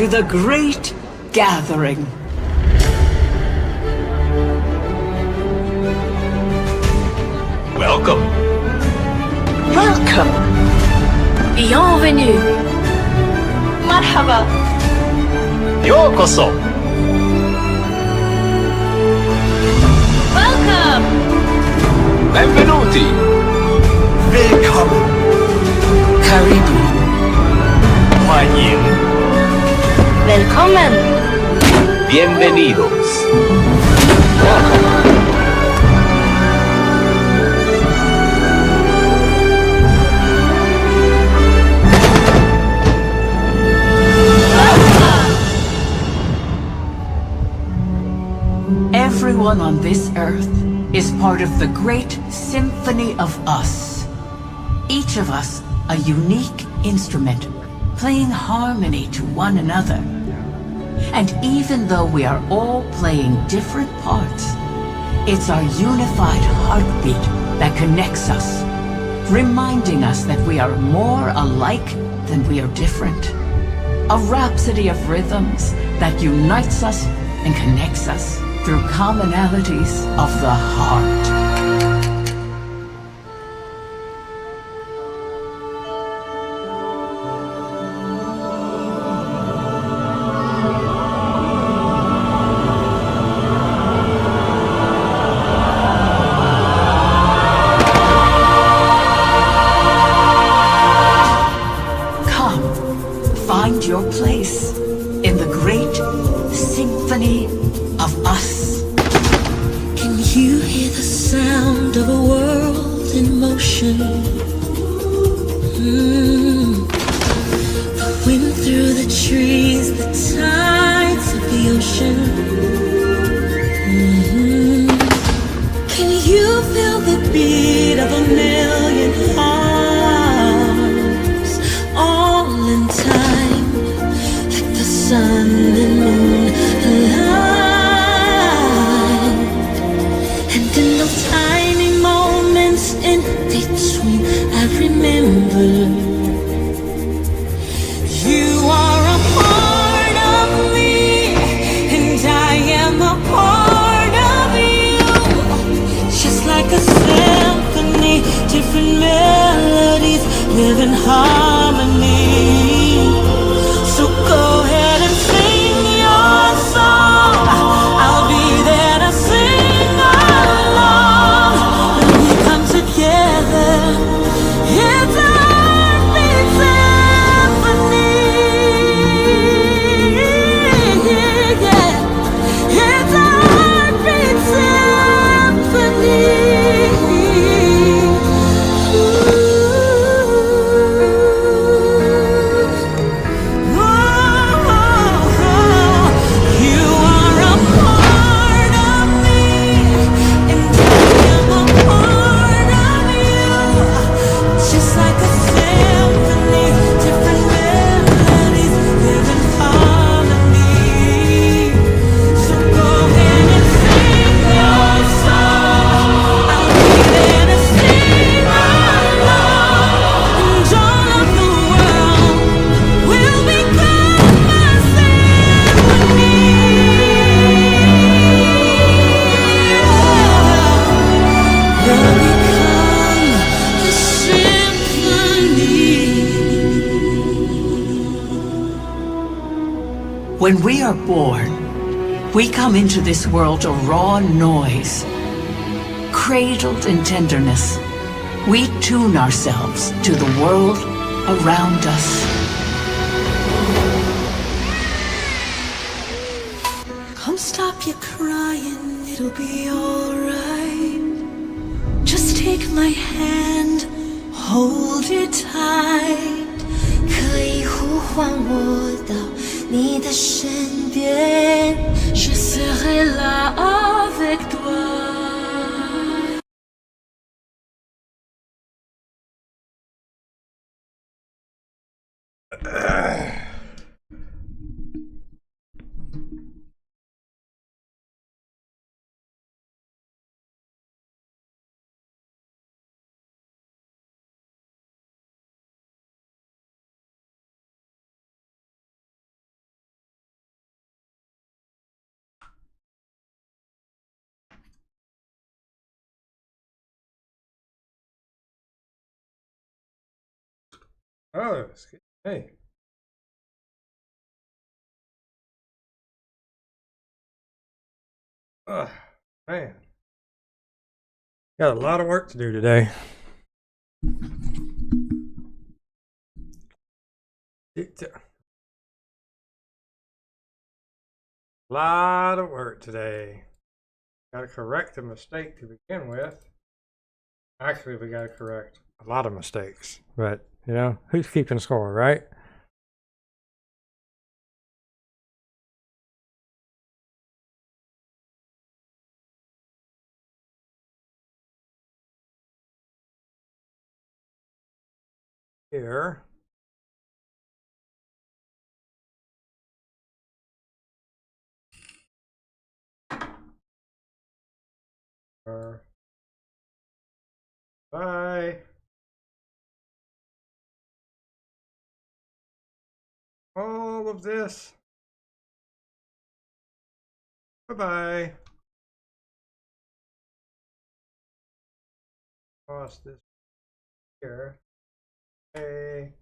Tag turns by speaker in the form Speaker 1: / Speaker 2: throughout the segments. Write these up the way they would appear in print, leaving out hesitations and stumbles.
Speaker 1: to the great gathering.
Speaker 2: Welcome.
Speaker 3: Welcome. Bienvenue. Marhaba.
Speaker 2: Yokoso.
Speaker 3: Welcome.
Speaker 2: Benvenuti.
Speaker 1: Willkommen.
Speaker 3: Karibu.
Speaker 2: 欢迎
Speaker 3: Willkommen.
Speaker 2: Bienvenidos.
Speaker 1: Everyone on this earth is part of the great symphony of us. Each of us a unique instrument, playing harmony to one another. And even though we are all playing different parts, it's our unified heartbeat that connects us, reminding us that we are more alike than we are different. A rhapsody of rhythms that unites us and connects us through commonalities of the heart. Come, find your place in the great symphony of us.
Speaker 4: Can you hear the sound of a world in motion? The wind through the trees, the tides of the ocean. Can you feel the beat of a million hearts, all in time, like the sun and moon alive? And in those tiny moments in between, I remember you are a part of me, and I am a part of you. Just like a symphony, different melodies live in harmony. So go ahead and sing your song. I'll be there to sing along. When we come together, it's a heartbeat symphony. Yeah. It's a heartbeat symphony. You are a part of me, and I am a part of you. Just like a symphony, different melodies live in harmony. So go ahead and sing your song. I'll be there to sing along. And all of the world will become my symphony. Will become the symphony.
Speaker 1: When we are born, we come into this world a raw noise. Cradled in tenderness, we tune ourselves to the world around us.
Speaker 4: Come stop your crying, it'll be alright. Just take my hand, hold it tight. 可以呼唤我到你的身边，Je serai là avec toi.
Speaker 5: Oh, excuse me. Ugh, man. Got a lot of work to do today. Lot of work today. Got to correct a mistake to begin with. Actually, we got to correct a lot of mistakes. But, you know, who's keeping score, right? Here. Bye. All of this. Bye-bye. Lost this here. Hey.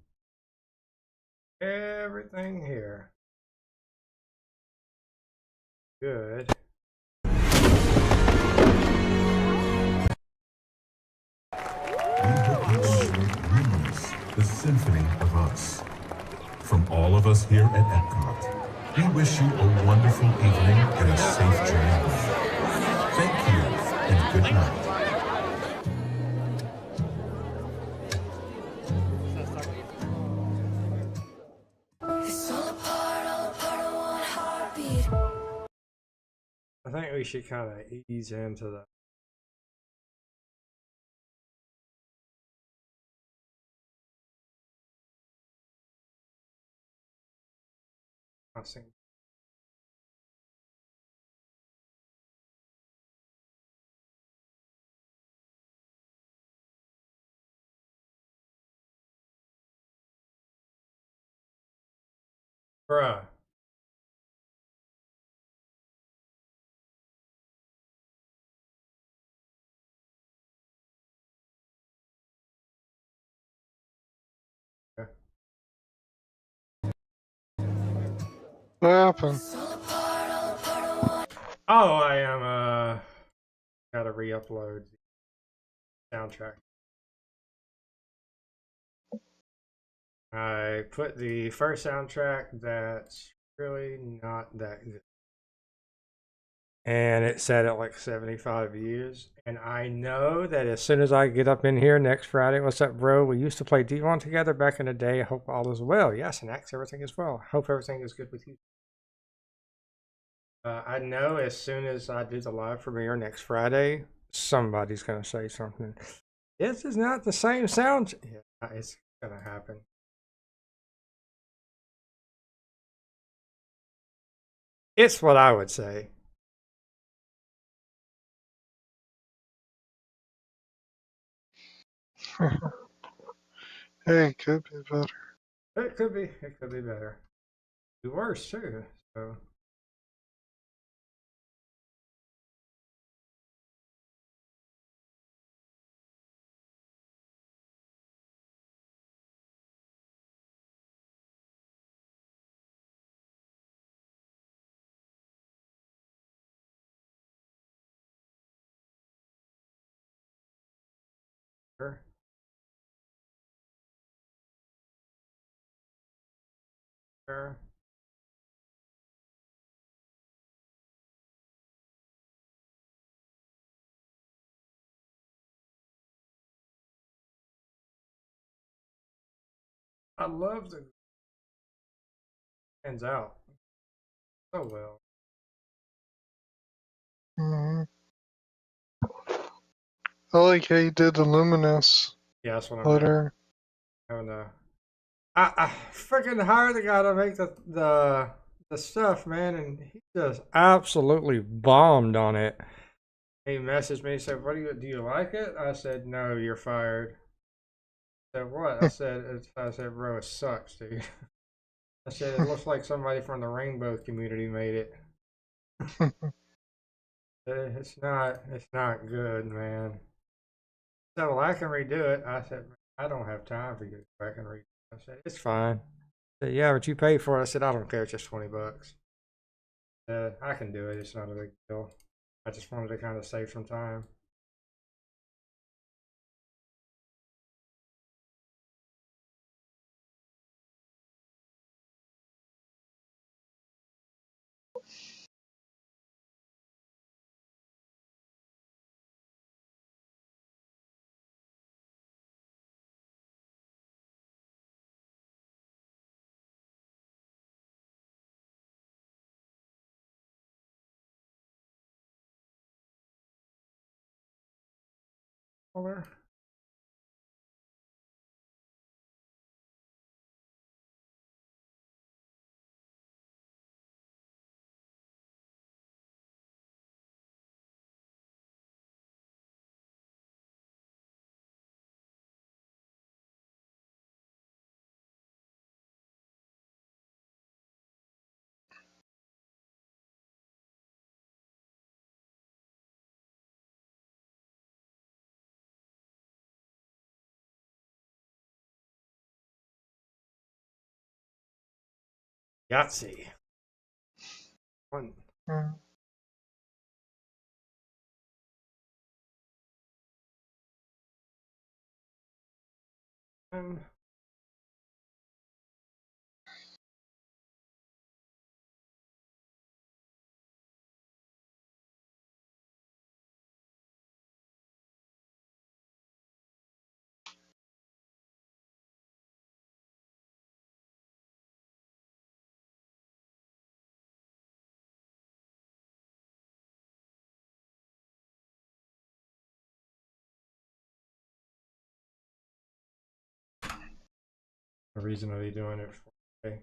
Speaker 5: Everything here. Good.
Speaker 6: Luminous, the symphony of us. From all of us here at Epcot, we wish you a wonderful evening and a safe journey home. Thank you and good night.
Speaker 4: It's all a part of one heartbeat.
Speaker 5: I think we should kind of ease into the passing. Bruh.
Speaker 7: What happened?
Speaker 5: Oh, I am gotta re-upload the soundtrack. I put the first soundtrack that's really not that good. And it said at like 75 views. And I know that as soon as I get up in here next Friday, what's up, bro? We used to play D1 together back in the day. I hope all is well. Yes, and X, everything is well. Hope everything is good with you. I know as soon as I do the live premiere next Friday, somebody's going to say something. This is not the same sound. Yeah, it's going to happen. It's what I would say.
Speaker 7: Hey, could be better.
Speaker 5: It could be. It could be better. Be worse too. So. Sure. Sure. I love the hands out so well.
Speaker 7: hmm I like how you did the Luminous
Speaker 5: Yeah, that's what I'm
Speaker 7: letter.
Speaker 5: having to. I freaking hired the guy to make the stuff, man, and he just absolutely bombed on it. He messaged me, said, "What do you like it?" I said, "No, you're fired." I said, "What?" I said, "Bro, it sucks, dude." I said, "It looks like somebody from the rainbow community made it." It's not good, man. So, well, I can redo it. I said, "I don't have time for you to go back and redo it." I said, it's fine. I said, yeah, but you paid for it. I said, I don't care. It's just $20. I can do it. It's not a big deal. I just wanted to kind of save some time. Over. Yahtzee. One.
Speaker 7: Hmm.
Speaker 5: Um, the reason are they doing it for? Okay.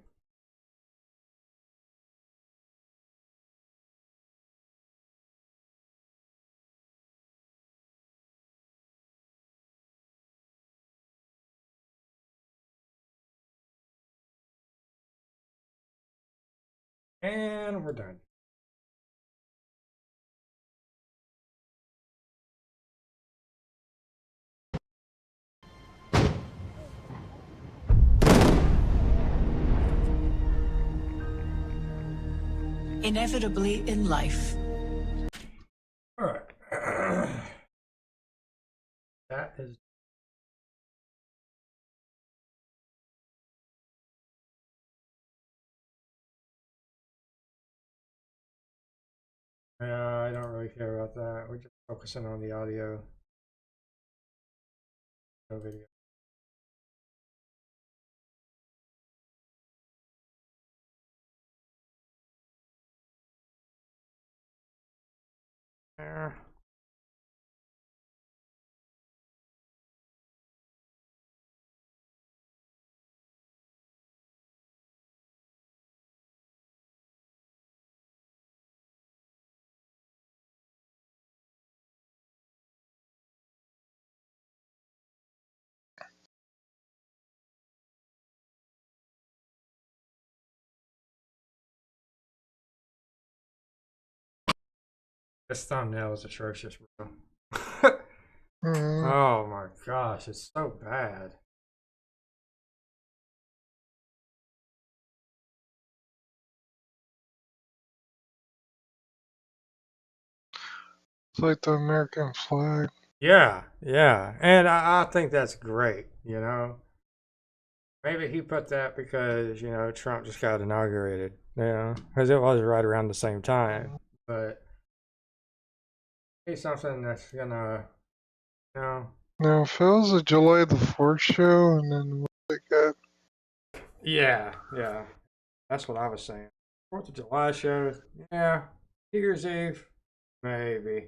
Speaker 5: And we're done.
Speaker 1: Inevitably in life,
Speaker 5: All right. That is. I don't really care about that. We're just focusing on the audio. No video. There. This thumbnail is atrocious, bro.
Speaker 7: Hmm.
Speaker 5: Oh my gosh, it's so bad.
Speaker 7: It's like the American flag.
Speaker 5: Yeah, yeah. And I think that's great, you know. Maybe he put that because, you know, Trump just got inaugurated, you know, because it was right around the same time. But it's something that's gonna, you know.
Speaker 7: Now, if it was a July the 4th show and then what they got,
Speaker 5: Yeah, yeah. That's what I was saying. 4th of July shows, yeah. New Year's Eve, maybe.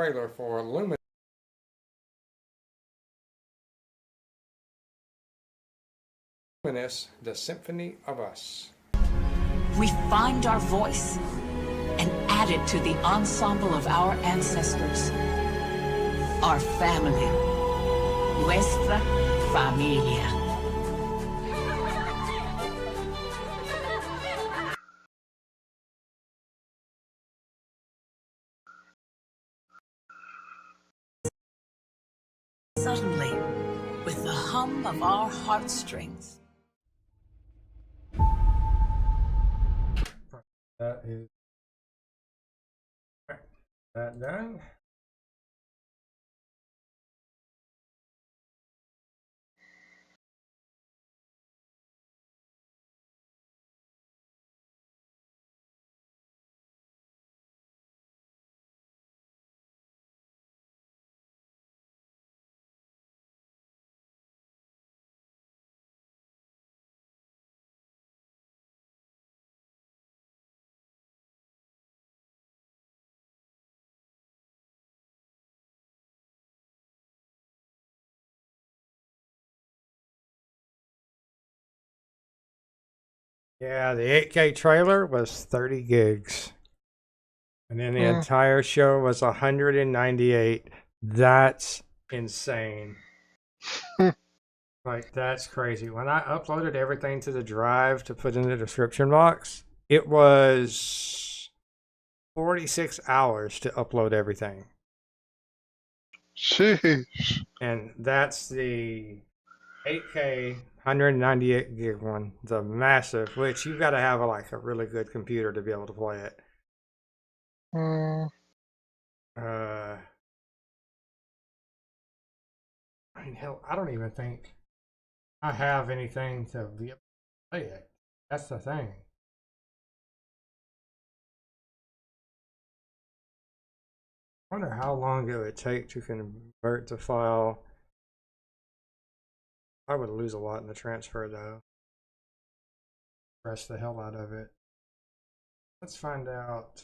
Speaker 5: trailer for Luminous, the Symphony of Us.
Speaker 1: We find our voice and add it to the ensemble of our ancestors. Our family. Nuestra familia. Suddenly, with the hum of our heartstrings.
Speaker 5: That is that done. Yeah, the 8K trailer was 30 gigs. And then the entire show was 198. That's insane. Like, that's crazy. When I uploaded everything to the drive to put in the description box, it was 46 hours to upload everything.
Speaker 7: Sheesh.
Speaker 5: And that's the 8K 198 gig one, the massive, which you've got to have like a really good computer to be able to play it. I mean, hell, I don't even think I have anything to be able to play it. That's the thing. I wonder how long it would take to convert the file. I would lose a lot in the transfer though. Press the hell out of it. Let's find out.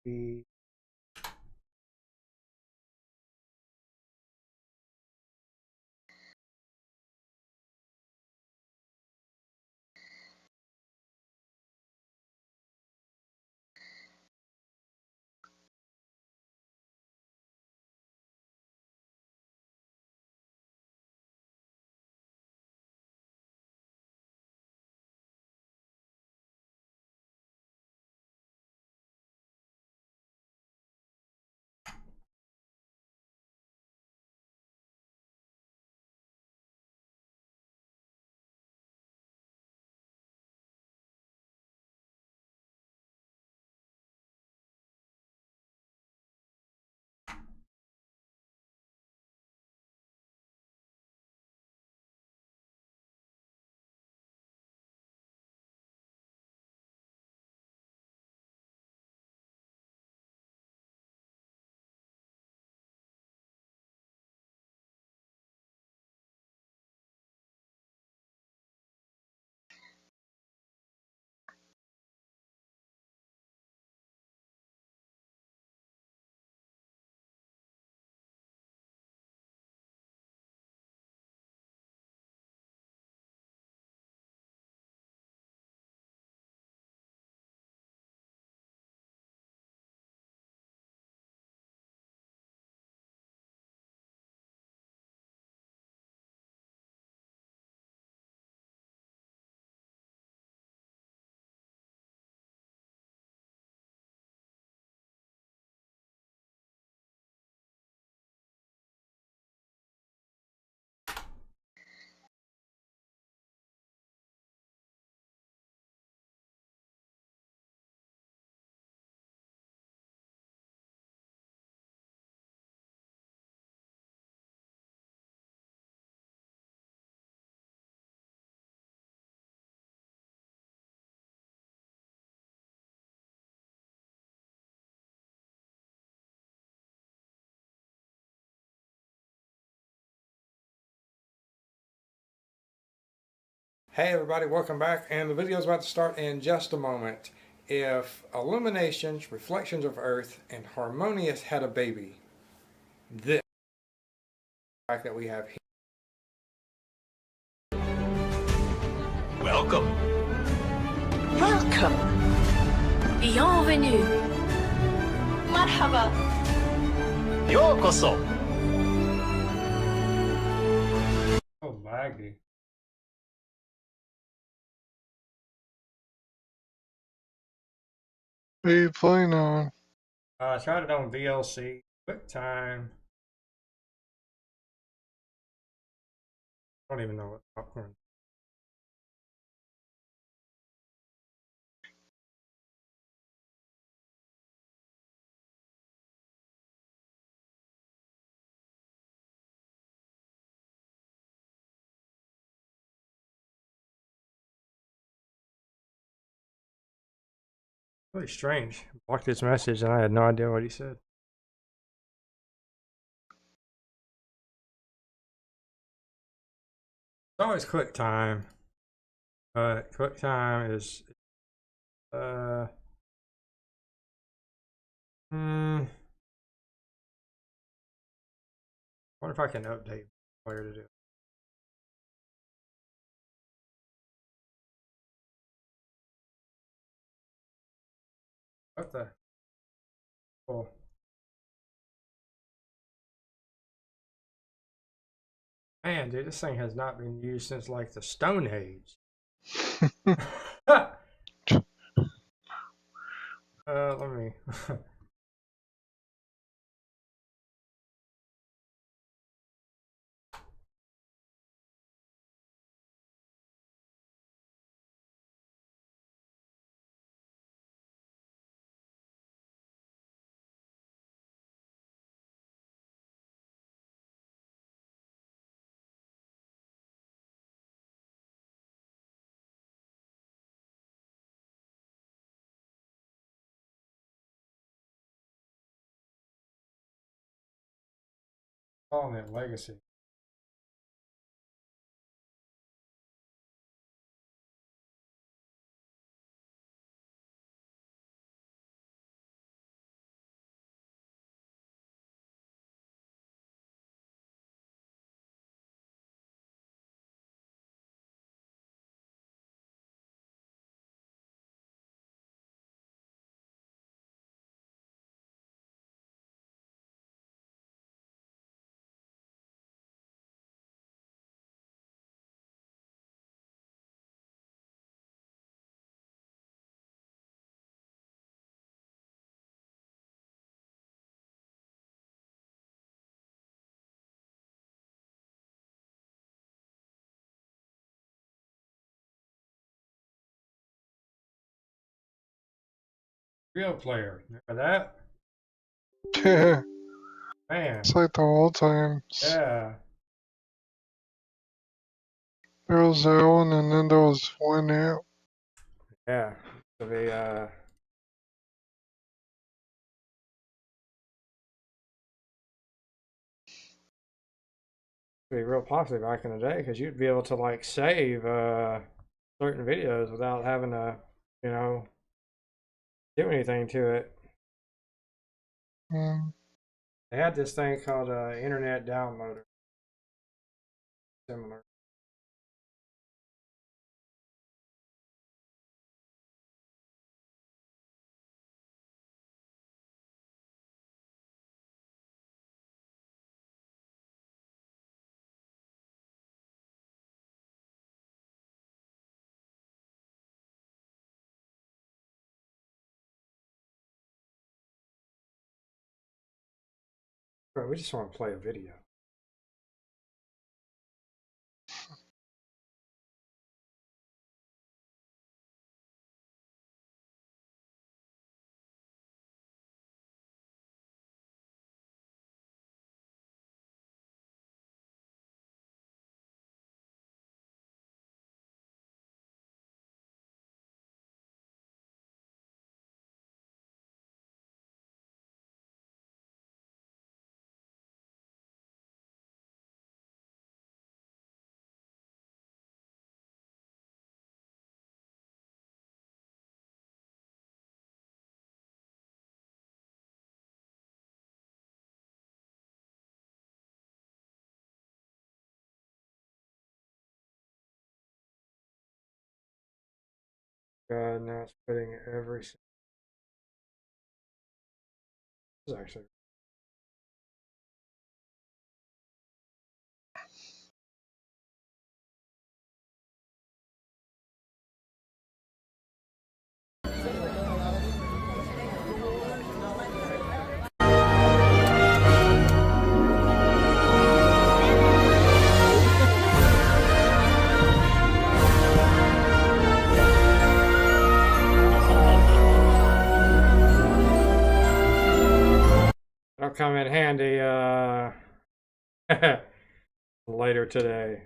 Speaker 5: The Hey everybody, welcome back, and the video is about to start in just a moment. If Illuminations, Reflections of Earth, and Harmonious had a baby, this fact that we have here.
Speaker 2: Welcome.
Speaker 3: Welcome. Bienvenue. مرحبا.
Speaker 2: ようこそ
Speaker 5: So laggy.
Speaker 7: What are you playing on?
Speaker 5: I tried it on VLC, quick time. I don't even know what popcorn. Really strange. Blocked his message and I had no idea what he said. It's always quick time. But quick time is wonder if I can update player to do. What the? Cool. Man, dude, this thing has not been used since like the Stone Age. Let me. Calling it Legacy. Real player. Remember that?
Speaker 7: Yeah,
Speaker 5: Man.
Speaker 7: it's like the old times.
Speaker 5: Yeah.
Speaker 7: There was that one, and then there was one app.
Speaker 5: Yeah. So they be real popular back in the day because you'd be able to like save certain videos without having to, you know, do anything to it.
Speaker 7: Mm.
Speaker 5: They had this thing called Internet Downloader. Similar. Bro, we just want to play a video. God, now it's putting every. This is actually. That'll come in handy later today.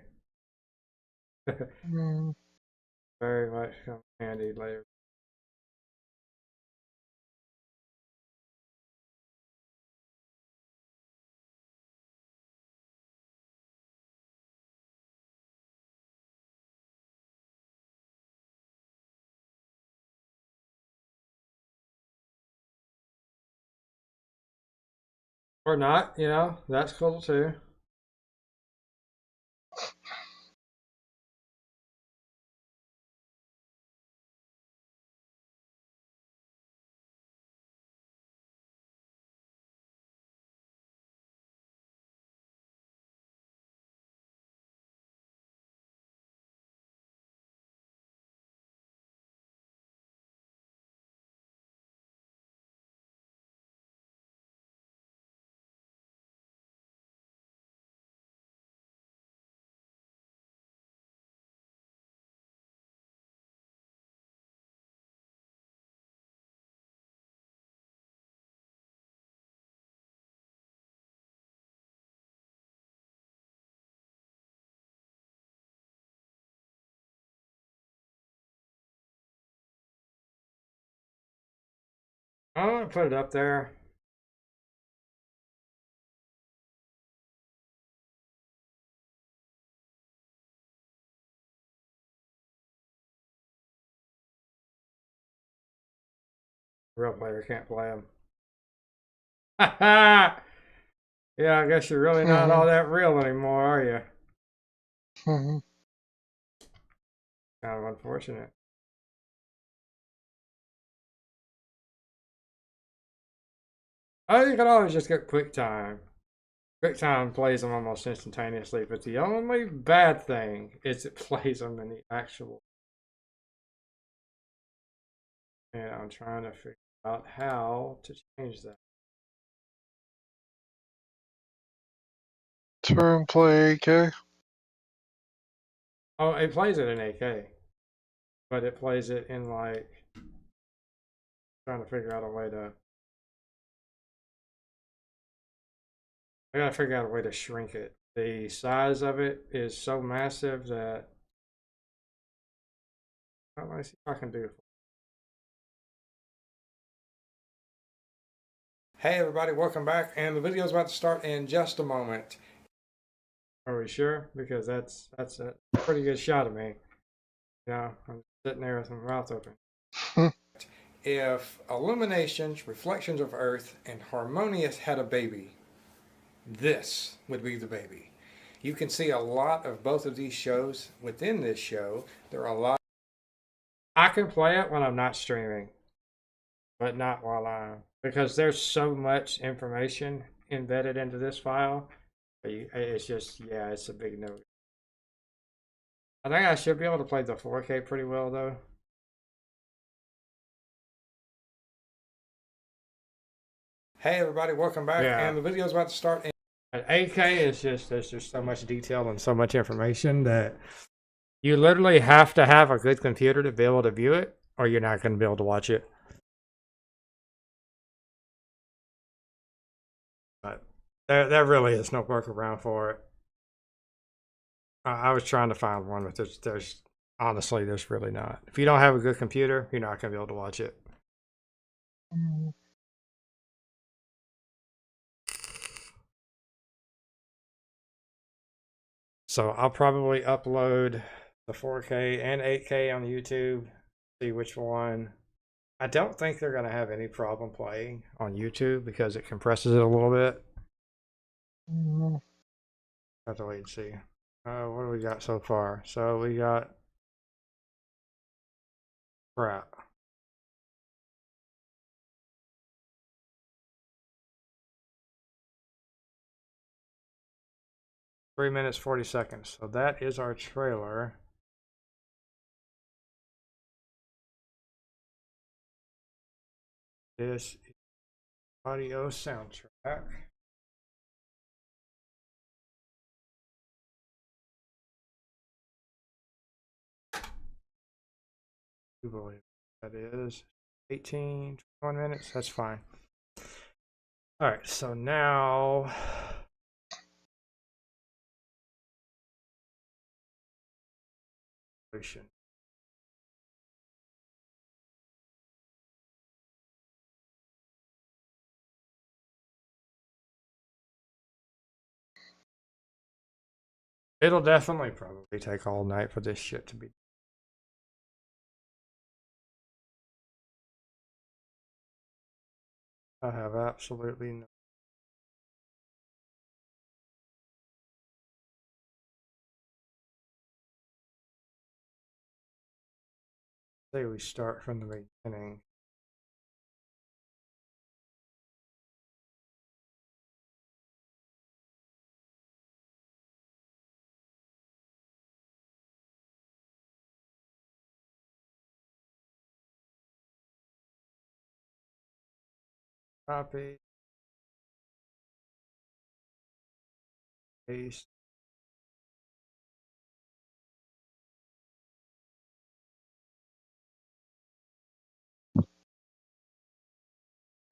Speaker 7: Mm,
Speaker 5: Very much come in handy later. Or not, you know, that's cool too. I'm gonna put it up there. Real player can't play them. Yeah, I guess you're really not all that real anymore, are you?
Speaker 7: mhm.
Speaker 5: Kind of unfortunate. Oh, you can always just get QuickTime. QuickTime plays them almost instantaneously, but the only bad thing is it plays them in the actual. And I'm trying to figure out how to change that.
Speaker 7: Turn play AK.
Speaker 5: Oh, it plays it in 8K, but it plays it in like. Trying to figure out a way to. I gotta figure out a way to shrink it. The size of it is so massive that. Let me see if I can do it. Hey everybody, welcome back, and the video is about to start in just a moment. Are we sure? Because that's a pretty good shot of me. You know, I'm sitting there with my mouth open. If Illuminations, Reflections of Earth, and Harmonious had a baby, this would be the baby. You can see a lot of both of these shows within this show. There are a lot. I can play it when I'm not streaming, but not while I'm, because there's so much information embedded into this file. It's just, yeah, it's a big no. I think I should be able to play the 4K pretty well though. Hey everybody, welcome back, and the video is about to start. At 8K, it's just there's just so much detail and so much information that you literally have to have a good computer to be able to view it, or you're not going to be able to watch it. But there really is no workaround for it. I was trying to find one, but there's honestly, there's really not. If you don't have a good computer, you're not going to be able to watch it.
Speaker 7: Mm,
Speaker 5: So I'll probably upload the 4K and 8K on YouTube, see which one. I don't think they're going to have any problem playing on YouTube because it compresses it a little bit.
Speaker 7: mm.
Speaker 5: Have to wait and see. What do we got so far? So we got Crap. Three minutes 40 seconds. So that is our trailer. This is audio soundtrack. I believe that is 18, 21 minutes. That's fine. All right, so now it'll definitely probably take all night for this shit to be. I have absolutely no. Say we start from the beginning. Copy. Paste.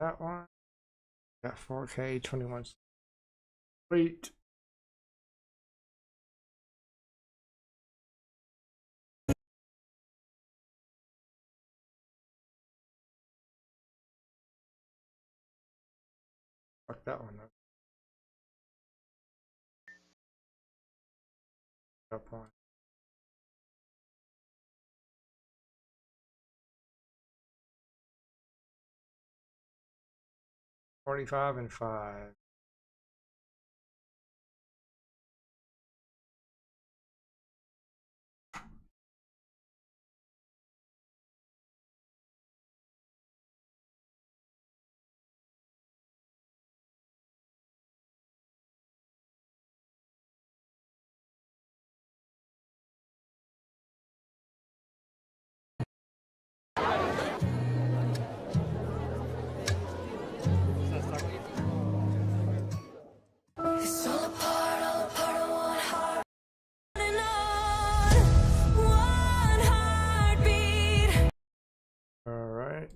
Speaker 5: That one. Got 4K 21. Sweet. Fuck that one up. Up on. $45 and $5.
Speaker 4: It's all apart of one heart. And on one heartbeat.
Speaker 5: All right.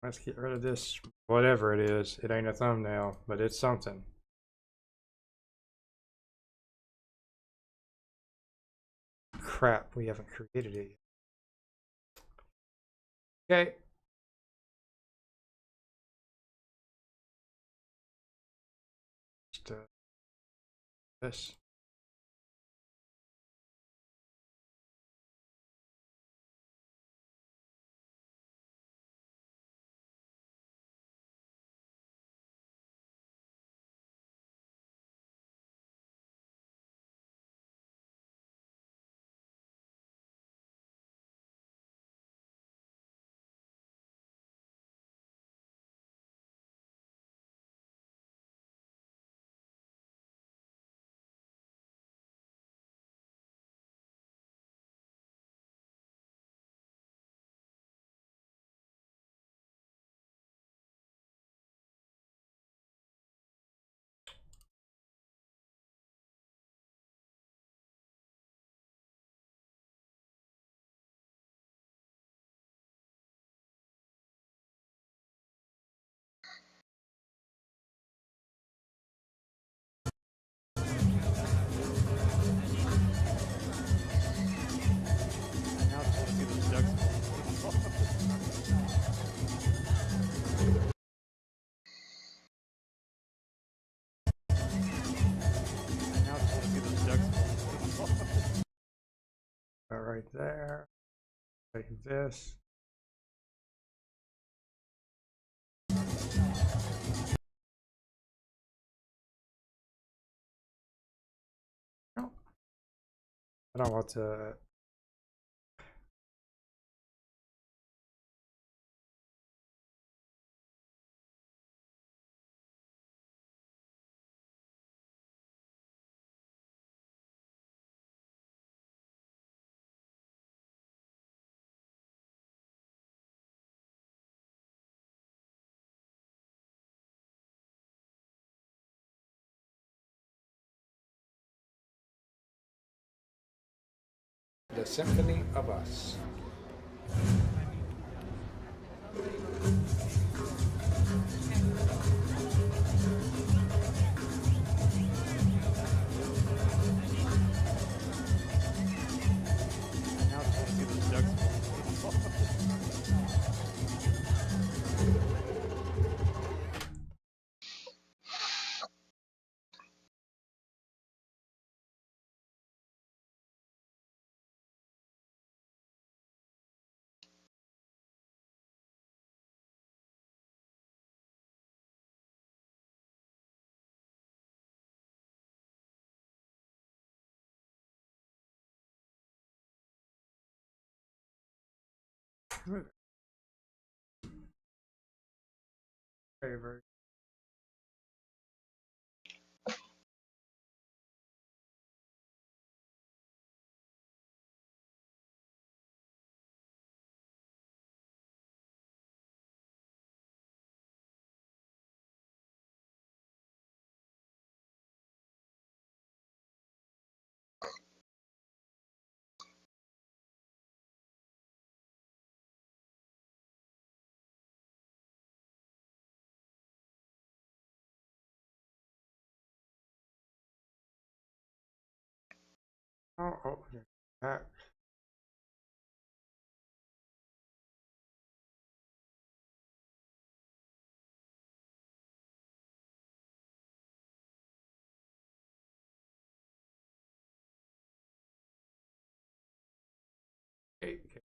Speaker 5: Let's get rid of this, whatever it is. It ain't a thumbnail, but it's something. Crap, we haven't created it yet. Okay. Just, this. Right there. Take this. don't know what to. The Symphony of Us. Very. Oh, that. Okay.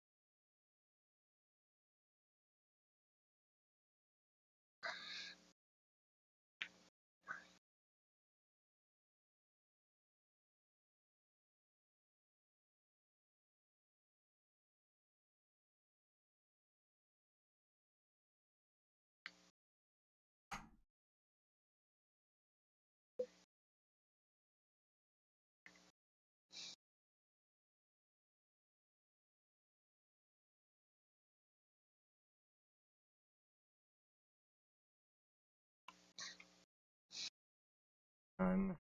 Speaker 5: Done.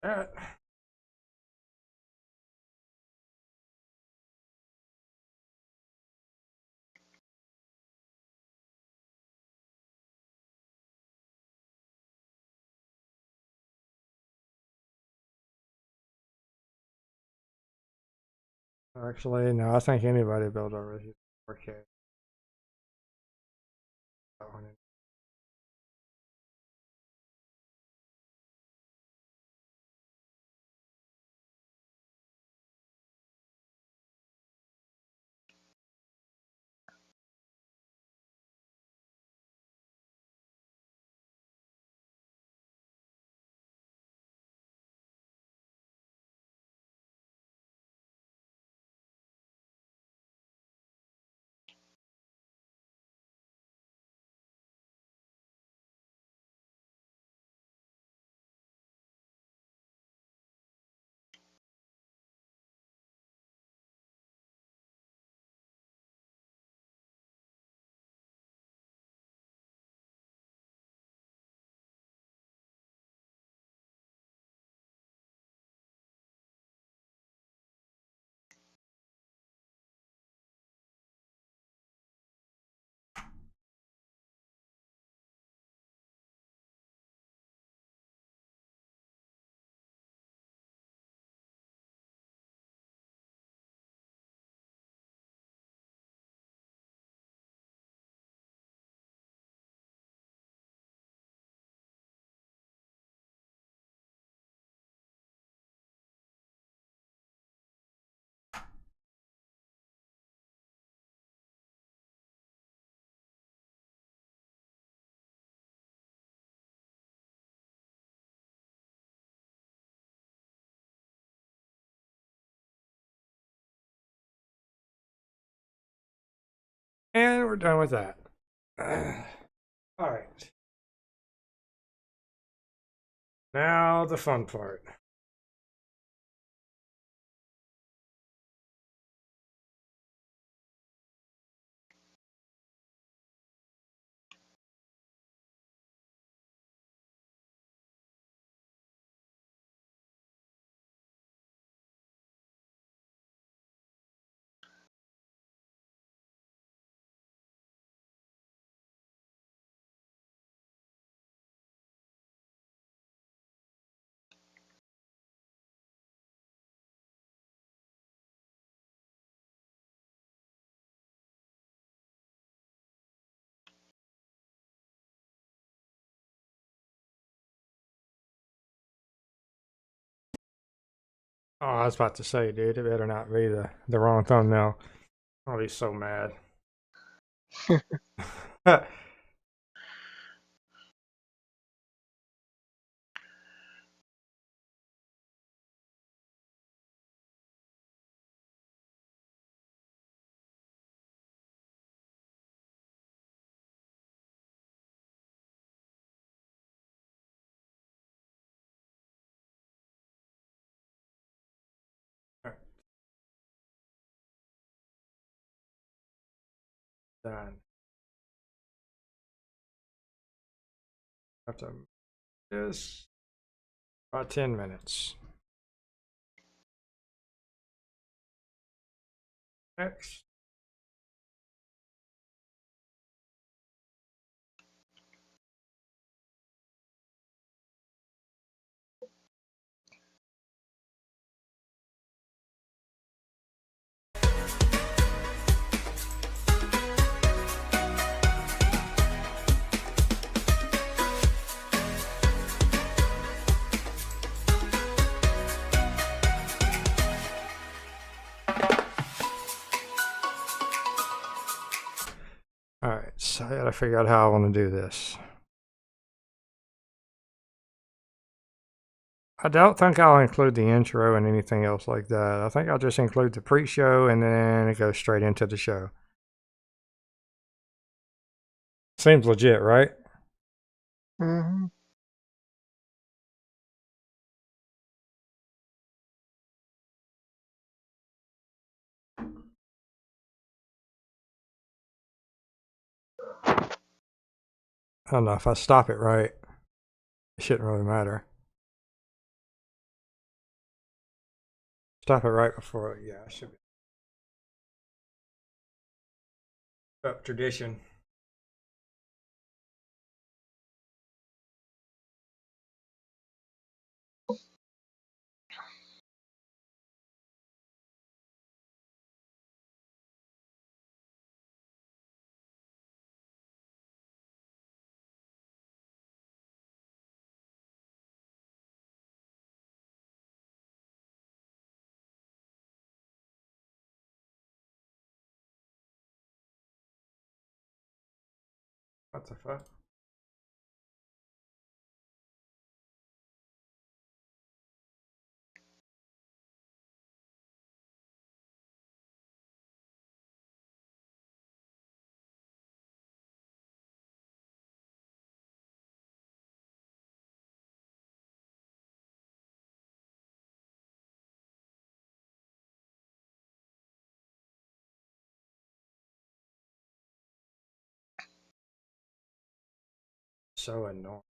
Speaker 5: That. Actually, no, I think anybody built over here 4K. That one. And we're done with that. All right. Now the fun part. Oh, I was about to say, dude, it better not be the wrong thumbnail. I'll be so mad. Done. Have to this about 10 minutes. Next. All right, so I gotta figure out how I want to do this. I don't think I'll include the intro and anything else like that. I think I'll just include the pre-show and then it goes straight into the show. Seems legit, right?
Speaker 7: Mm-hmm.
Speaker 5: I don't know if I stop it right. It shouldn't really matter. Stop it right before, yeah, it should be. Tradition. What the fuck? So annoying.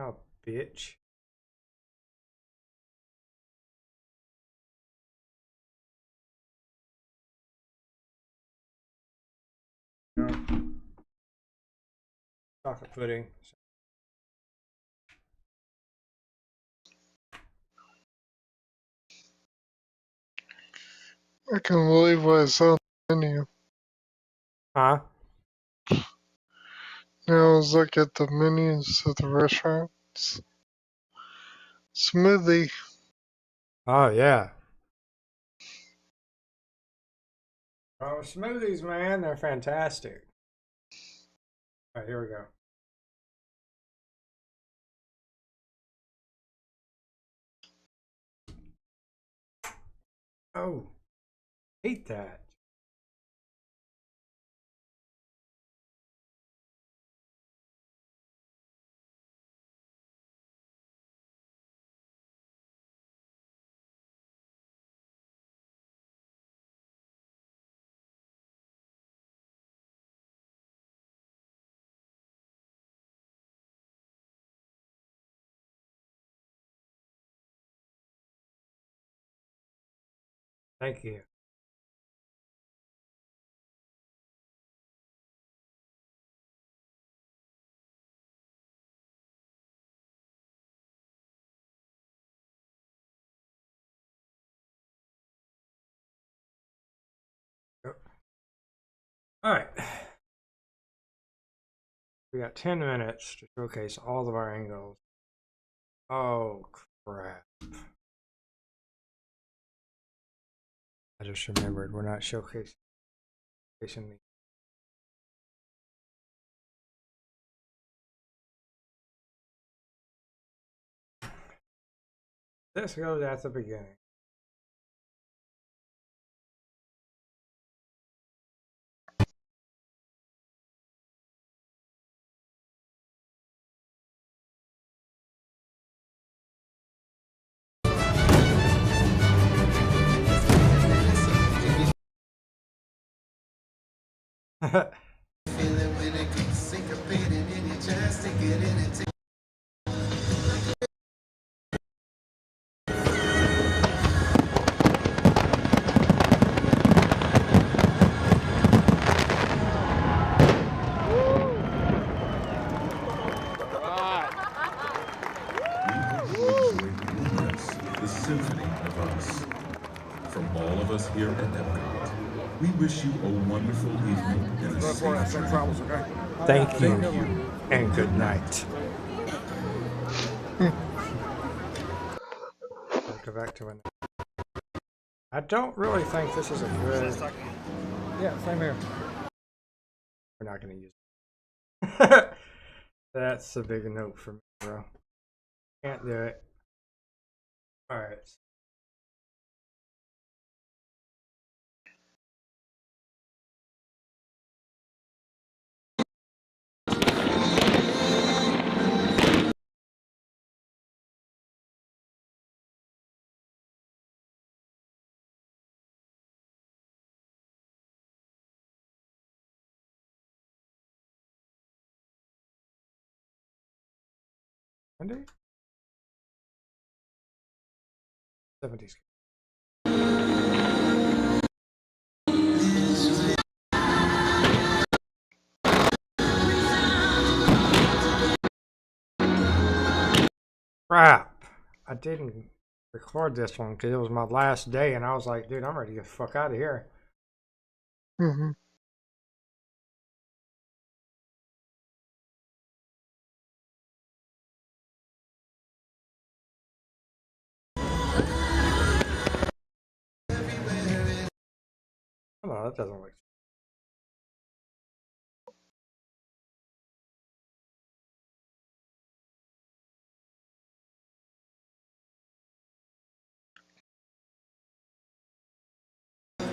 Speaker 5: Oh, bitch. Chocolate pudding.
Speaker 7: I can't believe what I saw on the menu.
Speaker 5: Huh?
Speaker 7: Now I was looking at the menus of the restaurants. Smoothie.
Speaker 5: Oh, yeah. Oh, smoothies, man, they're fantastic. All right, here we go. Oh, hate that. Thank you. All right. We got 10 minutes to showcase all of our angles. Oh, crap. I just remembered we're not showcasing the. This goes at the beginning.
Speaker 6: Luminous, the Symphony of us. From all of us here at Epcot, we wish you a wonderful evening and a safe journey.
Speaker 5: Thank you and good night. I'll go back to it. I don't really think this is a good. Yeah, same here. We're not going to use it. That's a big note for me, bro. Can't do it. All right. Andy? 70s. Crap. I didn't record this one because it was my last day and I was like, dude, I'm ready to get the fuck out of here.
Speaker 7: Mm-hmm.
Speaker 5: Oh, no, that doesn't work.
Speaker 6: We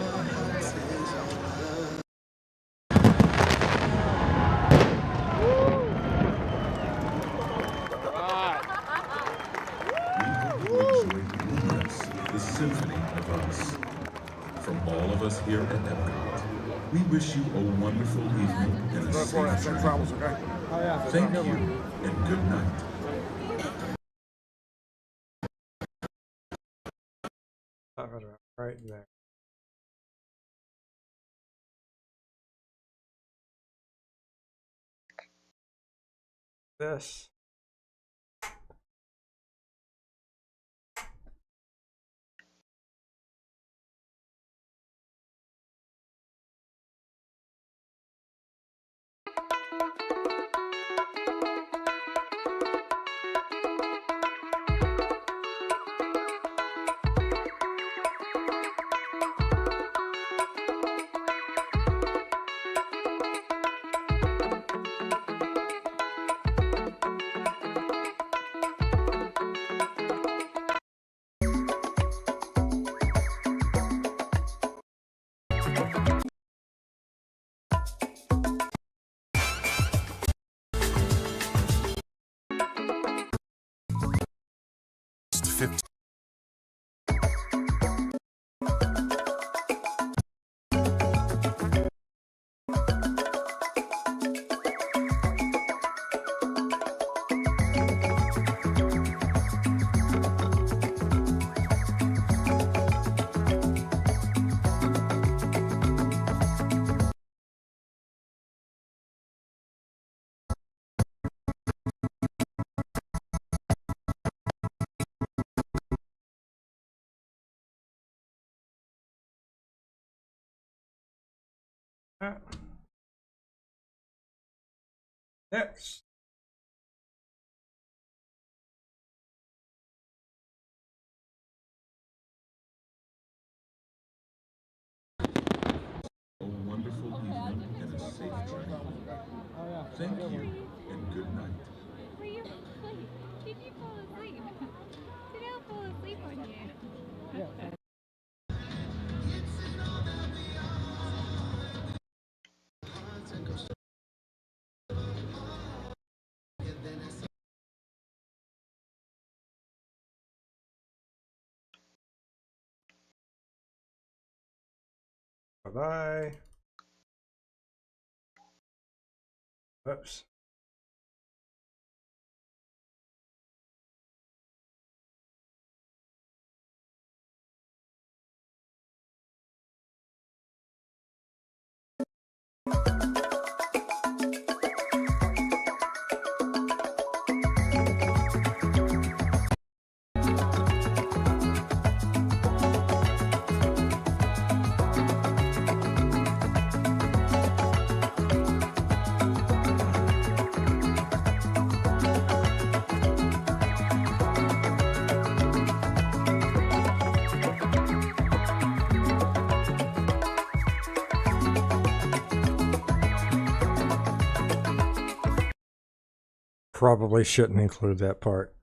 Speaker 6: hope you enjoyed Luminous, the Symphony of us. From all of us here at Epcot, we wish you a wonderful evening and a safe journey. Thank you and good night.
Speaker 5: Right there. This.
Speaker 6: 50.
Speaker 5: Next.
Speaker 6: A wonderful evening and a safe journey. Thank you and good night.
Speaker 8: Were you asleep? Did you fall asleep? Did I fall asleep on you?
Speaker 5: Bye-bye. Whoops. Probably shouldn't include that part.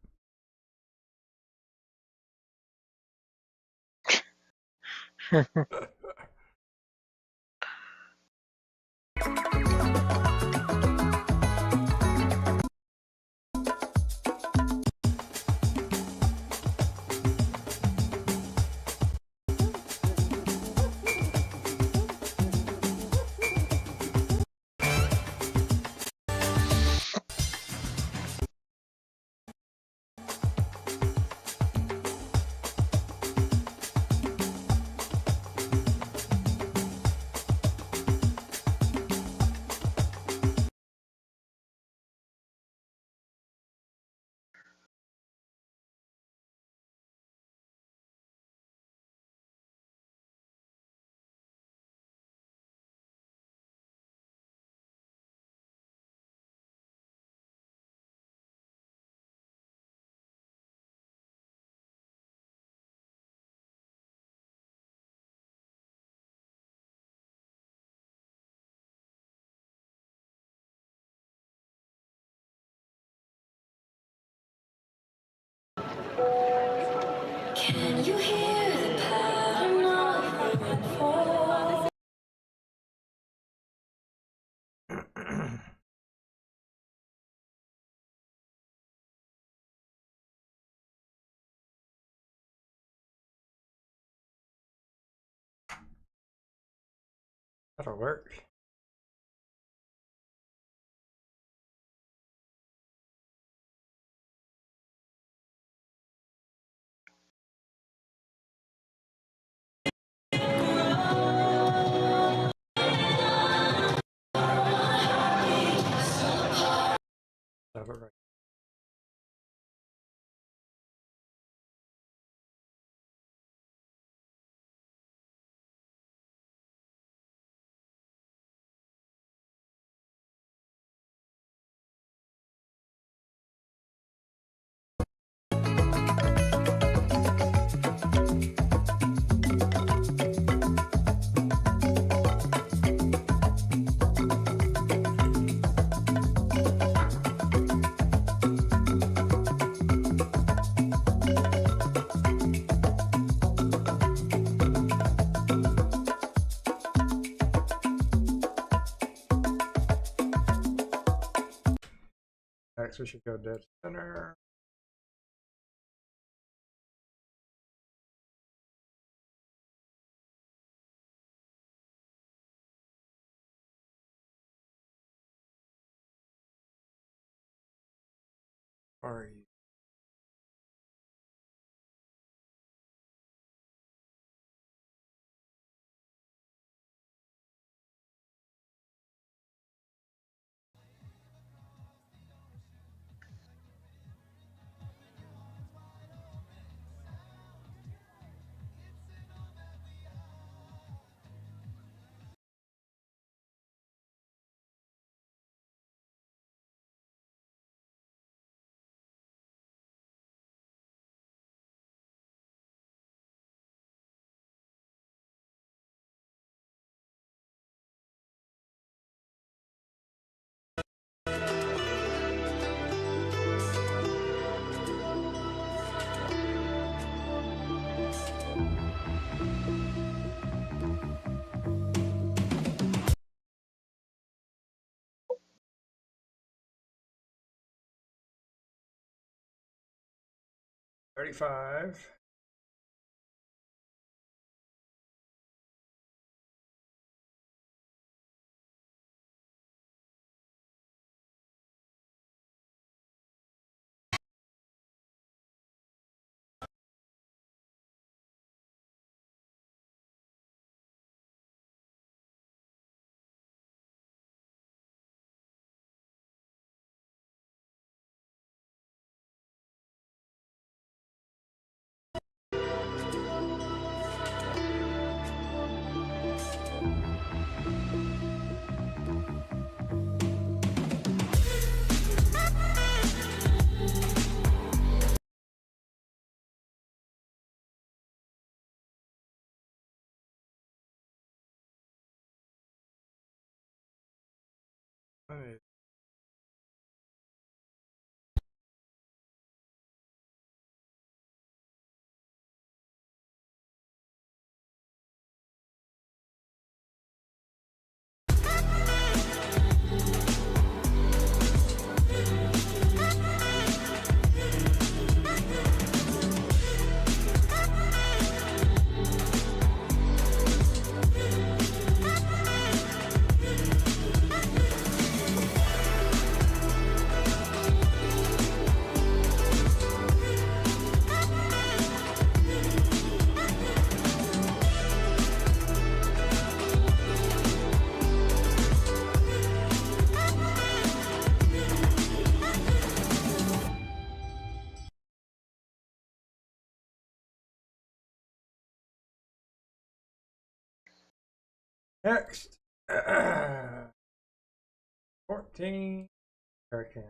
Speaker 4: Can you hear the pattern of rainfall?
Speaker 5: That'll work. Have it right. Next, we should go dead center. are you? $35. Next, 14 hurricane.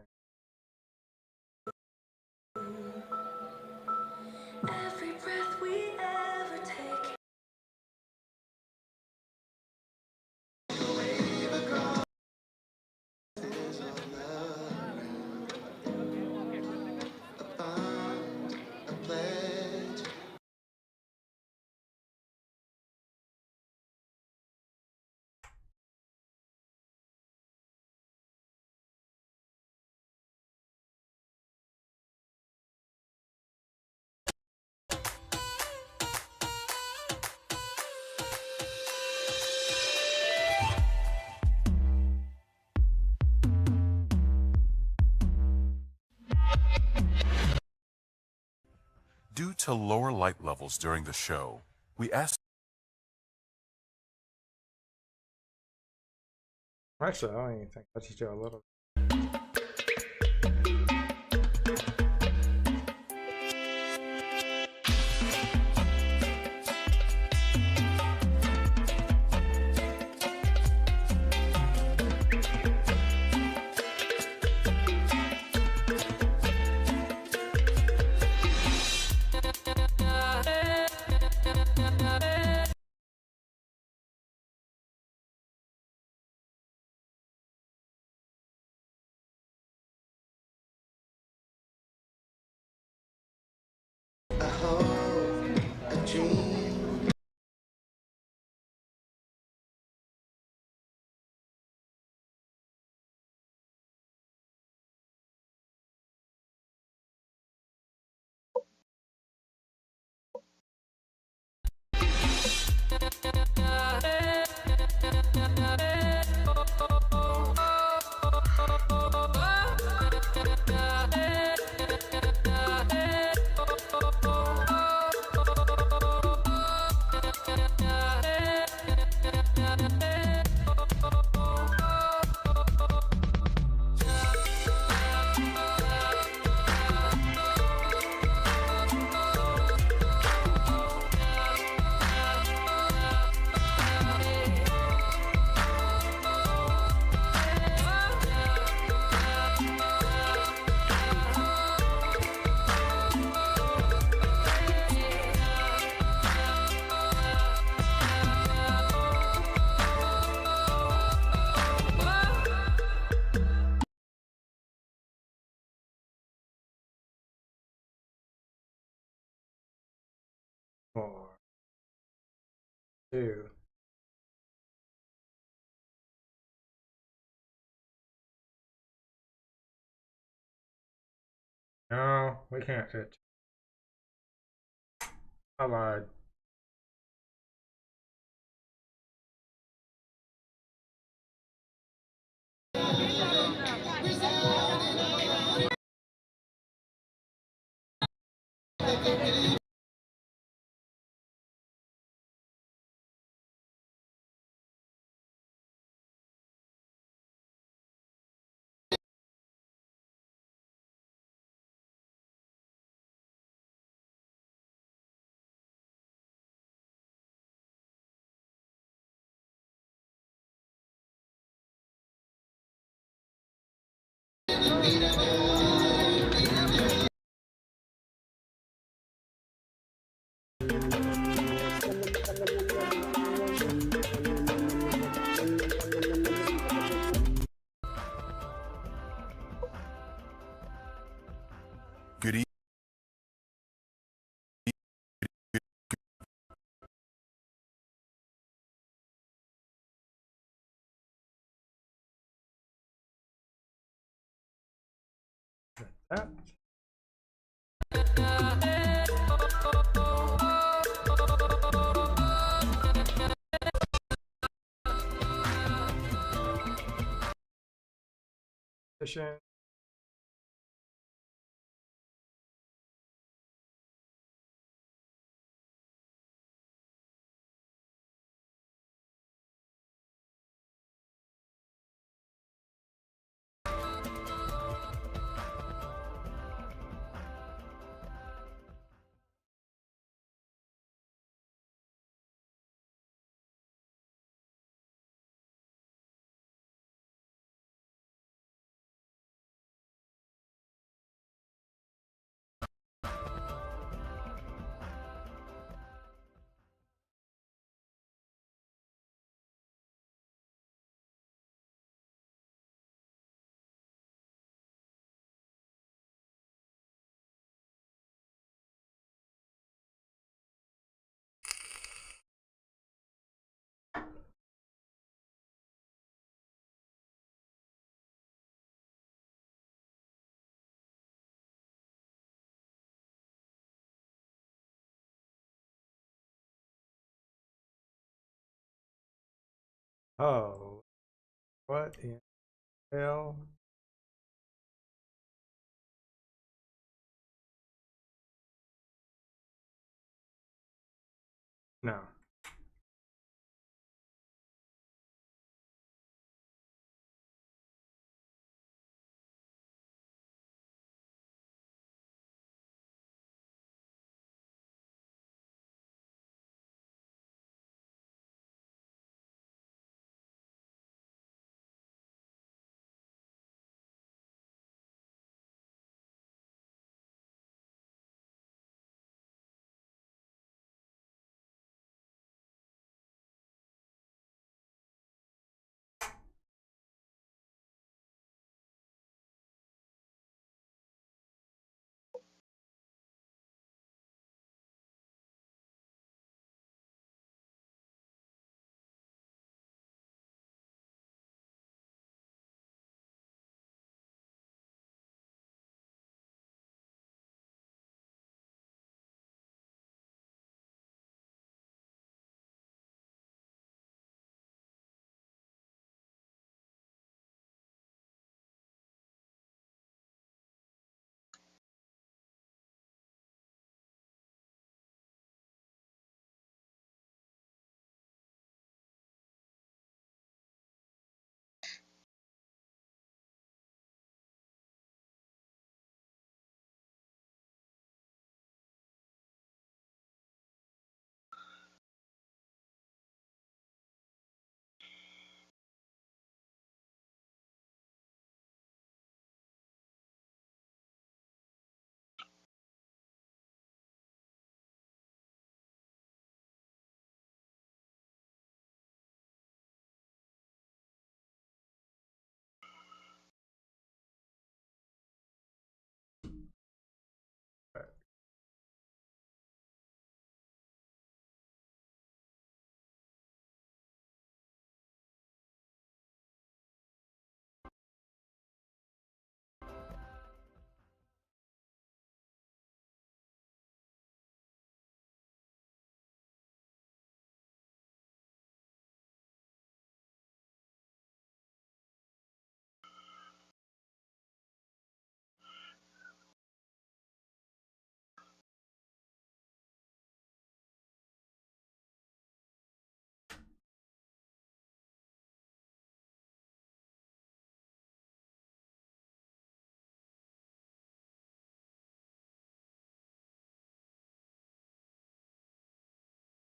Speaker 4: Every breath we ever take.
Speaker 6: Due to lower light levels during the show, we asked.
Speaker 5: Actually, I don't even think I just do a little. 2. No, we can't fit. I lied.
Speaker 9: Good evening.
Speaker 5: That. Position. Oh, what in the hell? No.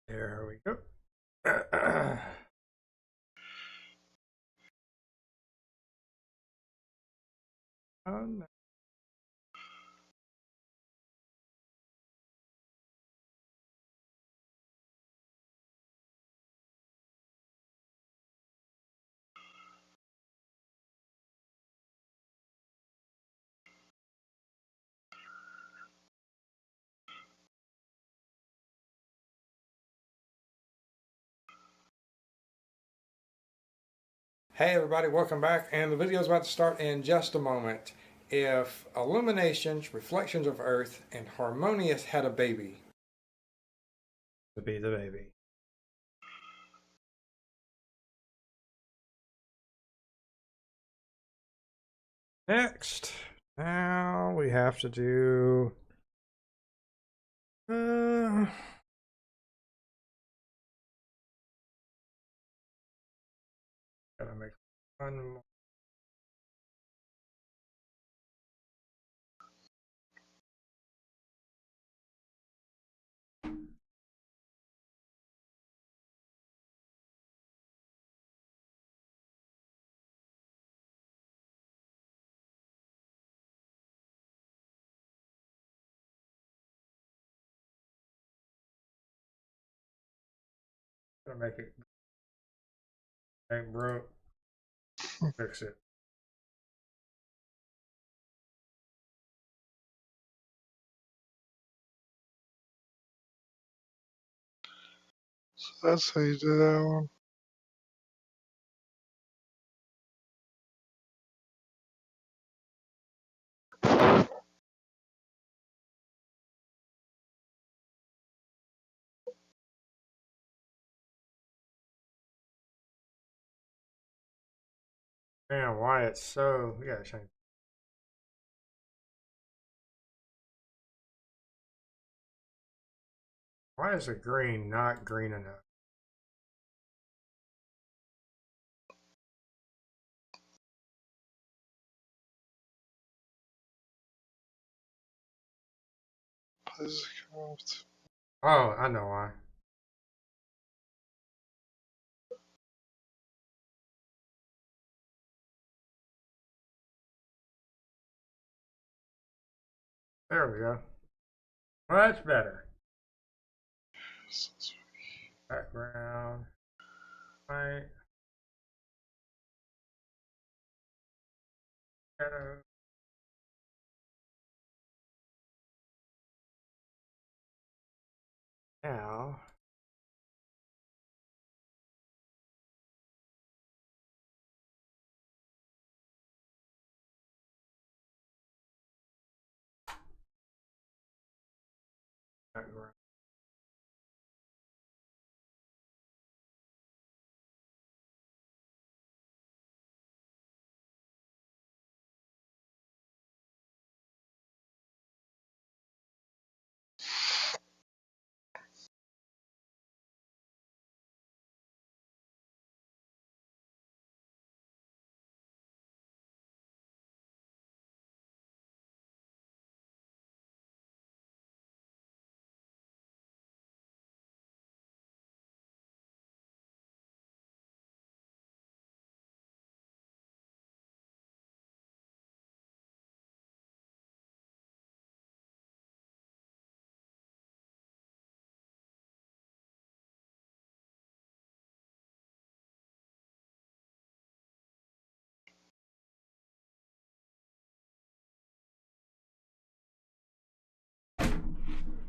Speaker 5: There we go. Oh, no. Hey everybody, welcome back, and the video is about to start in just a moment. If illuminations, reflections of Earth, and harmonious had a baby, to be the baby. Next, now we have to do gotta make one more. Gotta make it ain't broke. Fix it.
Speaker 7: So that's how you do that one.
Speaker 5: Man, why it's so, we gotta change. Why is the green not green enough? Oh, I know why. There we go. Well, that's better. Background. Right. Shadow. Now. Background.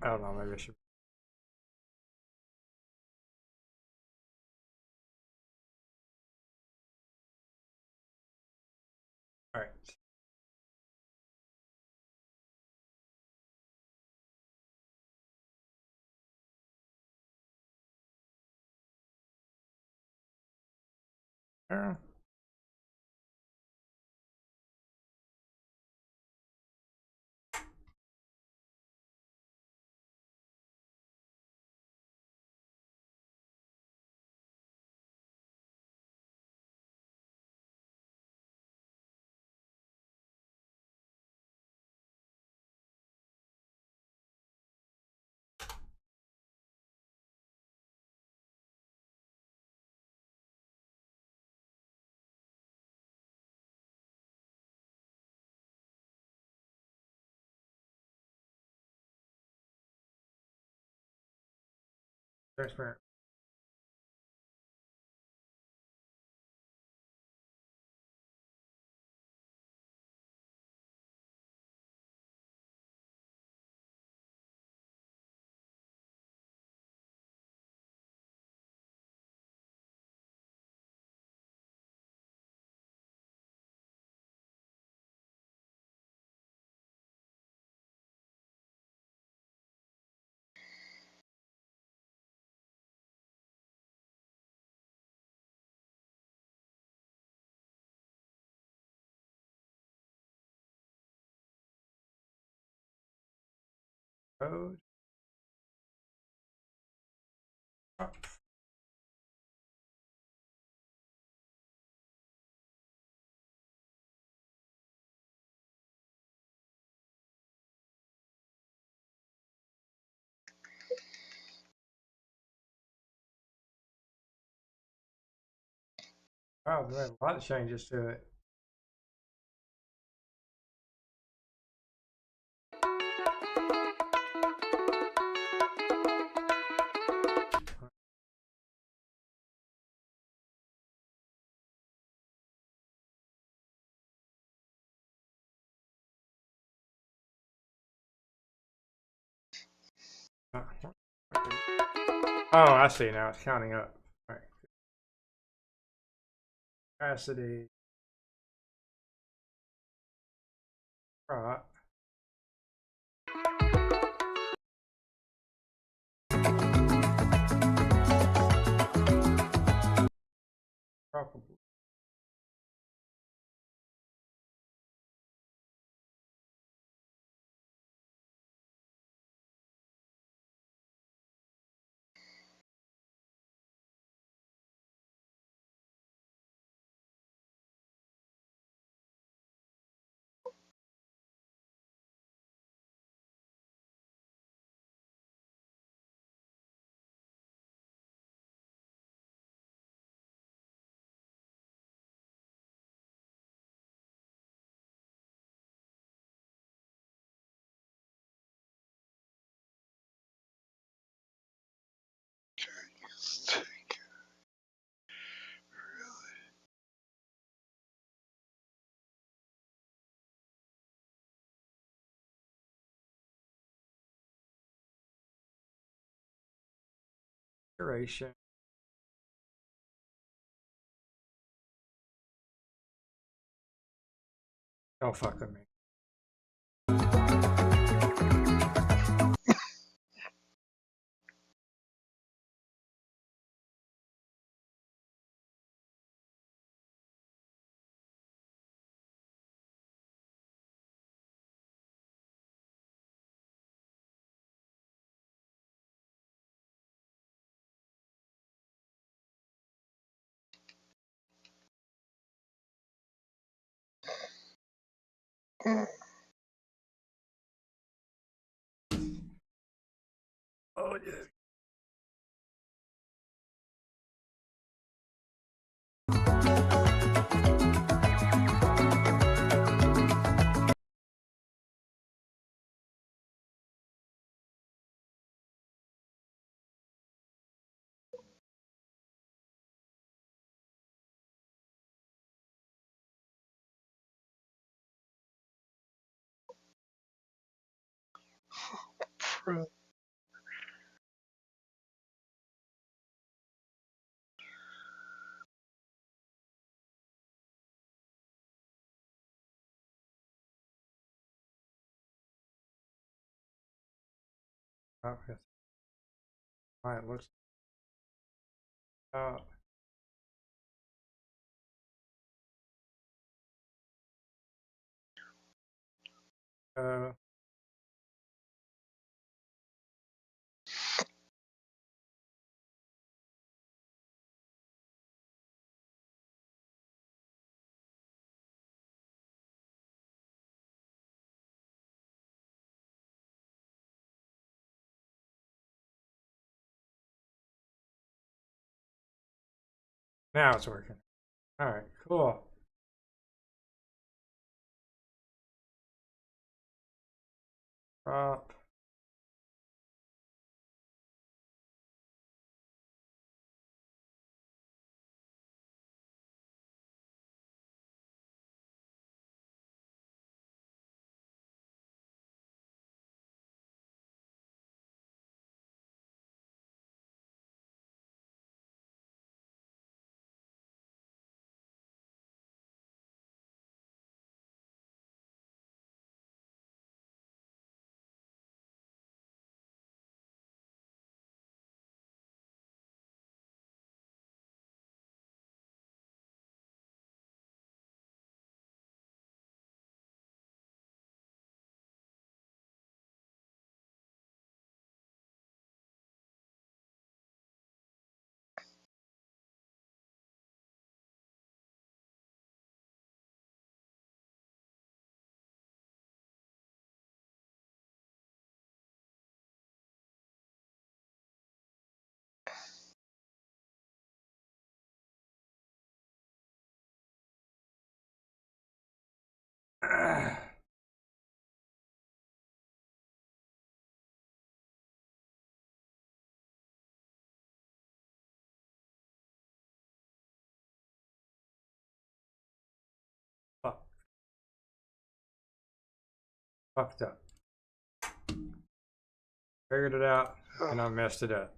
Speaker 5: I don't know, maybe I should. Alright. Yeah. Transparent. Code. Wow, they made a lot of changes to it. Oh, I see now. It's counting up. All right. Capacity. Right. Probably. Duration. Don't fuck with me. Oh yeah. Okay. All right. Looks. Uh. Uh. Now it's working. All right. Cool. Up. fucked up. Figured it out, and I messed it up.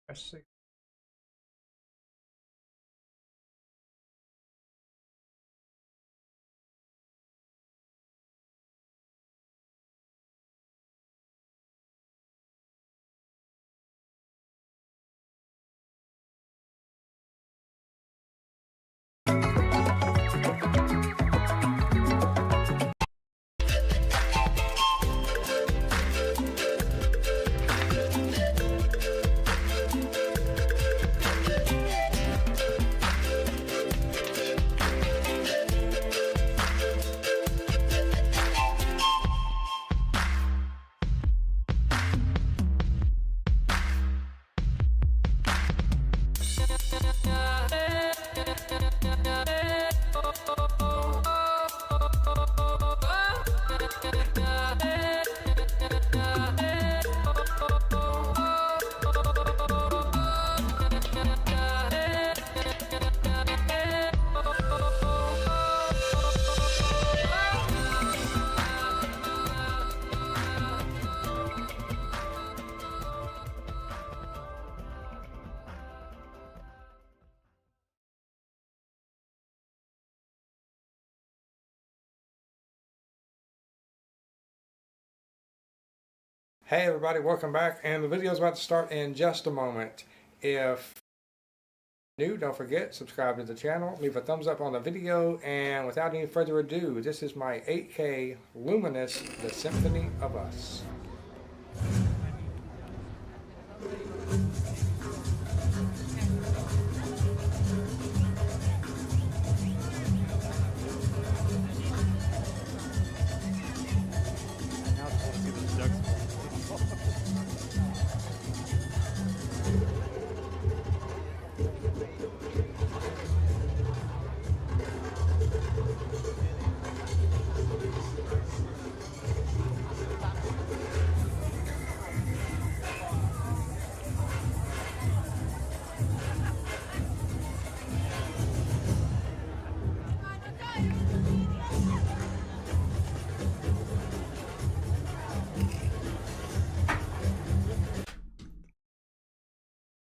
Speaker 5: Let's see. Hey everybody, welcome back, and the video is about to start in just a moment. If new, don't forget, subscribe to the channel, leave a thumbs up on the video, and without any further ado, this is my 8K Luminous, the Symphony of Us.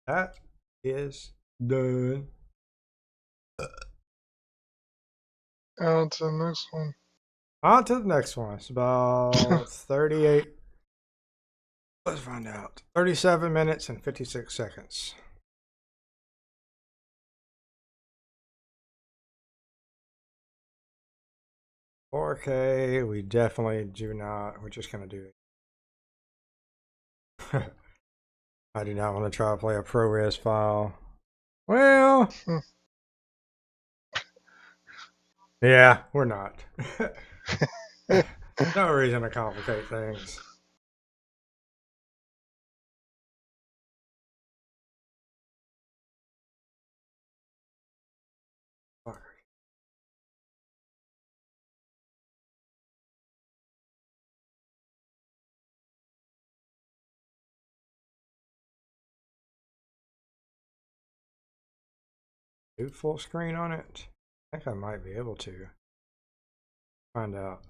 Speaker 5: That is done.
Speaker 7: On to the next one.
Speaker 5: On to the next one. It's about 38. Let's find out. 37 minutes and 56 seconds. Okay, we definitely do not. We're just going to do it. I do not want to try to play a ProRes file. Well, yeah, we're not. No reason to complicate things. Do full screen on it? I think I might be able to. Find out.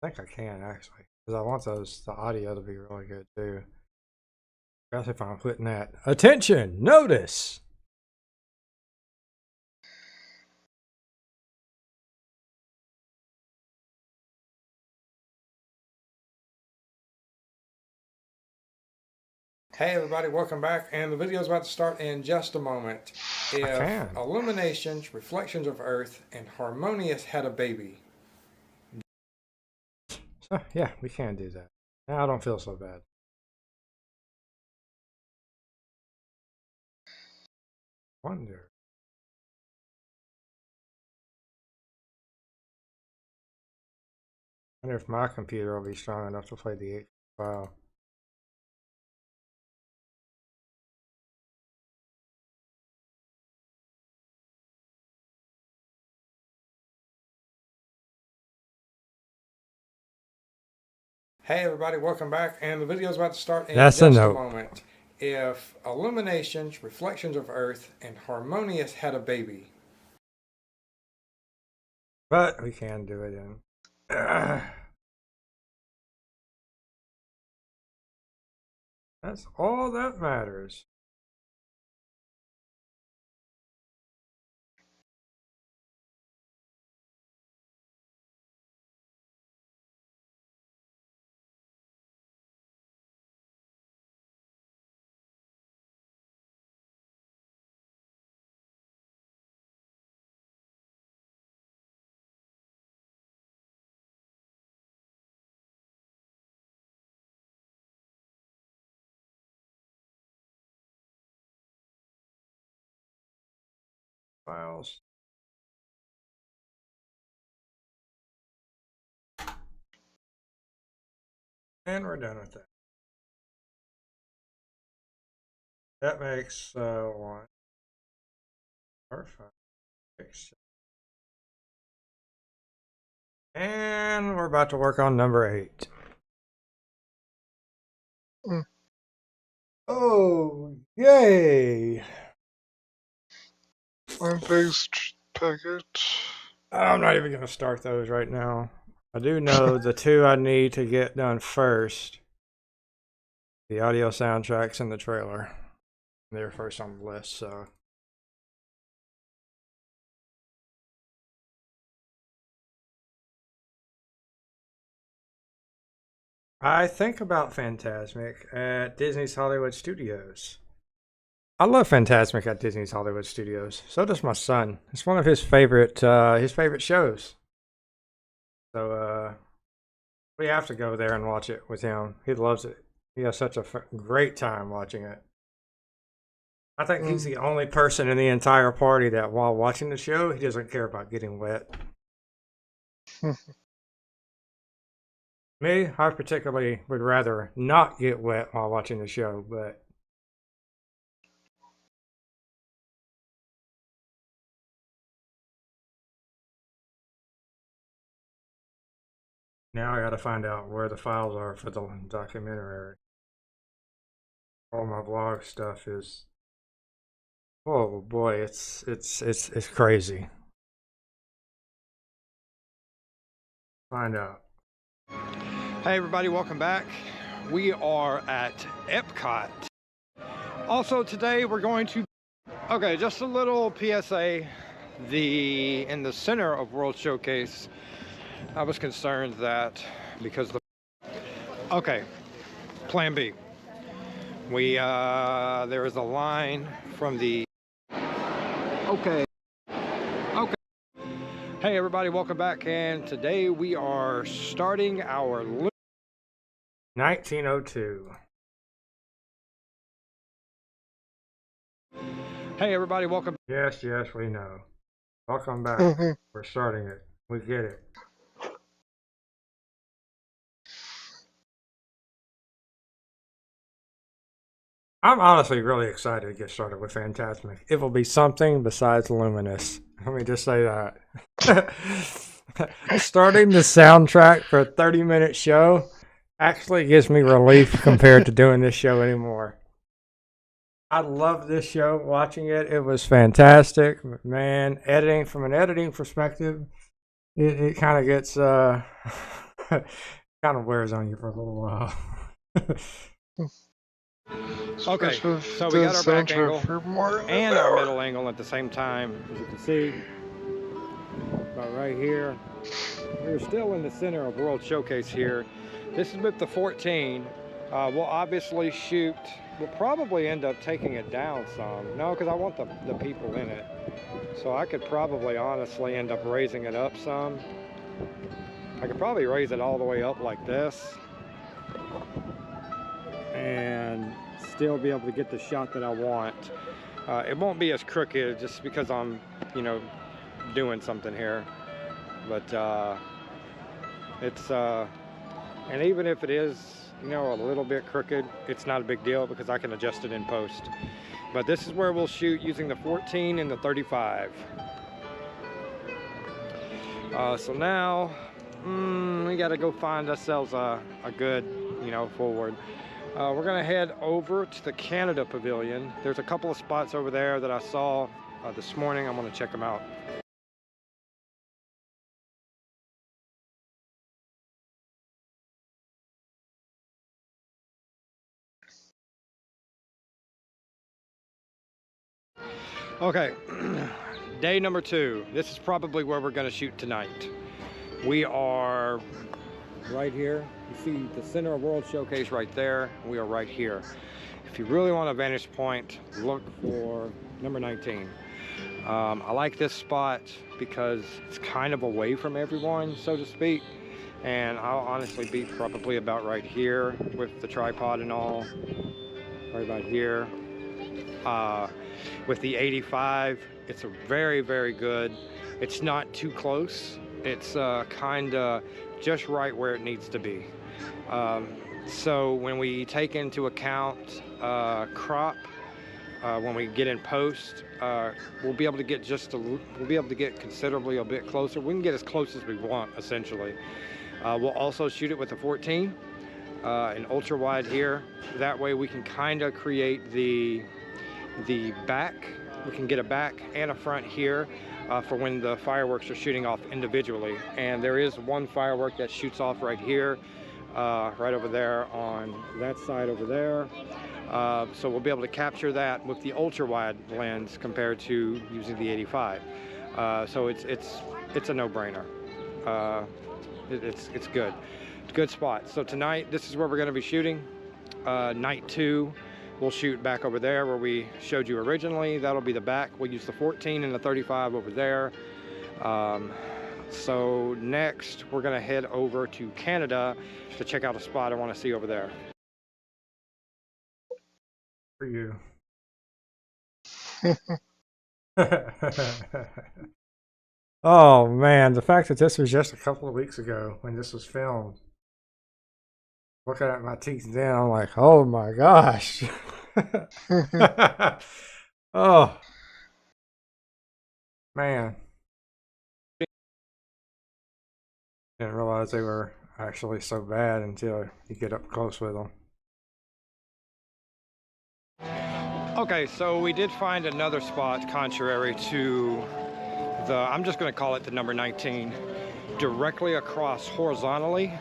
Speaker 5: I think I can actually, because I want the audio to be really good too. Guess if I'm putting that. Attention! Notice! Hey everybody, welcome back, and the video is about to start in just a moment. If Illuminations, Reflections of Earth, and Harmonious had a baby. So yeah, we can do that. Now I don't feel so bad. Wonder if my computer will be strong enough to play the HD file. Hey everybody, welcome back, and the video is about to start in just a moment. If Illuminations, Reflections of Earth, and Harmonious had a baby. But we can do it in. That's all that matters. Files. And we're done with that. That makes 1, 4, 5, 6, 7. And we're about to work on number 8. Oh, yay!
Speaker 7: My biggest packet.
Speaker 5: I'm not even going to start those right now. I do know the 2 I need to get done first. The audio soundtracks and the trailer. They're first on the list, so. I think about Fantasmic at Disney's Hollywood Studios. I love Fantasmic at Disney's Hollywood Studios. So does my son. It's one of his favorite shows. So we have to go there and watch it with him. He loves it. He has such a great time watching it. I think he's the only person in the entire party that while watching the show, he doesn't care about getting wet. Me, I particularly would rather not get wet while watching the show, but now I gotta find out where the files are for the documentary. All my vlog stuff is, oh boy, it's crazy. Find out. Hey everybody, welcome back. We are at Epcot. Also today we're going to, okay, just a little PSA. In the center of World Showcase, I was concerned that because okay, plan B. There is a line from the, okay. Hey everybody, welcome back, and today we are starting our 1902. Hey everybody, welcome. Yes, we know. Welcome back. We're starting it. We get it. I'm honestly really excited to get started with Fantasmic. It will be something besides Luminous. Let me just say that. Starting the soundtrack for a 30-minute show actually gives me relief compared to doing this show anymore. I love this show, watching it. It was fantastic. Man, from an editing perspective, it kind of gets, kind of wears on you for a little while. Okay, so we got our back angle and our middle angle at the same time. As you can see, about right here. We're still in the center of World Showcase here. This is with the 14. We'll obviously shoot we'll probably end up taking it down some. No, because I want the people in it. So I could probably honestly end up raising it up some. I could probably raise it all the way up like this and still be able to get the shot that I want. It won't be as crooked just because I'm, you know, doing something here. But it's, and even if it is, you know, a little bit crooked, it's not a big deal because I can adjust it in post. But this is where we'll shoot using the 14 and the 35. So now, we gotta go find ourselves a good, you know, forward. We're gonna head over to the Canada Pavilion. There's a couple of spots over there that I saw this morning. I'm gonna check them out. Okay, day number 2. This is probably where we're gonna shoot tonight. We are right here. You see the Center of World Showcase right there. We are right here. If you really want a vantage point, look for number 19. I like this spot because it's kind of away from everyone, so to speak. And I'll honestly be probably about right here with the tripod and all. Right about here. With the 85, it's a very, very good. It's not too close. It's kind of just right where it needs to be. So when we take into account crop, when we get in post, we'll be able to get we'll be able to get considerably a bit closer. We can get as close as we want, essentially. We'll also shoot it with a 14, an ultra wide here. That way we can kind of create the back. We can get a back and a front here for when the fireworks are shooting off individually. And there is one firework that shoots off right here, right over there on that side over there. So we'll be able to capture that with the ultra wide lens compared to using the 85. So it's a no-brainer. It's good. It's a good spot. So tonight, this is where we're going to be shooting. Night 2. We'll shoot back over there where we showed you originally. That'll be the back. We'll use the 14 and the 35 over there. So next, we're gonna head over to Canada to check out a spot I wanna see over there. For you. Oh man, the fact that this was just a couple of weeks ago when this was filmed. Looking at my teeth then, I'm like, oh my gosh. Oh. Man. Didn't realize they were actually so bad until you get up close with them. Okay, so we did find another spot contrary to the, I'm just going to call it the number 19, directly across horizontally.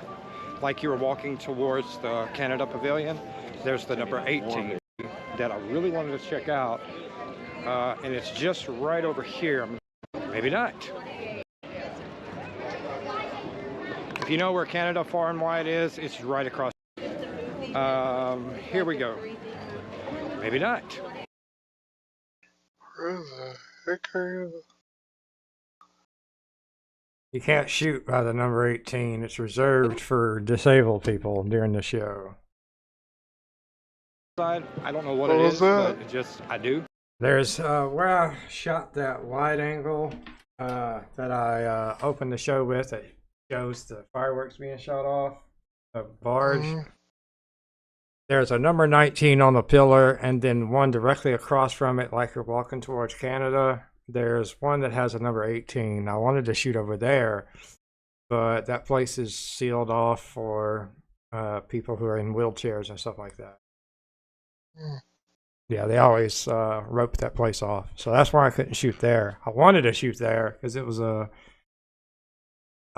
Speaker 5: Like you were walking towards the Canada Pavilion, there's the number 18 that I really wanted to check out, and it's just right over here. Maybe not. If you know where Canada Far and Wide is, it's right across. Here we go. Maybe not.
Speaker 7: Where the heck are you?
Speaker 5: You can't shoot by the number 18. It's reserved for disabled people during the show. I don't know what it is, but it just, I do. There's where I shot that wide angle that I opened the show with that shows the fireworks being shot off a barge. There's a number 19 on the pillar and then one directly across from it like you're walking towards Canada. There's one that has a number 18. I wanted to shoot over there, but that place is sealed off for people who are in wheelchairs and stuff like that. Yeah, they always rope that place off. So that's why I couldn't shoot there. I wanted to shoot there because it was I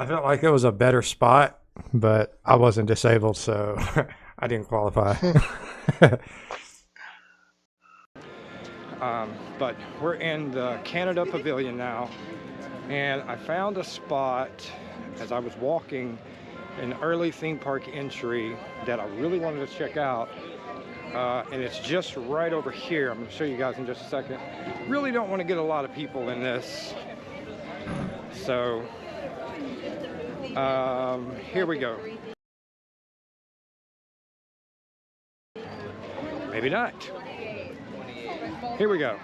Speaker 5: felt like it was a better spot, but I wasn't disabled, so I didn't qualify. But we're in the Canada Pavilion now, and I found a spot as I was walking, an early theme park entry that I really wanted to check out. and it's just right over here. I'm going to show you guys in just a second. Really don't want to get a lot of people in this. So, here we go. Maybe not. Here we go.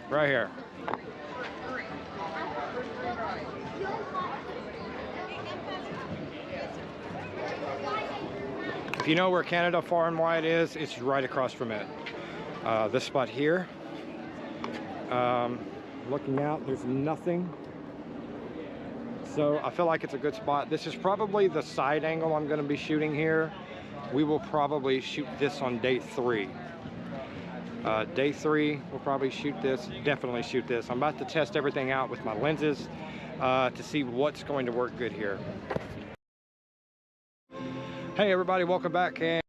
Speaker 5: Right here. If you know where Canada Far and Wide is, it's right across from it. This spot here. Looking out, there's nothing. So I feel like it's a good spot. This is probably the side angle I'm going to be shooting here. We will probably shoot this on day 3. Day 3, we'll probably shoot this, definitely shoot this. I'm about to test everything out with my lenses to see what's going to work good here. Hey everybody, welcome back. And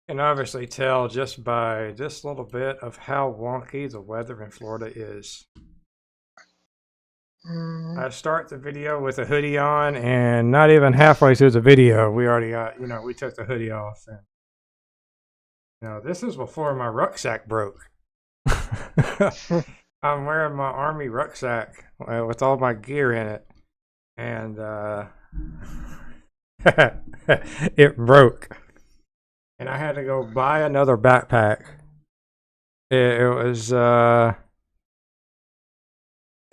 Speaker 5: you can obviously tell just by this little bit of how wonky the weather in Florida is. I start the video with a hoodie on, and not even halfway through the video, we already got, we took the hoodie off. And, this is before my rucksack broke. I'm wearing my army rucksack with all my gear in it, and it broke. And I had to go buy another backpack. It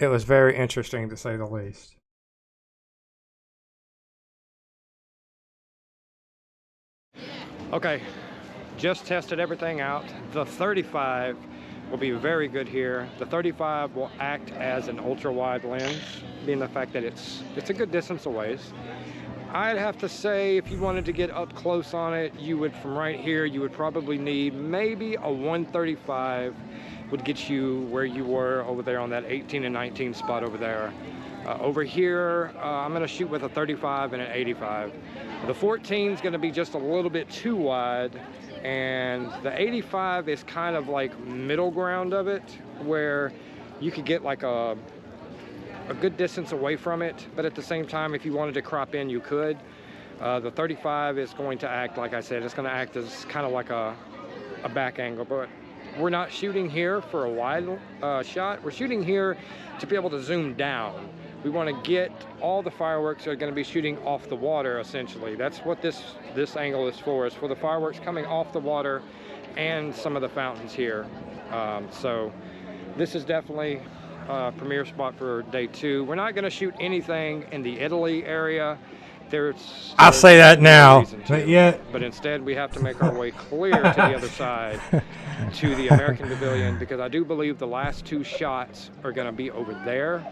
Speaker 5: was very interesting, to say the least. Okay, just tested everything out. The 35 will be very good here. The 35 will act as an ultra-wide lens, being the fact that it's a good distance away. I'd have to say, if you wanted to get up close on it, you would, from right here, you would probably need maybe a 135 would get you where you were over there on that 18 and 19 spot over there. Over here, I'm going to shoot with a 35 and an 85. The 14 is going to be just a little bit too wide, and the 85 is kind of like middle ground of it, where you could get like a good distance away from it, but at the same time, if you wanted to crop in, you could. The 35 is going to act, like I said, it's going to act as kind of like a back angle, but we're not shooting here for a wide shot. We're shooting here to be able to zoom down. We want to get all the fireworks that are going to be shooting off the water, essentially. That's what this angle is for the fireworks coming off the water and some of the fountains here. So this is definitely a premier spot for day 2. We're not going to shoot anything in the Italy area. I'll say that now, but instead we have to make our way clear to the other side, to the American Pavilion, because I do believe the last 2 shots are going to be over there.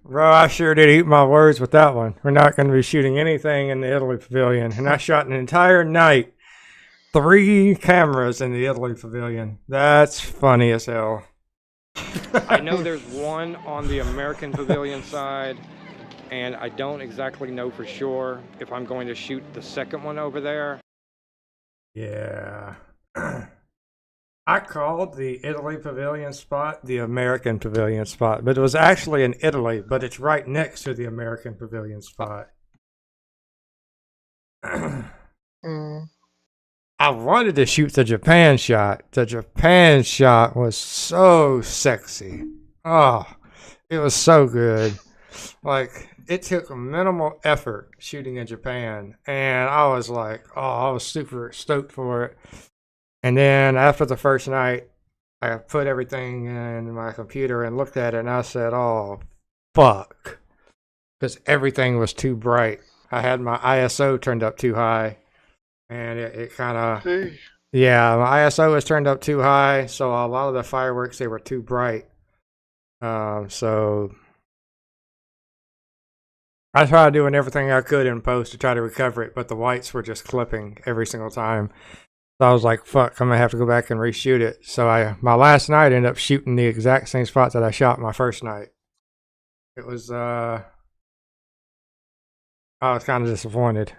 Speaker 5: Bro, I sure did eat my words with that one. We're not going to be shooting anything in the Italy Pavilion, and I shot an entire night, 3 cameras in the Italy Pavilion. That's funny as hell. I know there's one on the American Pavilion side, and I don't exactly know for sure if I'm going to shoot the second one over there. Yeah. I called the Italy Pavilion spot the American Pavilion spot, but it was actually in Italy, but it's right next to the American Pavilion spot. I wanted to shoot the Japan shot. The Japan shot was so sexy. Oh, it was so good. Like, it took minimal effort shooting in Japan, and I was like, oh, I was super stoked for it. And then after the first night, I put everything in my computer and looked at it, and I said, oh, fuck. Because everything was too bright. I had my ISO turned up too high, and it kind of, yeah, my ISO was turned up too high, so a lot of the fireworks, they were too bright. So I tried doing everything I could in post to try to recover it, but the whites were just clipping every single time. So I was like, fuck, I'm going to have to go back and reshoot it. So my last night ended up shooting the exact same spot that I shot my first night. It was, I was kind of disappointed.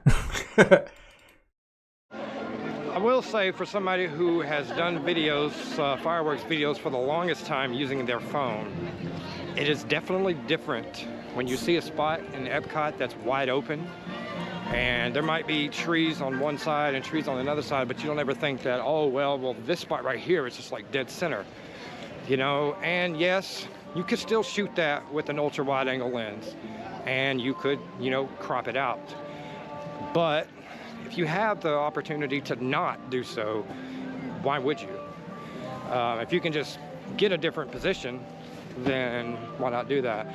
Speaker 5: I will say, for somebody who has done videos, fireworks videos for the longest time using their phone, it is definitely different when you see a spot in Epcot that's wide open And there might be trees on one side and trees on another side, but you don't ever think that, oh, well, this spot right here is just like dead center, you know? And yes, you could still shoot that with an ultra wide angle lens, and you could, you know, crop it out. But if you have the opportunity to not do so, why would you? If you can just get a different position, then why not do that?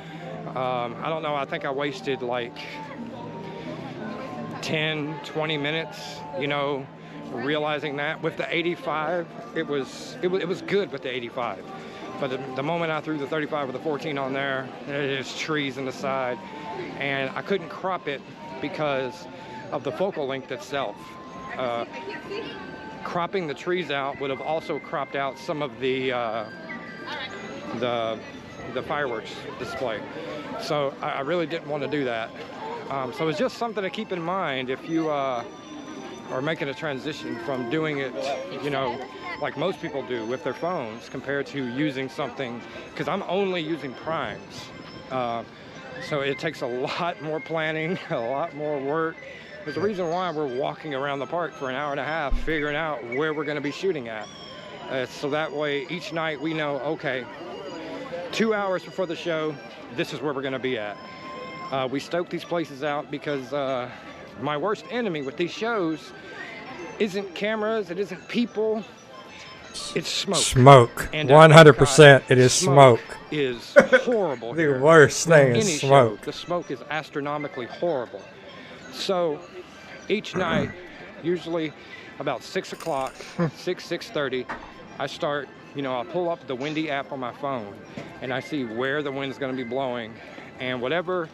Speaker 5: I don't know, I think I wasted like 10, 20 minutes, you know, realizing that. With the 85, it was good with the 85. But the moment I threw the 35 with the 14 on there, there's trees in the side, and I couldn't crop it because of the focal length itself. Cropping the trees out would have also cropped out some of the fireworks display. So I really didn't want to do that. So it's just something to keep in mind if you are making a transition from doing it, you know, like most people do with their phones, compared to using something, because I'm only using primes. So it takes a lot more planning, a lot more work. There's a reason why we're walking around the park for an hour and a half figuring out where we're going to be shooting at. So that way each night we know, okay, 2 hours before the show, this is where we're going to be at. We stoke these places out because my worst enemy with these shows isn't cameras, it isn't people, it's smoke.
Speaker 9: Smoke.
Speaker 5: And
Speaker 9: 100% it is smoke.
Speaker 5: Is horrible.
Speaker 9: The worst thing is smoke.
Speaker 5: The smoke is astronomically horrible. So each night, usually about 6 o'clock, 6:30, I start, you know, I pull up the Windy app on my phone and I see where the wind's going to be blowing, and whatever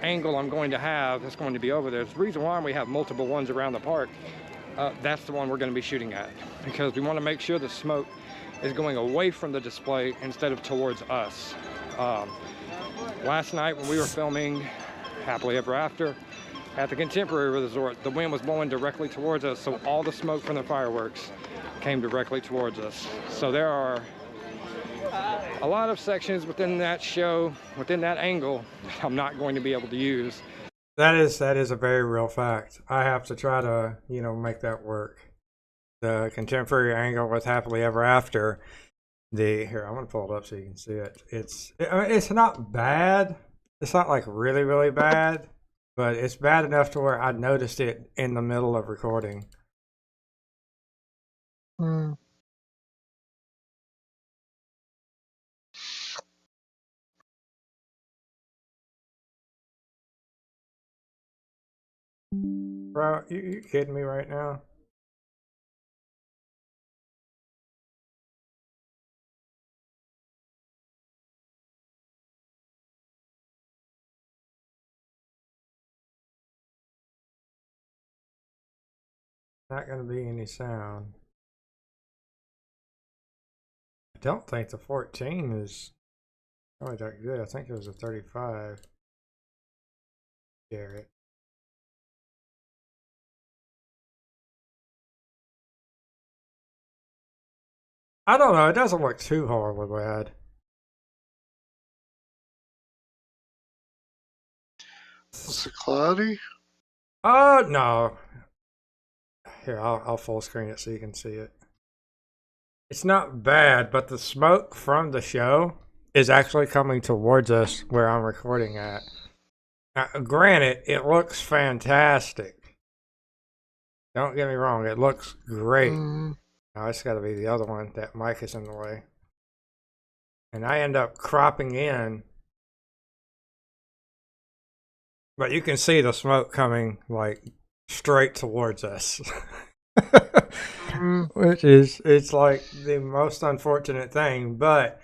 Speaker 5: angle I'm going to have that's going to be over there. There's the reason why we have multiple ones around the park. That's the one we're going to be shooting at, because we want to make sure the smoke is going away from the display instead of towards us. Last night when we were filming Happily Ever After at the Contemporary Resort, the wind was blowing directly towards us, so all the smoke from the fireworks came directly towards us. So there are a lot of sections within that show, within that angle, that I'm not going to be able to use. That is a very real fact. I have to try to, you know, make that work. The Contemporary angle with Happily Ever After, here, I'm gonna pull it up so you can see it. I mean, it's not bad. It's not like really, really bad, but it's bad enough to where I noticed it in the middle of recording. Bro, you kidding me right now? Not gonna be any sound. I don't think the 14 is really that good. I think it was a 35. Garrett. I don't know, it doesn't look too horribly bad.
Speaker 7: Was it cloudy?
Speaker 5: Oh, no. Here, I'll full screen it so you can see it. It's not bad, but the smoke from the show is actually coming towards us where I'm recording at. Now, granted, it looks fantastic. Don't get me wrong, it looks great. Now, it's got to be the other one. That mic is in the way. And I end up cropping in. But you can see the smoke coming, like, straight towards us. Which is, it's like the most unfortunate thing. But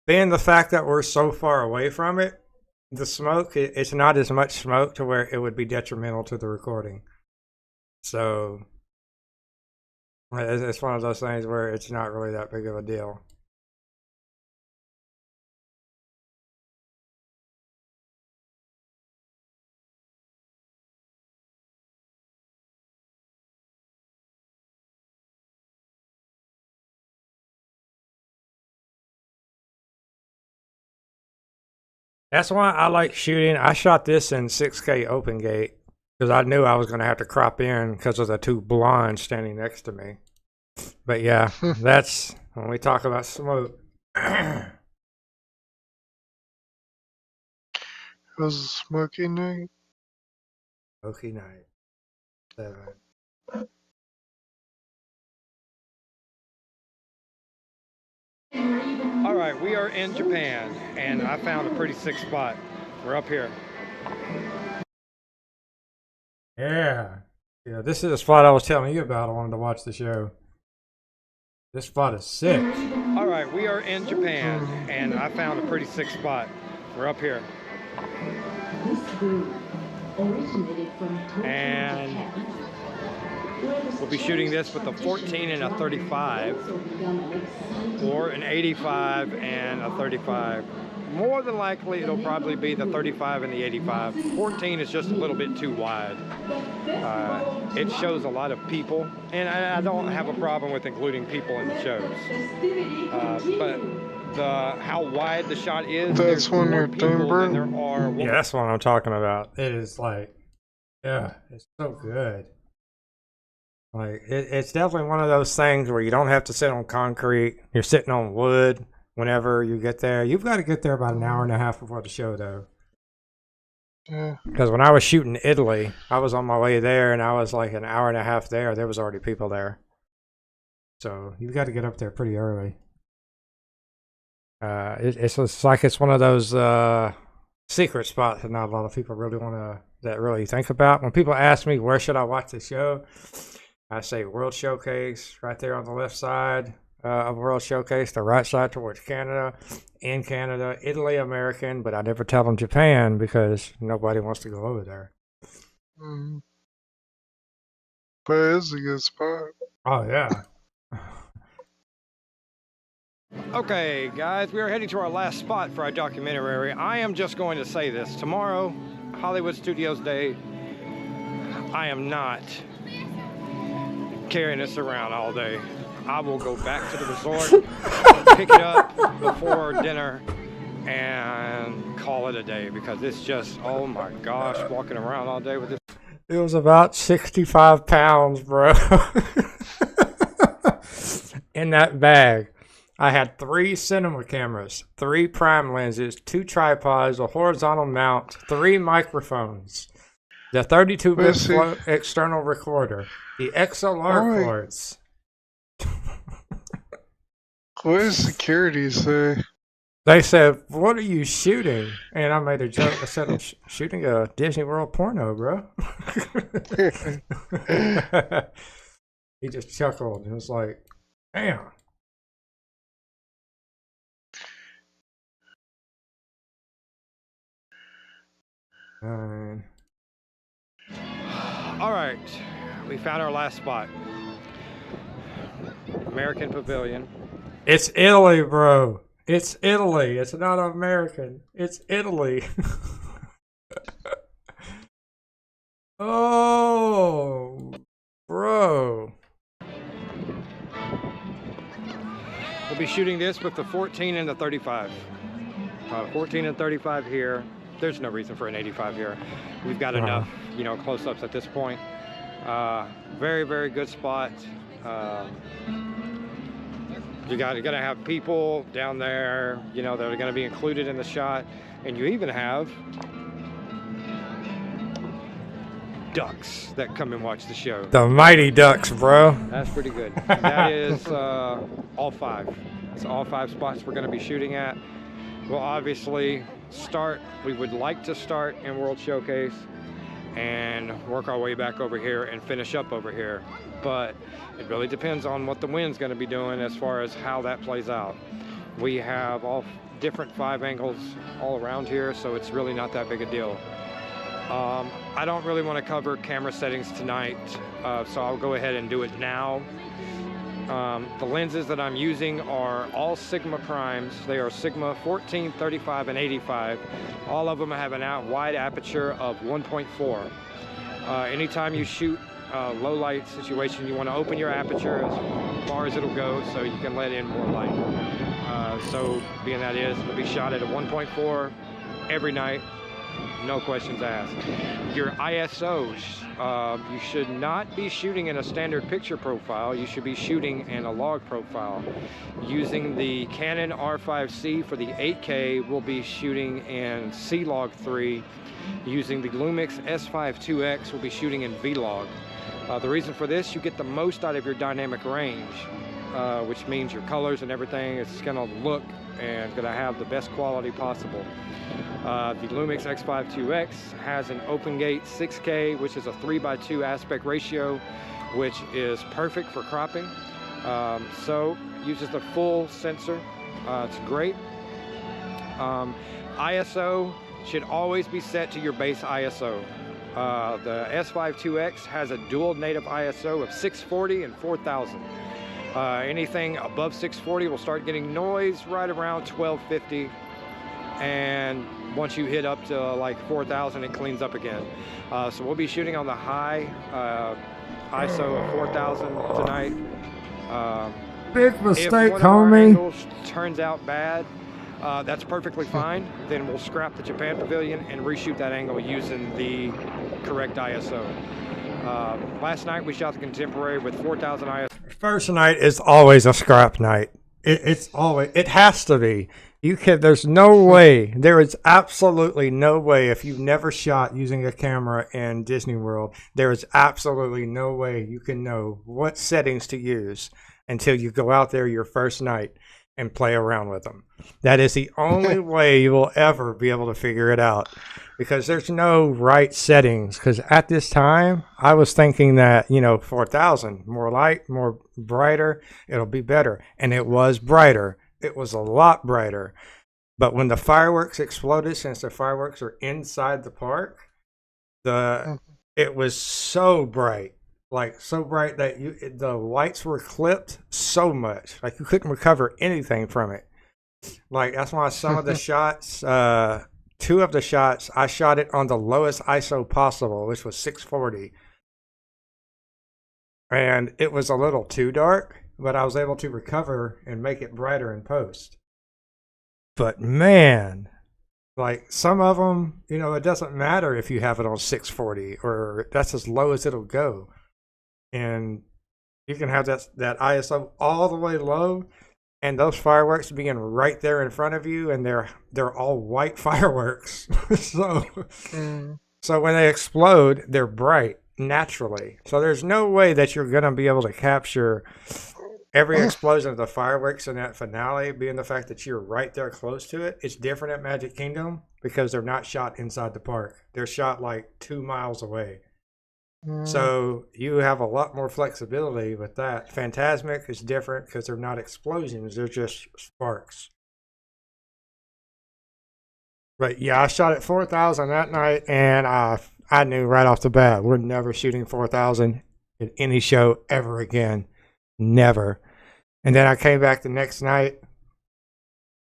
Speaker 5: being the fact that we're so far away from it, the smoke, it's not as much smoke to where it would be detrimental to the recording. So it's one of those things where it's not really that big of a deal. That's why I like shooting. I shot this in 6K open gate. because I knew I was going to have to crop in because of the two blondes standing next to me. But yeah, that's when we talk about smoke.
Speaker 7: It was a smoky night.
Speaker 5: Smoky night. 7. All right, we are in Japan, and I found a pretty sick spot. We're up here. Yeah. Yeah, this is the spot I was telling you about. I wanted to watch the show. This spot is sick. All right, we are in Japan, and I found a pretty sick spot. We're up here.
Speaker 10: This group originated from Tokyo,
Speaker 5: And
Speaker 10: Japan.
Speaker 5: we'll be shooting this with a 14 and a 35, or an 85 and a 35. More than likely, it'll probably be the 35 and the 85. 14 is just a little bit too wide. It shows a lot of people, and I don't have a problem with including people in the shows. But how wide the shot is,
Speaker 7: That's when you're done, bro.
Speaker 5: there are. Yeah, that's what I'm talking about. It is like, yeah, it's so good. Like it's definitely one of those things where you don't have to sit on concrete. You're sitting on wood. Whenever you get there, you've got to get there about an hour and a half before the show, though.
Speaker 7: Yeah.
Speaker 5: Because when I was shooting Italy, I was on my way there, and I was like an hour and a half there. There was already people there, so you've got to get up there pretty early. It's like it's one of those secret spots that not a lot of people really really think about. When people ask me where should I watch the show, I say World Showcase right there on the left side. Of World Showcase, the right side towards Canada, in Canada, Italy, American, but I never tell them Japan because nobody wants to go over there.
Speaker 7: Mm. But it is a good spot.
Speaker 5: Oh, yeah. Okay, guys, we are heading to our last spot for our documentary. I am just going to say this. Tomorrow, Hollywood Studios Day, I am not carrying this around all day. I will go back to the resort, pick it up before dinner, and call it a day because it's just, oh my gosh, walking around all day with this. It was about 65 pounds, bro. In that bag. I had 3 cinema cameras, 3 prime lenses, 2 tripods, a horizontal mount, 3 microphones, the 32-bit external recorder, the XLR cords.
Speaker 7: What did security say?
Speaker 5: They said, "What are you shooting?" And I made a joke. I said, "I'm shooting a Disney World porno, bro." He just chuckled. It was like, "Damn." All right, we found our last spot. American Pavilion. It's Italy, bro. It's Italy. It's not American. It's Italy. Oh, bro. We'll be shooting this with the 14 and the 35. 14 and 35 here. There's no reason for an 85 here. We've got enough, close-ups at this point. Very, very good spot. You're gonna have people down there, that are gonna be included in the shot, and you even have ducks that come and watch the show. The mighty ducks, bro. That's pretty good. That is all 5. It's all 5 spots we're gonna be shooting at. We'll obviously we would like to start in World Showcase and work our way back over here and finish up over here. But it really depends on what the wind's going to be doing as far as how that plays out. We have all different 5 angles all around here, so it's really not that big a deal. I don't really want to cover camera settings tonight, so I'll go ahead and do it now. The lenses that I'm using are all Sigma primes. They are Sigma 14, 35, and 85. All of them have a wide aperture of 1.4. Anytime you shoot a low light situation, you want to open your aperture as far as it'll go so you can let in more light. So being that it'll be shot at a 1.4 every night,
Speaker 11: no questions asked. Your ISOs, you should not be shooting in a standard picture profile. You should be shooting in a log profile. Using the Canon R5C for the 8K, we'll be shooting in C-Log 3. Using the Luminous S5 2X, we'll be shooting in V-Log. The reason for this, you get the most out of your dynamic range, which means your colors and everything is going to look and going to have the best quality possible. The Luminous X5 2X has an open gate 6K, which is a 3:2 aspect ratio, which is perfect for cropping. So uses the full sensor. It's great. ISO should always be set to your base ISO. The S5 2X has a dual native ISO of 640 and 4000. Anything above 640 will start getting noise right around 1250, and once you hit up to like 4000, it cleans up again. So we'll be shooting on the high ISO of 4000 tonight.
Speaker 5: Big mistake,
Speaker 11: if one of our
Speaker 5: homie.
Speaker 11: angles turns out bad, that's perfectly fine. Then we'll scrap the Japan Pavilion and reshoot that angle using the correct ISO. Last night we shot the Contemporary with 4000 ISO.
Speaker 5: First night is always a scrap night. It has to be. There's no way, there is absolutely no way, if you've never shot using a camera in Disney World, there is absolutely no way you can know what settings to use until you go out there your first night and play around with them. That is the only way you will ever be able to figure it out, because there's no right settings. Because at this time, I was thinking that, 4000, more light, more brighter, it'll be better. And it was brighter. It was a lot brighter. But when the fireworks exploded, since the fireworks are inside the park, it was so bright. Like so bright that the lights were clipped so much, like you couldn't recover anything from it. Like that's why some of the shots, 2 of the shots, I shot it on the lowest ISO possible, which was 640, and it was a little too dark, but I was able to recover and make it brighter in post. But man, like some of them, it doesn't matter if you have it on 640 or that's as low as it'll go. And you can have that ISO all the way low, and those fireworks being right there in front of you, and they're all white fireworks. So when they explode, they're bright naturally. So there's no way that you're gonna be able to capture every explosion of the fireworks in that finale, being the fact that you're right there close to it. It's different at Magic Kingdom because they're not shot inside the park. They're shot like 2 miles away. So you have a lot more flexibility with that. Fantasmic is different because they're not explosions, they're just sparks. But yeah, I shot at 4000 that night, and I knew right off the bat, we're never shooting 4000 at any show ever again. Never. And then I came back the next night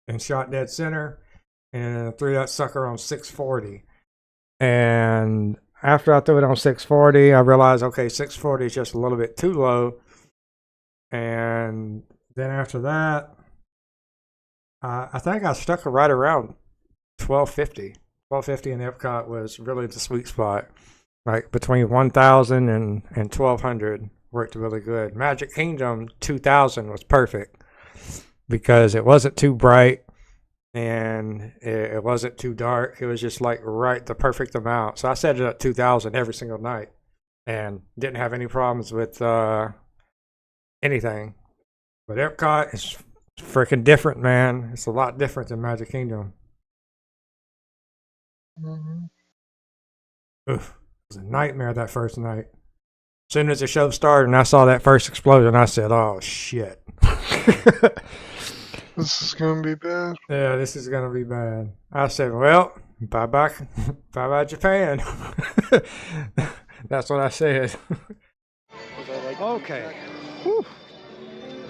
Speaker 5: and shot dead center and threw that sucker on 640. And after I threw it on 640, I realized, okay, 640 is just a little bit too low. And then after that, I think I stuck right around 1250. 1250 in Epcot was really the sweet spot. Like between 1000 and 1200 worked really good. Magic Kingdom 2000 was perfect because it wasn't too bright. And it wasn't too dark. It was just like the perfect amount. So I set it at 2000 every single night and didn't have any problems with anything. But Epcot is freaking different, man. It's a lot different than Magic Kingdom. Oof, it was a nightmare that first night. As soon as the show started and I saw that first explosion, I said, oh shit.
Speaker 7: This is gonna be bad.
Speaker 5: Yeah, this is gonna be bad. I said, well, bye-bye Japan. That's what I said.
Speaker 11: Okay. Whew.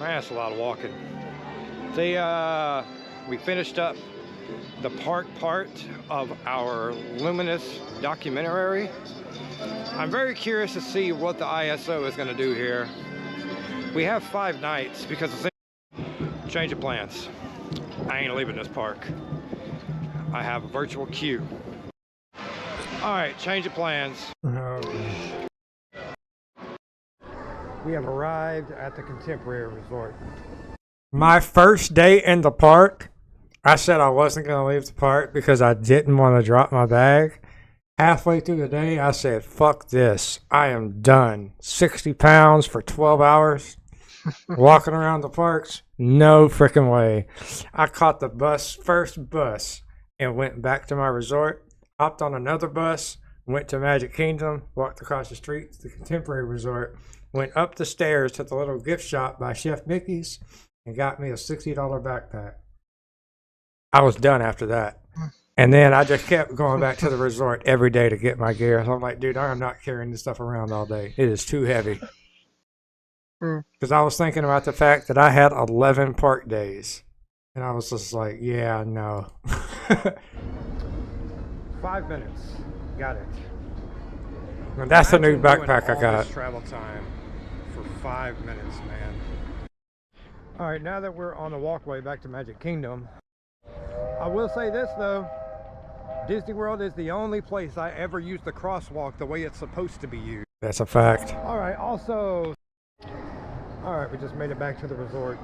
Speaker 11: Man, that's a lot of walking. See, we finished up the park part of our Luminous documentary. I'm very curious to see what the ISO is going to do here. We have 5 nights because change of plans. I ain't leaving this park. I have a virtual queue. All right, change of plans. We have arrived at the Contemporary Resort.
Speaker 5: My first day in the park, I said I wasn't going to leave the park because I didn't want to drop my bag. Halfway through the day, I said, fuck this. I am done. 60 pounds for 12 hours. Walking around the parks? No freaking way. I caught the first bus, and went back to my resort. Hopped on another bus, went to Magic Kingdom, walked across the street to the Contemporary Resort, went up the stairs to the little gift shop by Chef Mickey's, and got me a $60 backpack. I was done after that. And then I just kept going back to the resort every day to get my gear. So I'm like, dude, I am not carrying this stuff around all day. It is too heavy. Because I was thinking about the fact that I had 11 park days. And I was just like, yeah, no.
Speaker 11: 5 minutes. Got it.
Speaker 5: And that's a new backpack I got.
Speaker 11: Travel time for 5 minutes, man. All right, now that we're on the walkway back to Magic Kingdom, I will say this though, Disney World is the only place I ever used the crosswalk the way it's supposed to be used.
Speaker 5: That's a fact.
Speaker 11: All right, also, all right, we just made it back to the resort.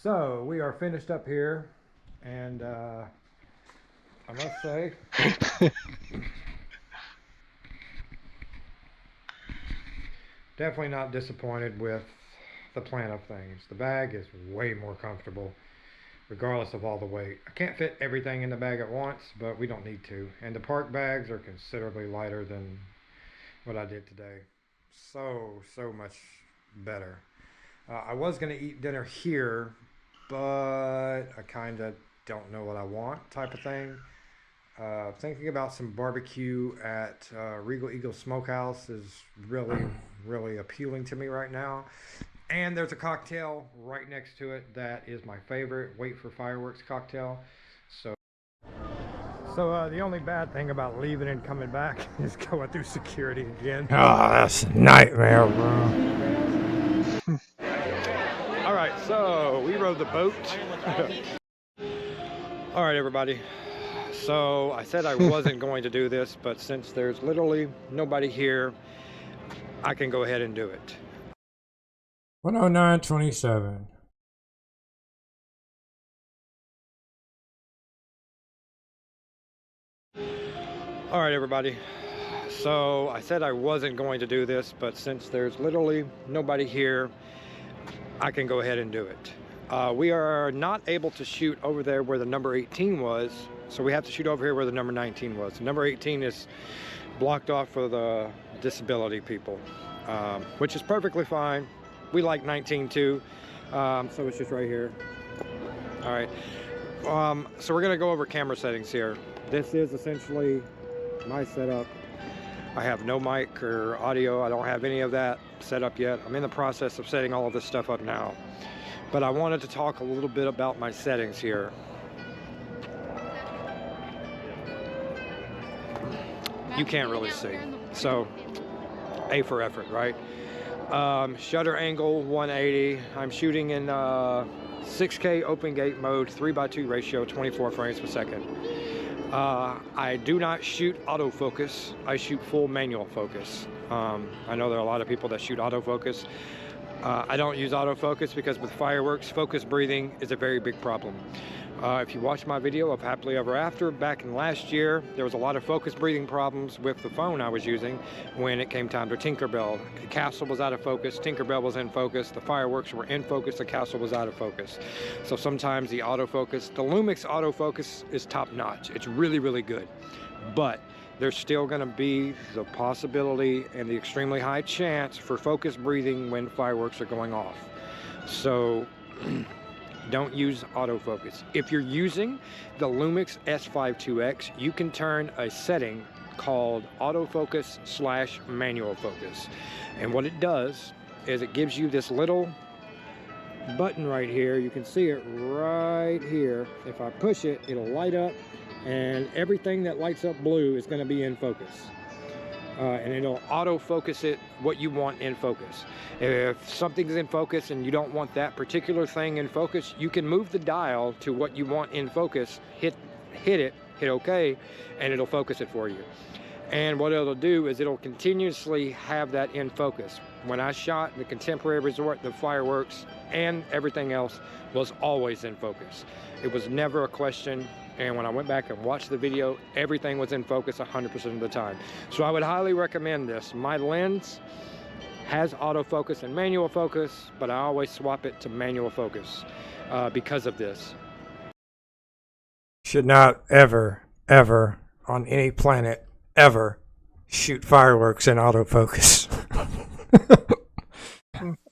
Speaker 11: So we are finished up here, and I must say, definitely not disappointed with the plan of things. The bag is way more comfortable, regardless of all the weight. I can't fit everything in the bag at once, but we don't need to. And the park bags are considerably lighter than what I did today. So much better. I was going to eat dinner here, but I kind of don't know what I want type of thing. Thinking about some barbecue at Regal Eagle Smokehouse is really appealing to me right now. And there's a cocktail right next to it that is my favorite, Wait for Fireworks cocktail. So the only bad thing about leaving and coming back is going through security again.
Speaker 5: Oh, that's a nightmare, bro.
Speaker 11: All right, so we rode the boat. All right, everybody. So I said I wasn't going to do this, but since there's literally nobody here, I can go ahead and do it.
Speaker 5: 109.27.
Speaker 11: All right, everybody. So I said I wasn't going to do this, but since there's literally nobody here, I can go ahead and do it. We are not able to shoot over there where the number 18 was, so we have to shoot over here where the number 19 was. The number 18 is blocked off for the disability people, which is perfectly fine. We like 19 too, so it's just right here. All right, so we're gonna go over camera settings here. This is essentially my setup. I have no mic or audio. I don't have any of that set up yet. I'm in the process of setting all of this stuff up now. But I wanted to talk a little bit about my settings here. You can't really see. So, A for effort, right? Shutter angle 180. I'm shooting in 6K open gate mode, 3:2 ratio, 24 frames per second. I do not shoot autofocus. I shoot full manual focus. I know there are a lot of people that shoot autofocus. I don't use autofocus because with fireworks, focus breathing is a very big problem. If you watch my video of Happily Ever After, back in last year, there was a lot of focus breathing problems with the phone I was using when it came time to Tinkerbell. The castle was out of focus, Tinkerbell was in focus, the fireworks were in focus, the castle was out of focus. So sometimes the autofocus, the Lumix autofocus is top notch. It's really good. But there's still going to be the possibility and the extremely high chance for focus breathing when fireworks are going off. So don't use autofocus. If you're using the Lumix S52X, you can turn a setting called autofocus / manual focus. And what it does is it gives you this little button right here. You can see it right here. If I push it, it'll light up, and everything that lights up blue is going to be in focus. And it'll autofocus it what you want in focus. If something's in focus and you don't want that particular thing in focus, you can move the dial to what you want in focus, hit it, hit OK, and it'll focus it for you. And what it'll do is it'll continuously have that in focus. When I shot the Contemporary Resort, the fireworks and everything else was always in focus. It was never a question. And when I went back and watched the video, everything was in focus 100% of the time. So I would highly recommend this. My lens has autofocus and manual focus, but I always swap it to manual focus because of this.
Speaker 5: Should not ever, ever on any planet ever shoot fireworks in autofocus.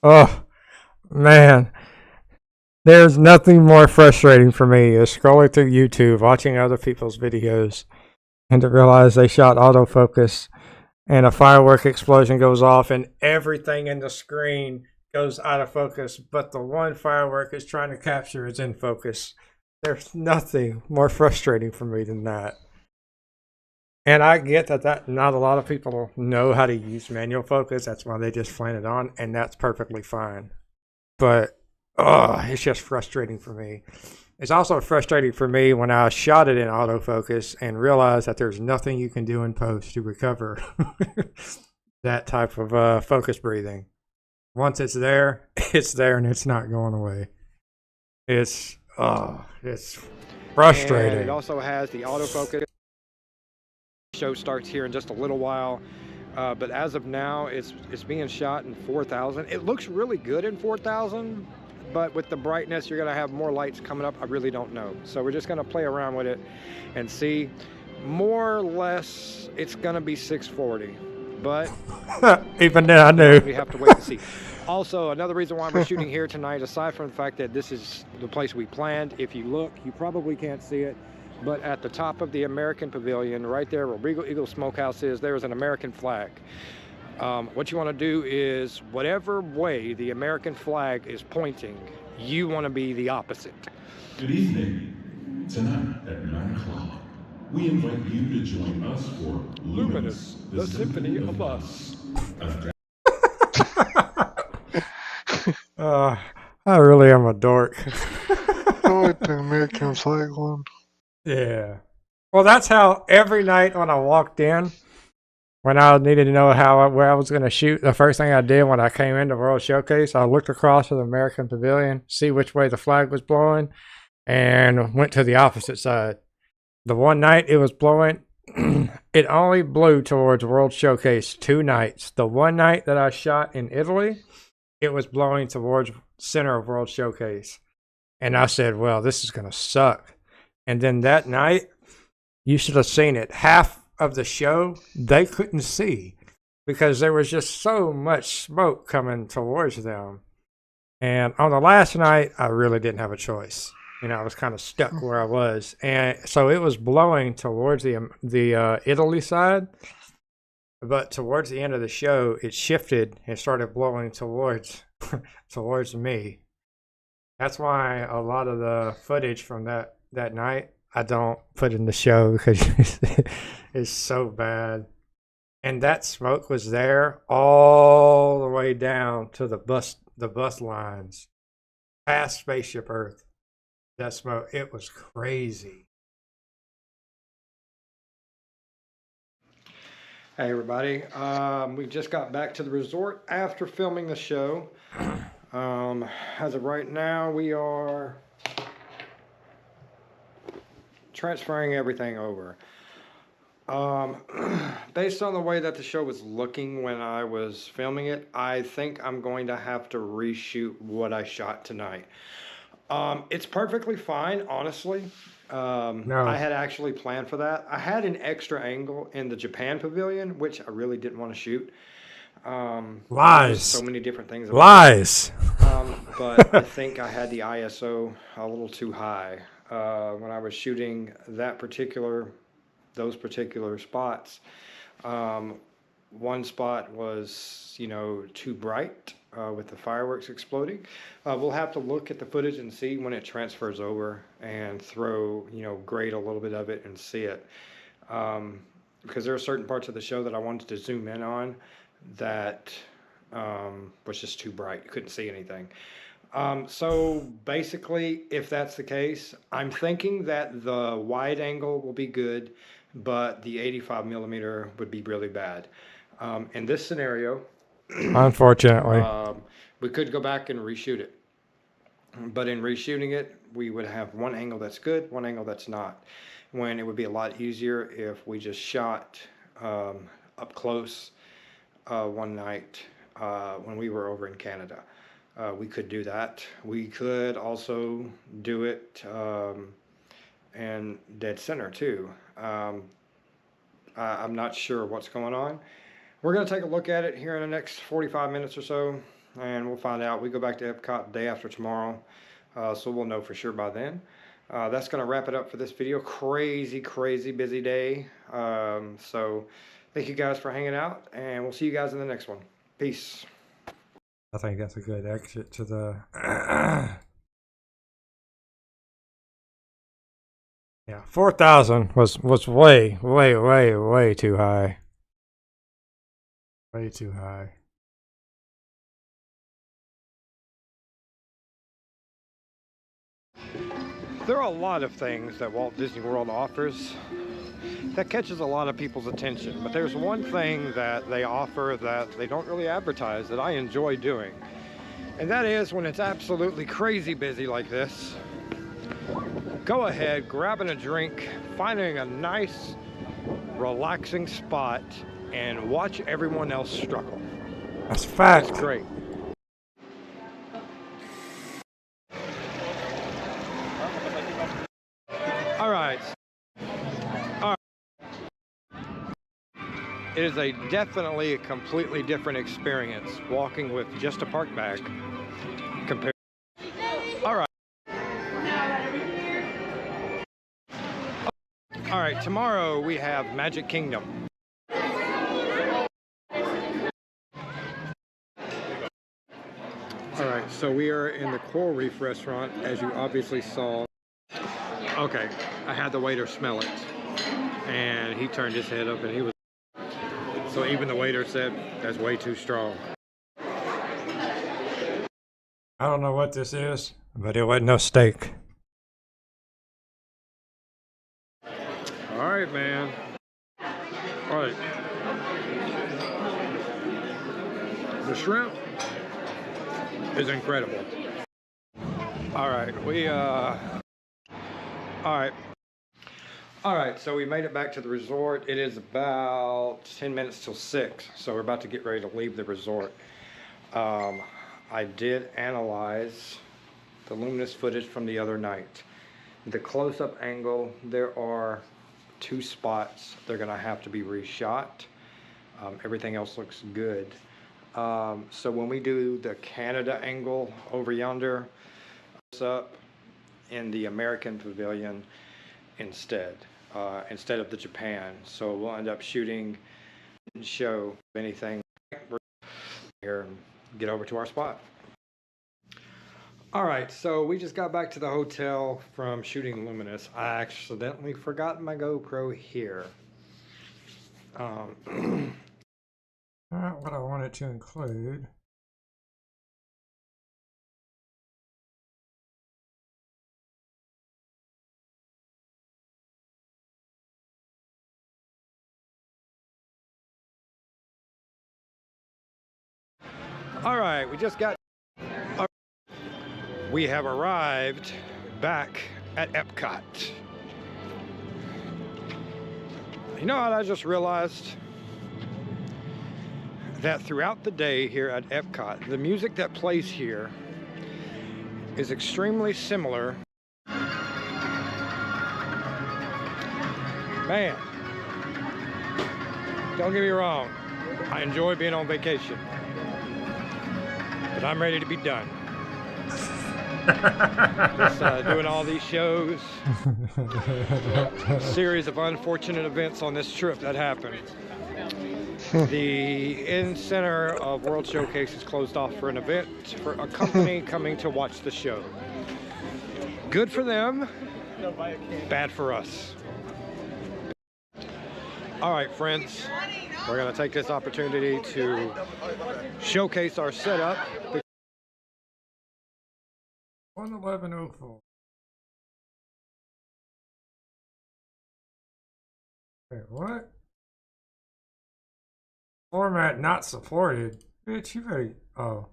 Speaker 5: Oh, man. There's nothing more frustrating for me is scrolling through YouTube, watching other people's videos, and to realize they shot autofocus and a firework explosion goes off and everything in the screen goes out of focus, but the one firework is trying to capture is in focus. There's nothing more frustrating for me than that. And I get that not a lot of people know how to use manual focus. That's why they just flame it on, and that's perfectly fine. But, it's just frustrating for me. It's also frustrating for me when I shot it in autofocus and realized that there's nothing you can do in post to recover that type of focus breathing. Once it's there, and it's not going away. It's frustrating.
Speaker 11: And it also has the autofocus. Show starts here in just a little while, but as of now it's being shot in 4,000. It looks really good in 4,000, but with the brightness you're gonna have more lights coming up. I really don't know, so we're just gonna play around with it and see. More or less it's gonna be 640, but
Speaker 5: even then I knew
Speaker 11: we have to wait and see. Also, another reason why we're shooting here tonight, aside from the fact that this is the place we planned, if you look, you probably can't see it, but at the top of the American Pavilion, right there where Regal Eagle Smokehouse is, there is an American flag. What you want to do is, whatever way the American flag is pointing, you want to be the opposite.
Speaker 6: Good evening. Tonight at 9 o'clock, we invite you to join us for Luminous, the Symphony of Us.
Speaker 5: I really am a dork.
Speaker 7: I like the American flag one.
Speaker 5: Yeah. Well, that's how every night when I walked in, when I needed to know where I was going to shoot, the first thing I did when I came into World Showcase, I looked across to the American Pavilion, see which way the flag was blowing, and went to the opposite side. The one night it was blowing, it only blew towards World Showcase 2 nights. The one night that I shot in Italy, it was blowing towards center of World Showcase. And I said, well, this is going to suck. And then that night, you should have seen it. Half of the show, they couldn't see because there was just so much smoke coming towards them. And on the last night, I really didn't have a choice. You know, I was kind of stuck where I was. And so it was blowing towards the Italy side. But towards the end of the show, it shifted and started blowing towards me. That's why a lot of the footage from that night I don't put in the show because it's so bad. And that smoke was there all the way down to the bus lines past Spaceship Earth. That smoke, it was crazy.
Speaker 11: Hey everybody, we just got back to the resort after filming the show. As of right now, we are transferring everything over. Based on the way that the show was looking when I was filming it, I think I'm going to have to reshoot what I shot tonight. It's perfectly fine, honestly.
Speaker 5: No.
Speaker 11: I had actually planned for that. I had an extra angle in the Japan Pavilion, which I really didn't want to shoot.
Speaker 5: Lies.
Speaker 11: So many different things.
Speaker 5: Lies.
Speaker 11: But I think I had the ISO a little too high when I was shooting those particular spots. One spot was, too bright with the fireworks exploding. We'll have to look at the footage and see when it transfers over and grade a little bit of it and see it. Because there are certain parts of the show that I wanted to zoom in on that was just too bright. You couldn't see anything. So basically, if that's the case, I'm thinking that the wide angle will be good, but the 85 millimeter would be really bad. In this scenario,
Speaker 9: Unfortunately.
Speaker 11: we could go back and reshoot it. But in reshooting it, we would have one angle that's good, one angle that's not. When it would be a lot easier if we just shot up close one night when we were over in Canada. We could do that. We could also do it in dead center too. I'm not sure what's going on. We're going to take a look at it here in the next 45 minutes or so, and we'll find out. We go back to Epcot the day after tomorrow, so we'll know for sure by then. That's going to wrap it up for this video. Crazy busy day. So thank you guys for hanging out, and we'll see you guys in the next one. Peace.
Speaker 5: I think that's a good exit to the...
Speaker 9: Yeah, 4,000 was way too high.
Speaker 5: Way too high.
Speaker 11: There are a lot of things that Walt Disney World offers that catches a lot of people's attention, but there's one thing that they offer that they don't really advertise that I enjoy doing, and that is when it's absolutely crazy busy like this, go ahead, grabbing a drink, finding a nice relaxing spot, and watch everyone else struggle.
Speaker 9: That's fact.
Speaker 11: It's great. All right. It is definitely a completely different experience walking with just a park bag compared. All right. All right, tomorrow we have Magic Kingdom. All right, so we are in the Coral Reef restaurant, as you obviously saw. Okay, I had the waiter smell it, and he turned his head up, and he was... So even the waiter said, that's way too strong.
Speaker 9: I don't know what this is, but it wasn't no steak.
Speaker 11: All right, man. All right. The shrimp is incredible. All right, All right, so we made it back to the resort. It is about 10 minutes till 6, so we're about to get ready to leave the resort. I did analyze the Luminous footage from the other night. The close-up angle, there are 2 spots. They're gonna have to be reshot. Everything else looks good. So when we do the Canada angle over yonder, it's up in the American Pavilion instead of the Japan. So we'll end up shooting and show anything here and get over to our spot. All right, so we just got back to the hotel from shooting Luminous. I accidentally forgot my GoPro here.
Speaker 5: Not what I wanted to include.
Speaker 11: All right, we have arrived back at Epcot. You know what I just realized? That throughout the day here at Epcot, the music that plays here is extremely similar. Man, don't get me wrong, I enjoy being on vacation, but I'm ready to be done. Just doing all these shows, series of unfortunate events on this trip that happened. The in-center of World Showcase is closed off for an event for a company coming to watch the show. Good for them, bad for us. All right, friends, we're going to take this opportunity to showcase our setup.
Speaker 5: 11104. Wait, what? Format not supported. Bitch, you better. Oh.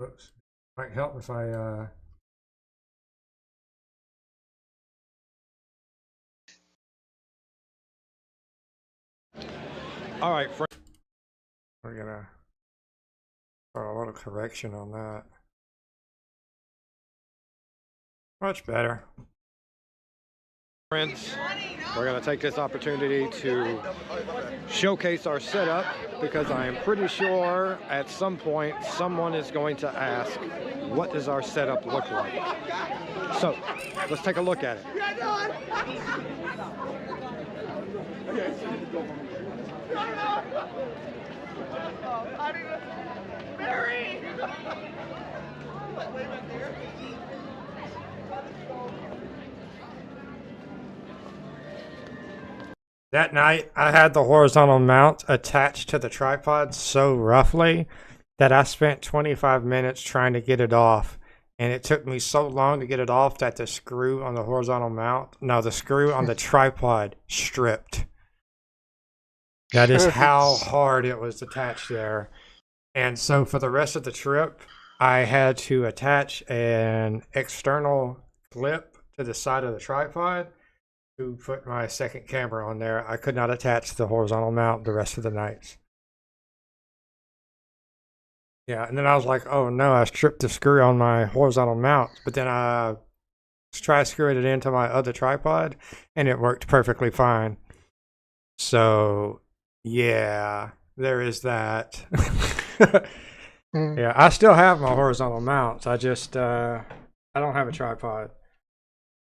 Speaker 5: Oops. Might help if I,
Speaker 11: All right,
Speaker 5: we're gonna throw a little correction on that. Much better.
Speaker 11: friends, we're going to take this opportunity to showcase our setup because I am pretty sure at some point someone is going to ask, what does our setup look like? So let's take a look at it.
Speaker 5: That night, I had the horizontal mount attached to the tripod so roughly that I spent 25 minutes trying to get it off. And it took me so long to get it off that the screw on the horizontal mount, no, the screw on the tripod stripped. That is how hard it was attached there. And so for the rest of the trip, I had to attach an external clip to the side of the tripod to put my second camera on there. I could not attach the horizontal mount the rest of the nights. Yeah, and then I was like, oh no, I stripped the screw on my horizontal mount, but then I tried screwing it into my other tripod and it worked perfectly fine. So yeah, there is that. Yeah, I still have my horizontal mounts. I just I don't have a tripod.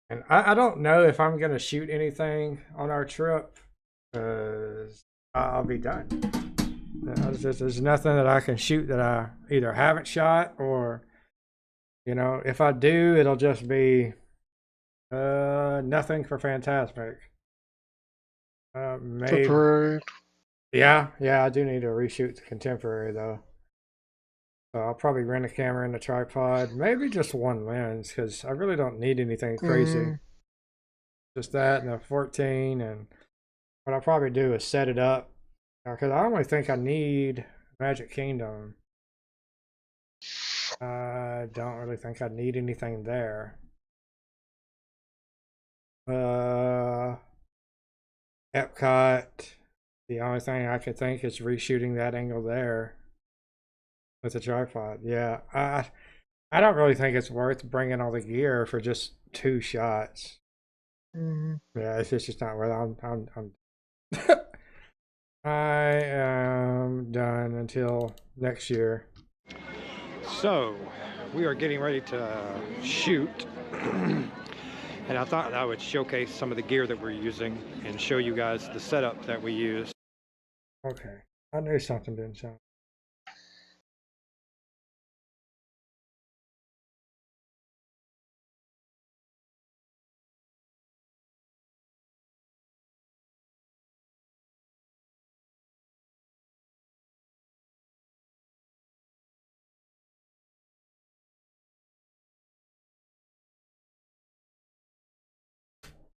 Speaker 5: And I don't know if I'm going to shoot anything on our trip, because I'll be done. There's nothing that I can shoot that I either haven't shot, or, you know, if I do, it'll just be nothing for Fantasmic. Maybe. Yeah, I do need to reshoot the contemporary, though. So I'll probably rent a camera and a tripod, maybe just one lens, because I really don't need anything crazy. Just that and a 14, and what I'll probably do is set it up, because I only think I need Magic Kingdom. I don't really think I need anything there. Epcot, the only thing I could think is reshooting that angle there with a tripod. Yeah, I don't really think it's worth bringing all the gear for just 2 shots. Yeah, it's just not worth it. I'm I am done until next year.
Speaker 11: So we are getting ready to shoot. And I thought I would showcase some of the gear that we're using and show you guys the setup that we use.
Speaker 5: Okay, I knew something didn't sound.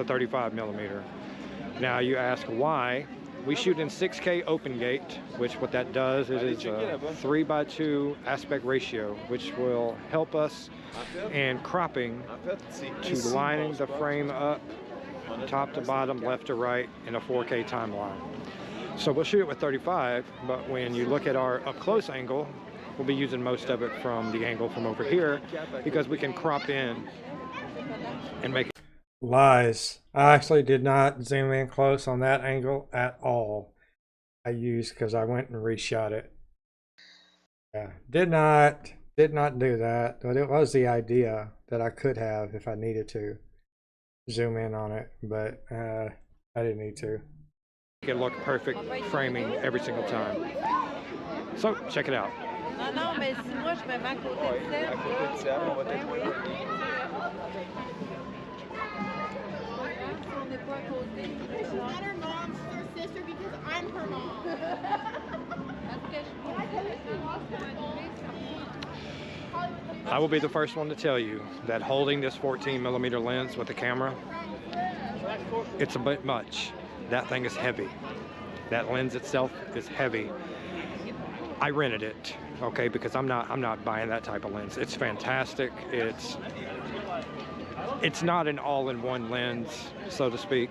Speaker 11: A 35mm. Now you ask why. We shoot in 6K open gate, which what that does is a 3:2 aspect ratio, which will help us in cropping to lining the frame up top to bottom, left to right in a 4K timeline. So we'll shoot it with 35, but when you look at our up close angle, we'll be using most of it from the angle from over here, because we can crop in and make it.
Speaker 5: Lies. I actually did not zoom in close on that angle at all. I used, because I went and reshot it. Yeah, did not do that, but it was the idea that I could have if I needed to zoom in on it, but I didn't need to.
Speaker 11: It look perfect framing every single time. So check it out.
Speaker 12: Non, mais si moi je me mets à côté de Sam. À côté de Sam, on va t'être.
Speaker 8: She's not her mom, she's her sister because I'm her mom.
Speaker 11: I will be the first one to tell you that holding this 14mm lens with the camera, it's a bit much. That thing is heavy. That lens itself is heavy. I rented it, okay, because I'm not buying that type of lens. It's fantastic. It's not an all-in-one lens, so to speak.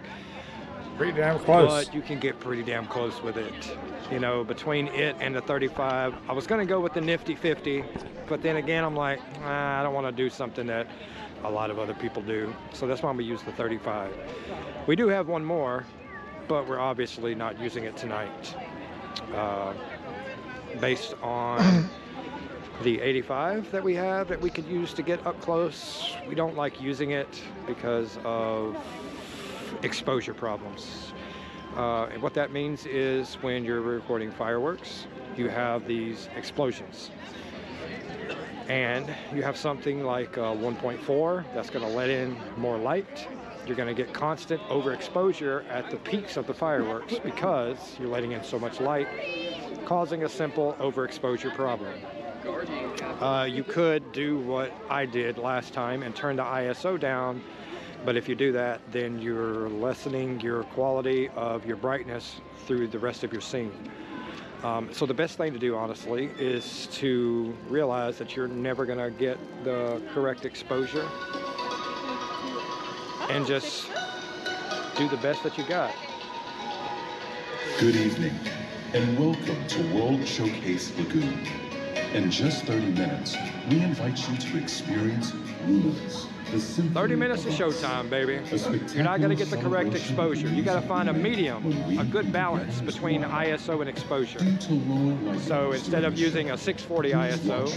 Speaker 5: Pretty damn close.
Speaker 11: But you can get pretty damn close with it. You know, between it and the 35, I was gonna go with the nifty 50, but then again, I'm like, I don't wanna do something that a lot of other people do. So that's why I'm gonna use the 35. We do have one more, but we're obviously not using it tonight. Based on the 85 that we have that we could use to get up close, we don't like using it because of exposure problems. And what that means is when you're recording fireworks, you have these explosions. And you have something like 1.4 that's going to let in more light. You're going to get constant overexposure at the peaks of the fireworks because you're letting in so much light, causing a simple overexposure problem. You could do what I did last time and turn the ISO down, but if you do that, then you're lessening your quality of your brightness through the rest of your scene. So the best thing to do, honestly, is to realize that you're never going to get the correct exposure and just do the best that you got.
Speaker 6: Good evening, and welcome to World Showcase Lagoon. In just 30 minutes, we invite you to experience Luminous, the Symphony
Speaker 11: 30 minutes of
Speaker 6: us.
Speaker 11: showtime, baby. You're not going to get the correct exposure. You got to find a medium, a good balance between ISO and exposure. So instead of using a 640 ISO,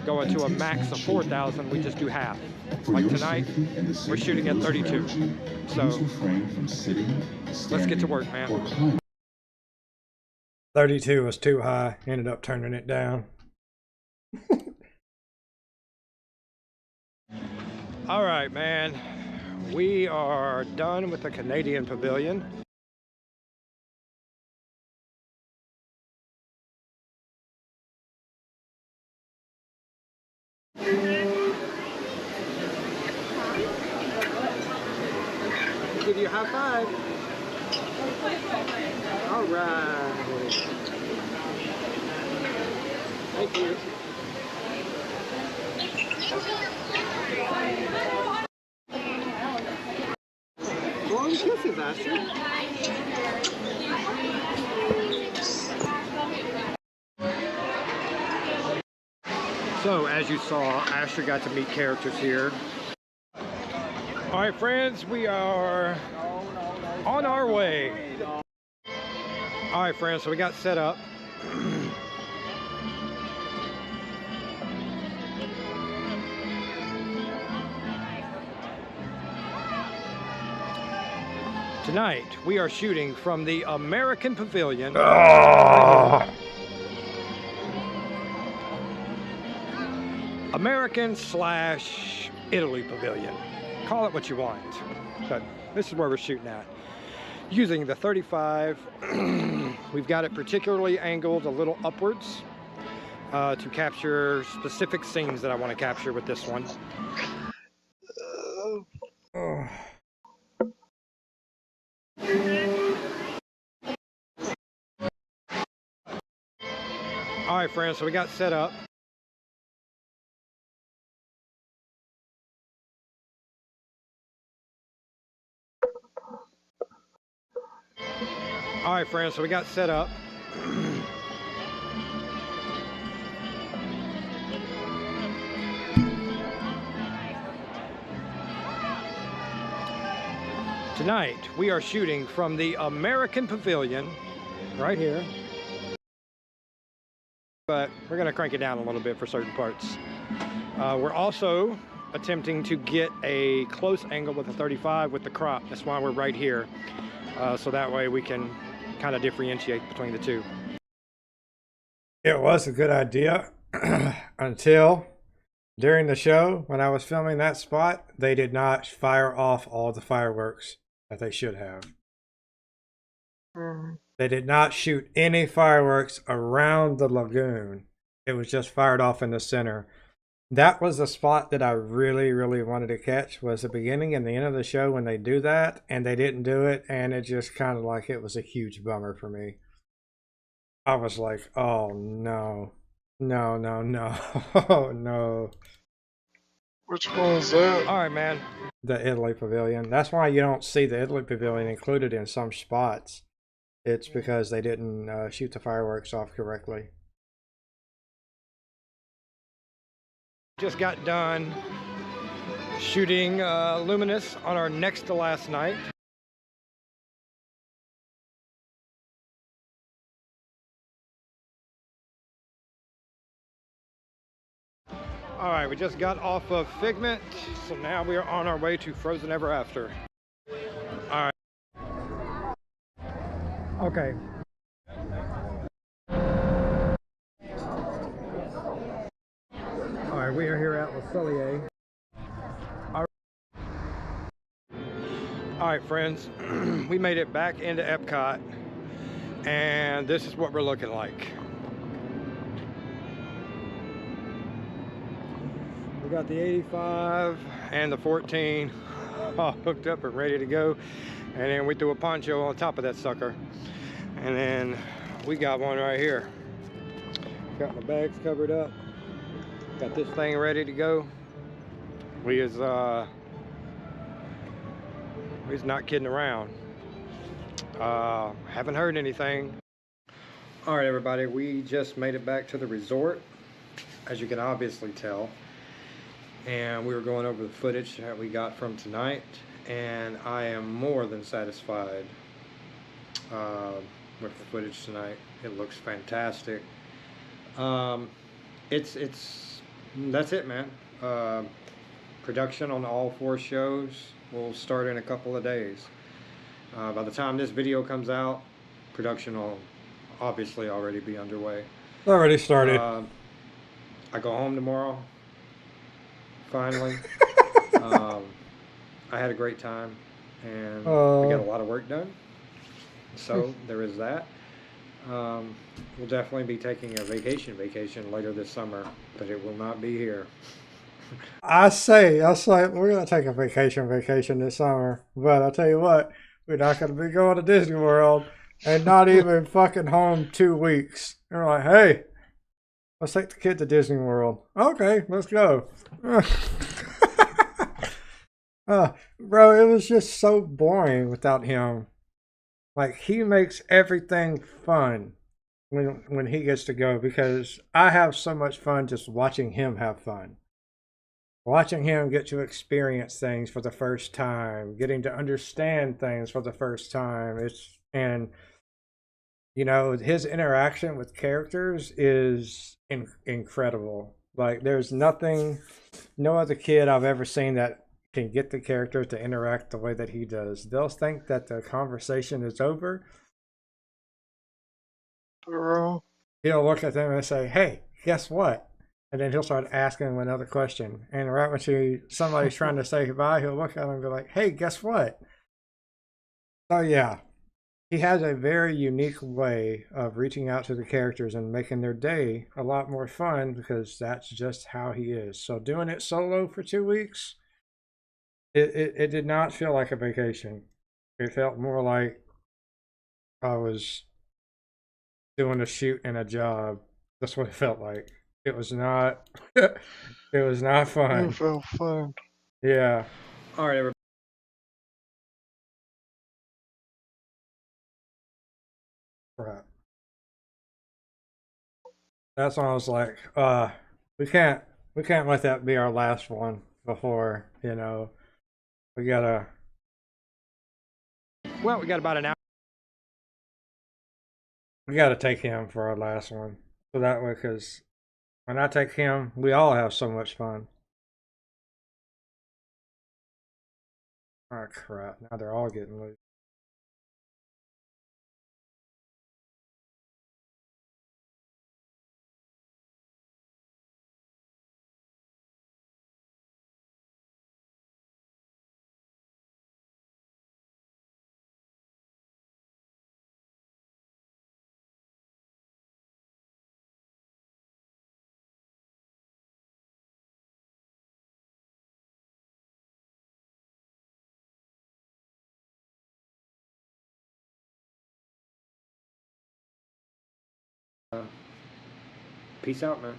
Speaker 11: going to a max of 4,000, we just do half. Like tonight, we're shooting at 32. So let's get to work, man.
Speaker 5: 32 was too high. Ended up turning it down.
Speaker 11: All right, man. We are done with the Canadian Pavilion. Give you a high five. All right. Thank you. Long kisses, Astrid. So, as you saw, Astrid got to meet characters here. All right, friends, we are on our way. All right, friends, so we got set up. Tonight, we are shooting from the American Pavilion. American/Italy Pavilion. Call it what you want. But this is where we're shooting at. Using the 35, we've got it particularly angled a little upwards to capture specific scenes that I want to capture with this one. All right, friends, so we got set up. All right, friends, so we got set up. Tonight, we are shooting from the American Pavilion, right here. But we're gonna crank it down a little bit for certain parts. We're also attempting to get a close angle with the 35 with the crop. That's why we're right here. So that way we can kind of differentiate between the two.
Speaker 5: It was a good idea until during the show when I was filming that spot, they did not fire off all the fireworks that they should have. They did not shoot any fireworks around the lagoon. It was just fired off in the center. That was the spot that I really, really wanted to catch, was the beginning and the end of the show when they do that, and they didn't do it, and it just kind of like it was a huge bummer for me. I was like, oh no, no, no, no, oh no.
Speaker 7: Which one is that?
Speaker 11: All right, man.
Speaker 5: The Italy Pavilion. That's why you don't see the Italy Pavilion included in some spots. It's because they didn't shoot the fireworks off correctly.
Speaker 11: Just got done shooting Luminous on our next to last night. All right, we just got off of Figment, so now we are on our way to Frozen Ever After. All right. Okay. All right, we are here at Le Cellier. All right, friends, we made it back into Epcot, and this is what we're looking like. We got the 85 and the 14 all hooked up and ready to go, and then we threw a poncho on top of that sucker, and then we got one right here. Got my bags covered up, got this thing ready to go. We's not kidding around. Haven't heard anything. All right, everybody, we just made it back to the resort, as you can obviously tell, and we were going over the footage that we got from tonight, and I am more than satisfied with the footage tonight. It looks fantastic. That's it, man. Production on all 4 shows will start in a couple of days. By the time this video comes out, production will obviously already be underway.
Speaker 5: Already started.
Speaker 11: I go home tomorrow, finally. I had a great time, and we got a lot of work done. So there is that. We'll definitely be taking a vacation later this summer, but it will not be here.
Speaker 5: I say, we're gonna take a vacation this summer, but I'll tell you what, we're not gonna be going to Disney World and not even fucking home 2 weeks. They're like, hey, let's take the kid to Disney World. Okay, let's go. Bro, it was just so boring without him. Like, he makes everything fun when he gets to go, because I have so much fun just watching him have fun. Watching him get to experience things for the first time, getting to understand things for the first time. And you know, his interaction with characters is incredible. Like, there's no other kid I've ever seen that can get the characters to interact the way that he does. They'll think that the conversation is over. He'll look at them and say, hey, guess what? And then he'll start asking them another question. And right when somebody's trying to say goodbye, he'll look at them and be like, hey, guess what? So yeah, he has a very unique way of reaching out to the characters and making their day a lot more fun, because that's just how he is. So doing it solo for 2 weeks, it did not feel like a vacation. It felt more like I was doing a shoot and a job. That's what it felt like. It was not. It was not fun.
Speaker 7: It felt fun.
Speaker 5: Yeah.
Speaker 11: All right, everybody.
Speaker 5: Right. That's when I was like, we can't let that be our last one before, you know, we gotta.
Speaker 11: Well, we got about an hour.
Speaker 5: We gotta take him for our last one, so that way, because when I take him, we all have so much fun. Oh crap! Now they're all getting loose.
Speaker 11: Peace out, man.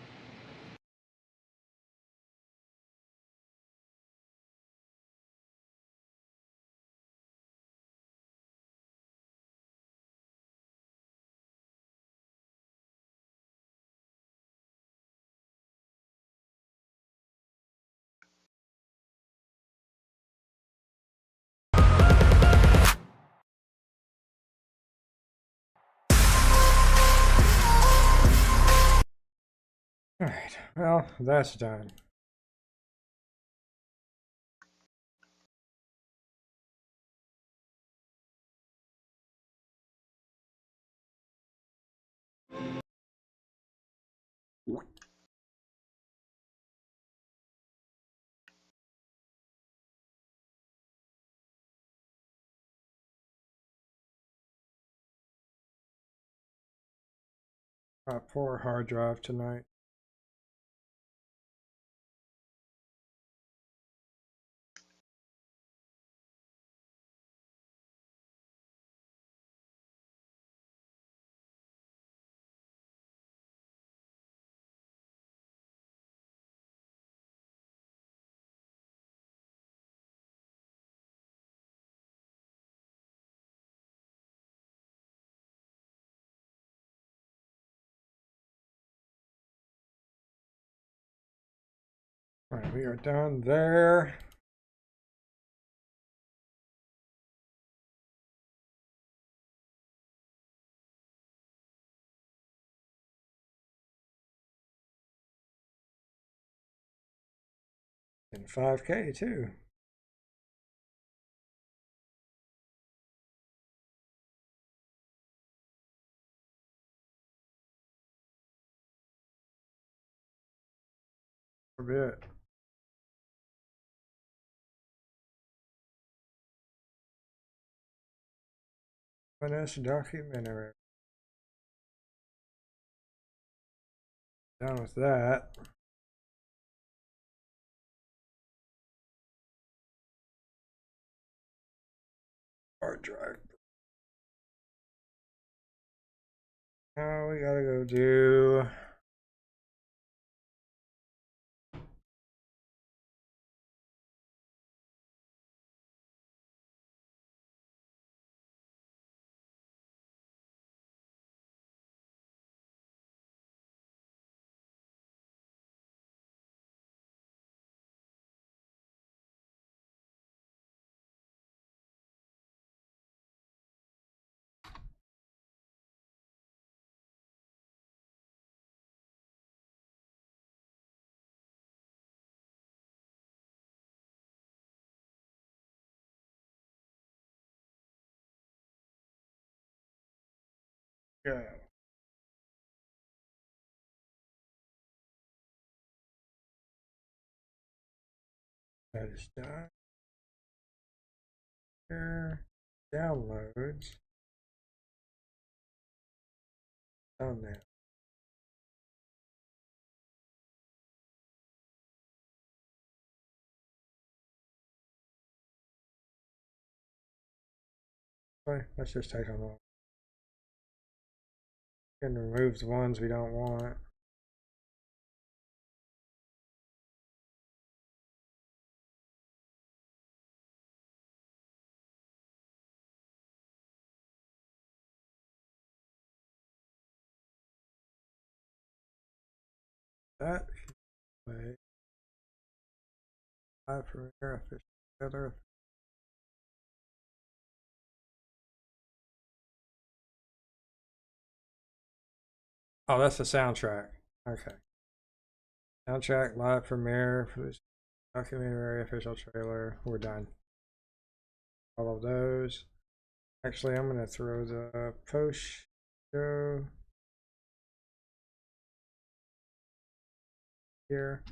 Speaker 5: Alright, well, that's done. Poor hard drive tonight. Alright, we are done there. And 5K too. A bit. Luminous documentary. Done with that. Hard drive. Now we gotta go do go. That is done. Here, downloads. Done that. Okay, let's just take them all. And remove the ones we don't want. That way. Live from here, official trailer. Oh, that's the soundtrack. Okay. Soundtrack, live premiere for this documentary, official trailer. We're done. All of those. Actually, I'm gonna throw the post show here.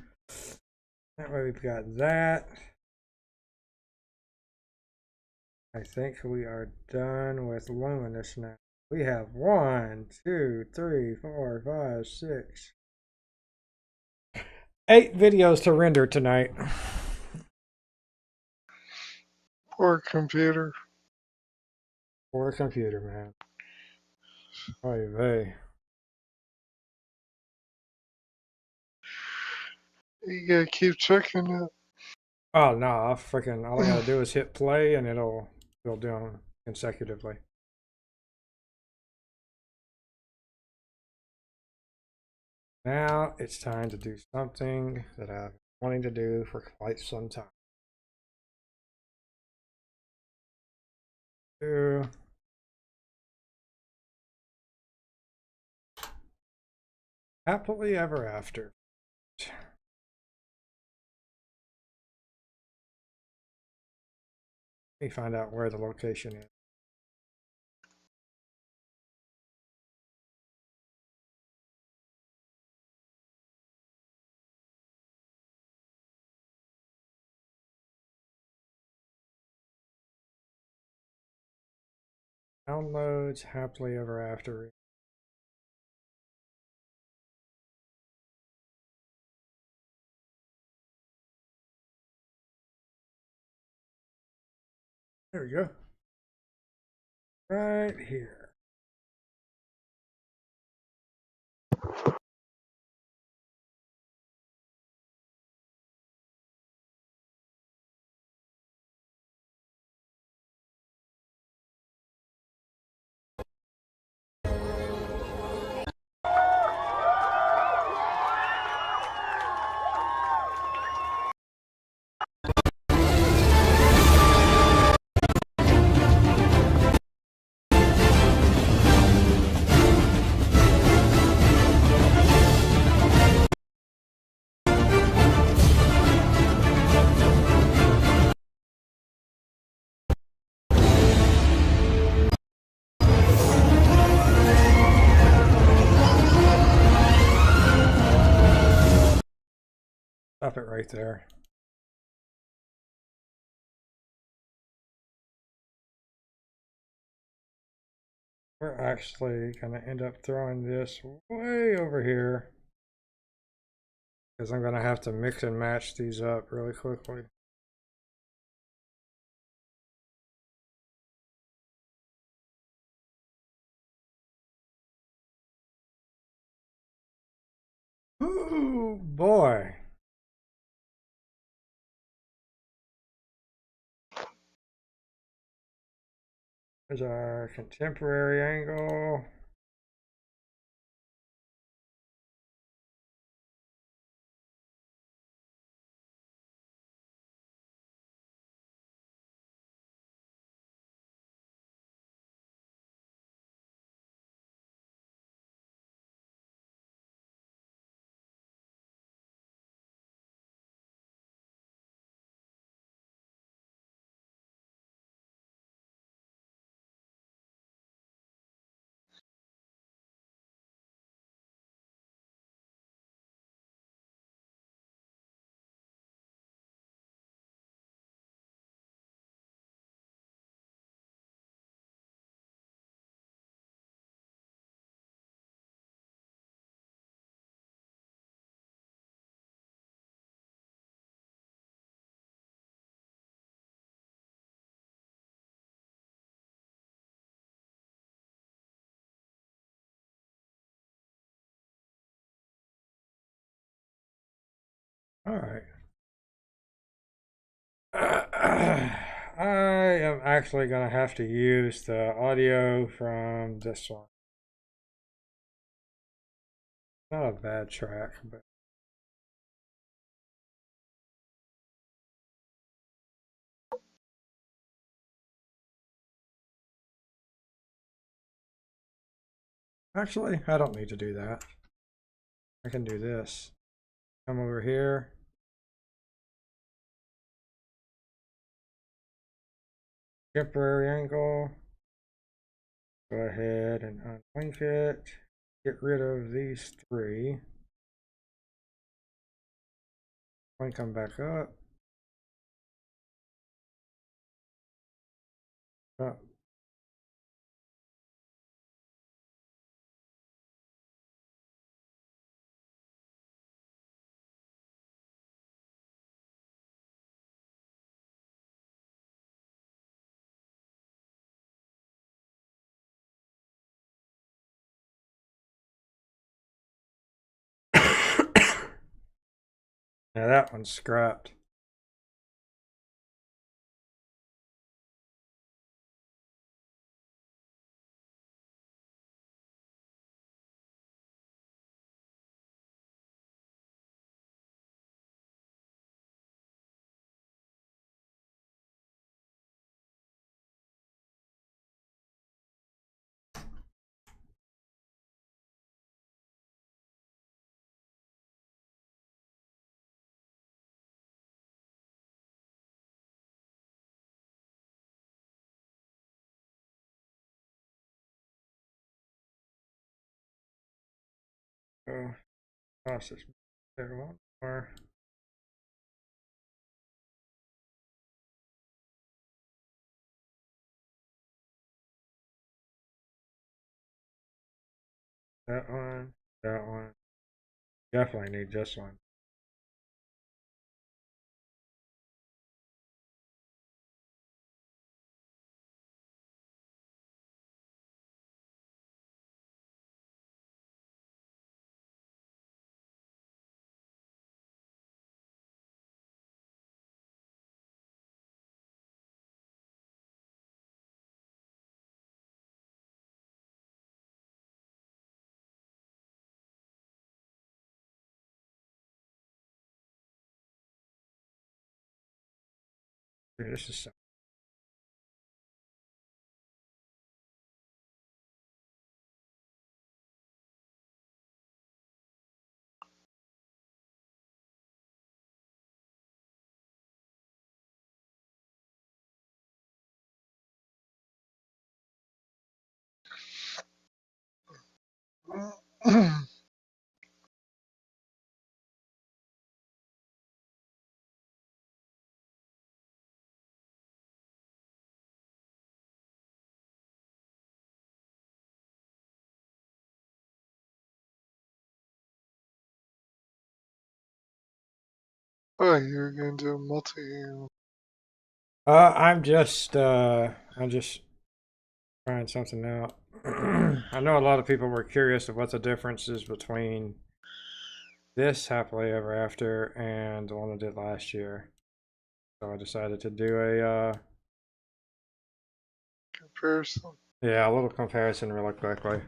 Speaker 5: That way we've got that. I think we are done with Luminous now. We have 1, 2, 3, 4, 5, 6, 8 videos to render tonight.
Speaker 7: Poor computer.
Speaker 5: Poor computer, man. Oy vey.
Speaker 7: You gotta keep checking it.
Speaker 5: Oh no, all I gotta do is hit play and it'll do them consecutively. Now it's time to do something that I've been wanting to do for quite some time. Happily ever after. Let me find out where the location is. Downloads happily ever after. There we go. Right here. Stop it right there. We're actually going to end up throwing this way over here because I'm going to have to mix and match these up really quickly. Ooh, boy. There's our contemporary angle. All right. I am actually going to have to use the audio from this one. Not a bad track, but actually, I don't need to do that. I can do this. Come over here. Temporary angle. Go ahead and unlink it. Get rid of these three. Link them back up. Oh. Yeah, that one's scrapped. Oh, process. There one more. That one. That one. Definitely need this one. This is so.
Speaker 7: Oh, you're going to do multi.
Speaker 5: I'm just trying something out. I know a lot of people were curious of what the difference is between this Happily Ever After and the one I did last year. So I decided to do a
Speaker 7: Comparison.
Speaker 5: yeah, a little comparison really quickly.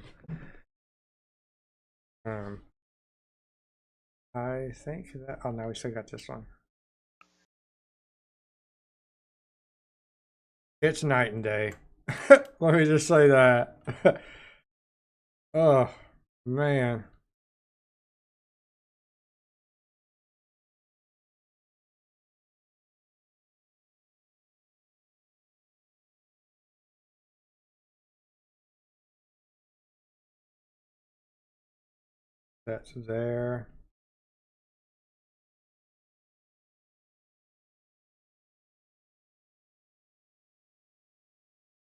Speaker 5: I think that oh no, we still got this one. It's night and day. Let me just say that. Oh man. That's there.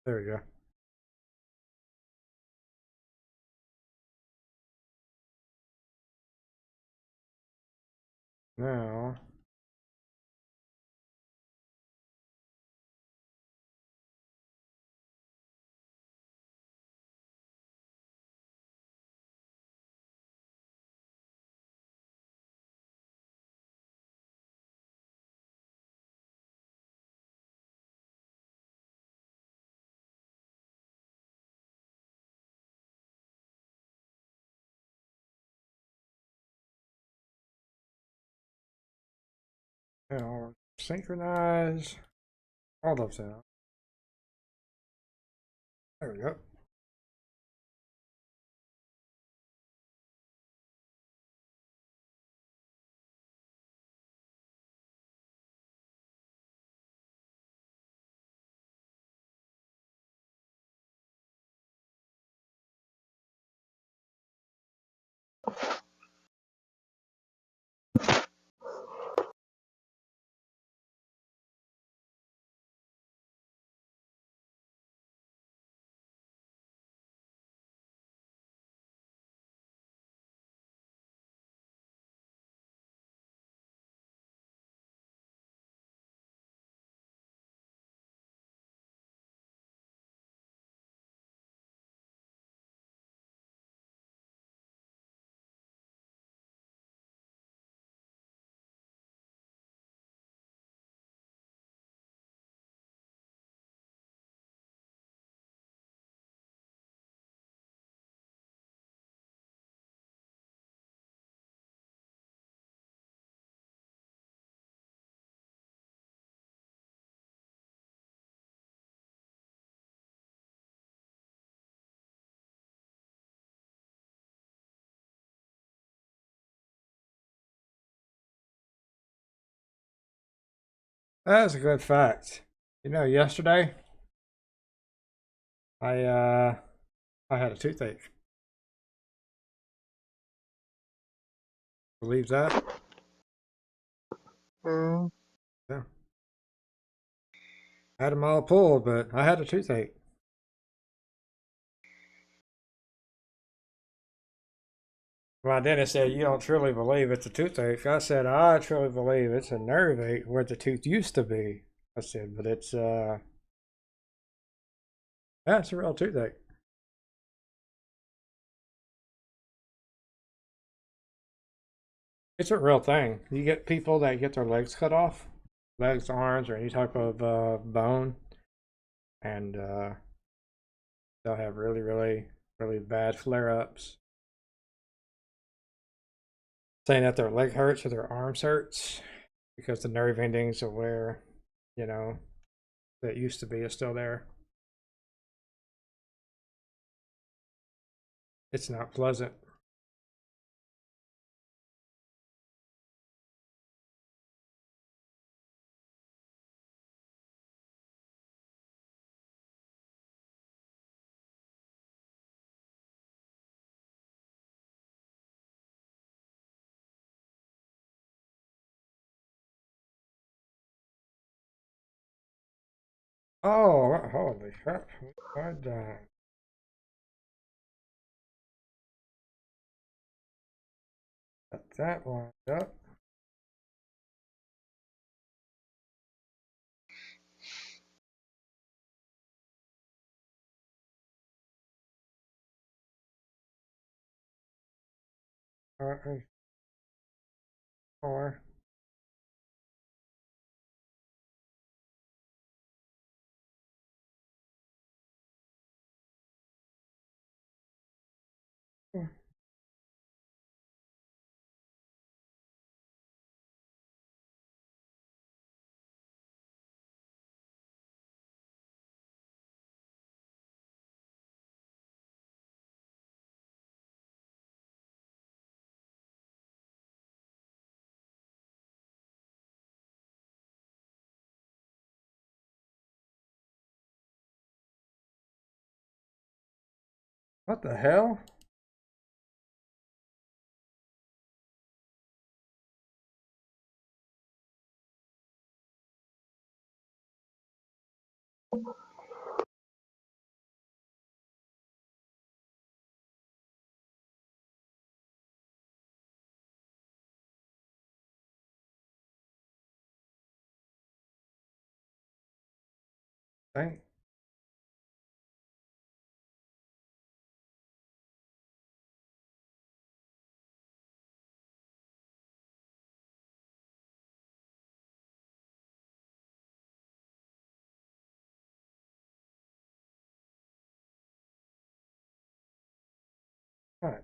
Speaker 5: There we go. Now now synchronize all of them. There we go. That's a good fact. You know, yesterday I had a toothache. Believe that?
Speaker 7: Uh,
Speaker 5: Yeah. I had them all pulled, but I had a toothache. My dentist said, "You don't truly believe it's a toothache." I said, "I truly believe it's a nerve ache where the tooth used to be." I said, "But it's yeah, it's a real toothache." It's a real thing. You get people that get their legs cut off, legs, arms, or any type of bone, and they'll have really, really, really bad flare-ups, saying that their leg hurts or their arms hurts because the nerve endings are where, you know, that used to be is still there. It's not pleasant. Oh, holy crap. I died. Got that lined up. Alright, 4. What the hell? Dang. Alright.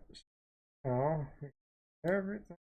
Speaker 5: Oh, everything.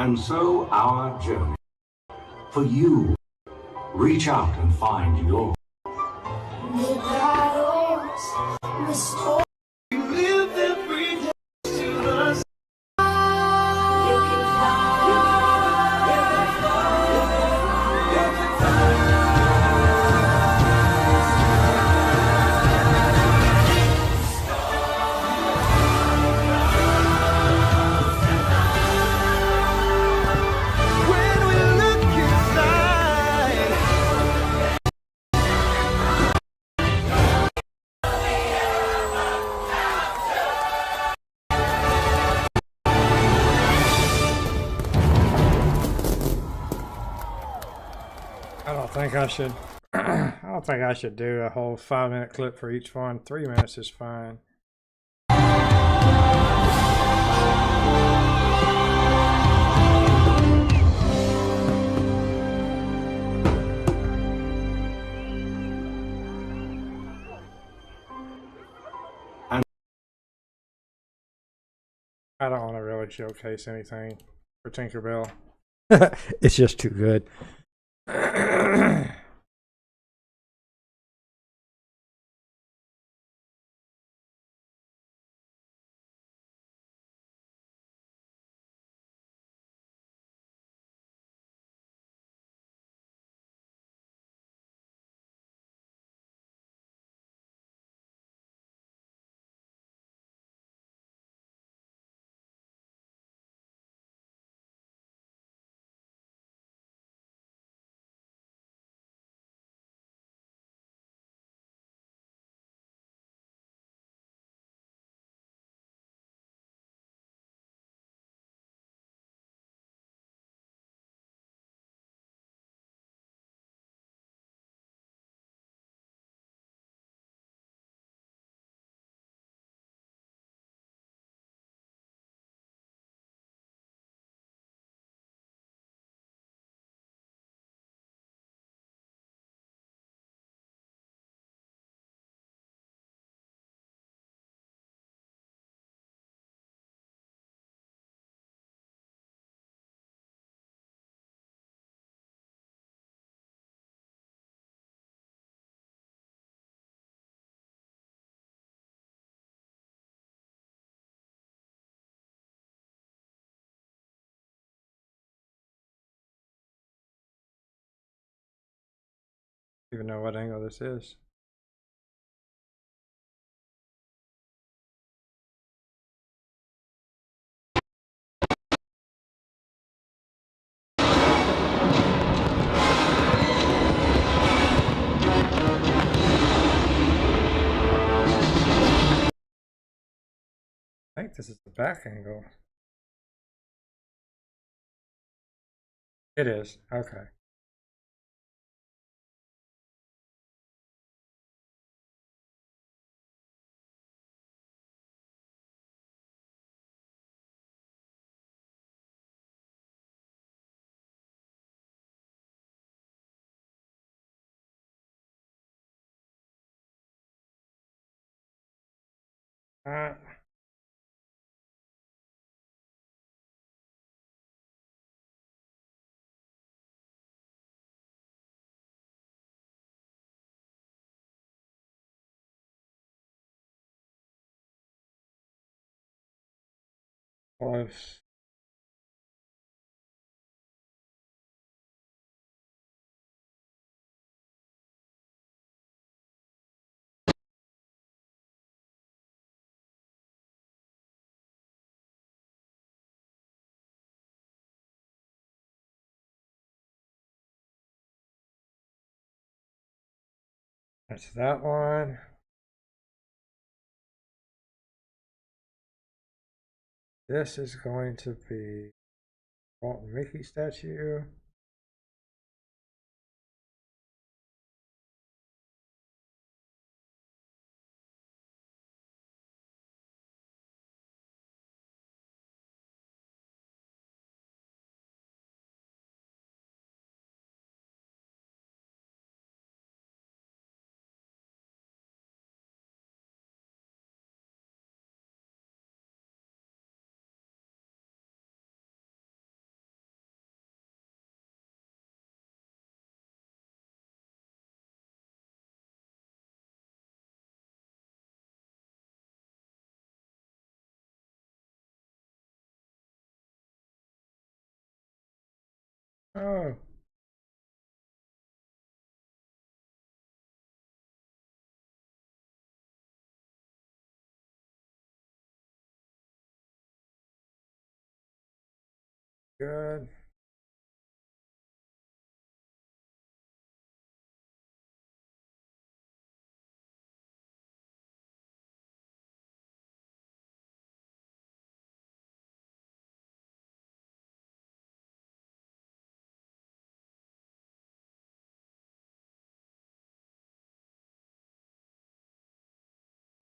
Speaker 13: And so our journey. For you, reach out and find your.
Speaker 5: I don't think I should. I don't think I should do a whole 5-minute clip for each one. 3 minutes is fine. I don't want to really showcase anything for Tinkerbell. It's just too good. Even know what angle this is. I think this is the back angle. It is. Okay. Close. That's that one. This is going to be Walt and Mickey statue. Oh. Good.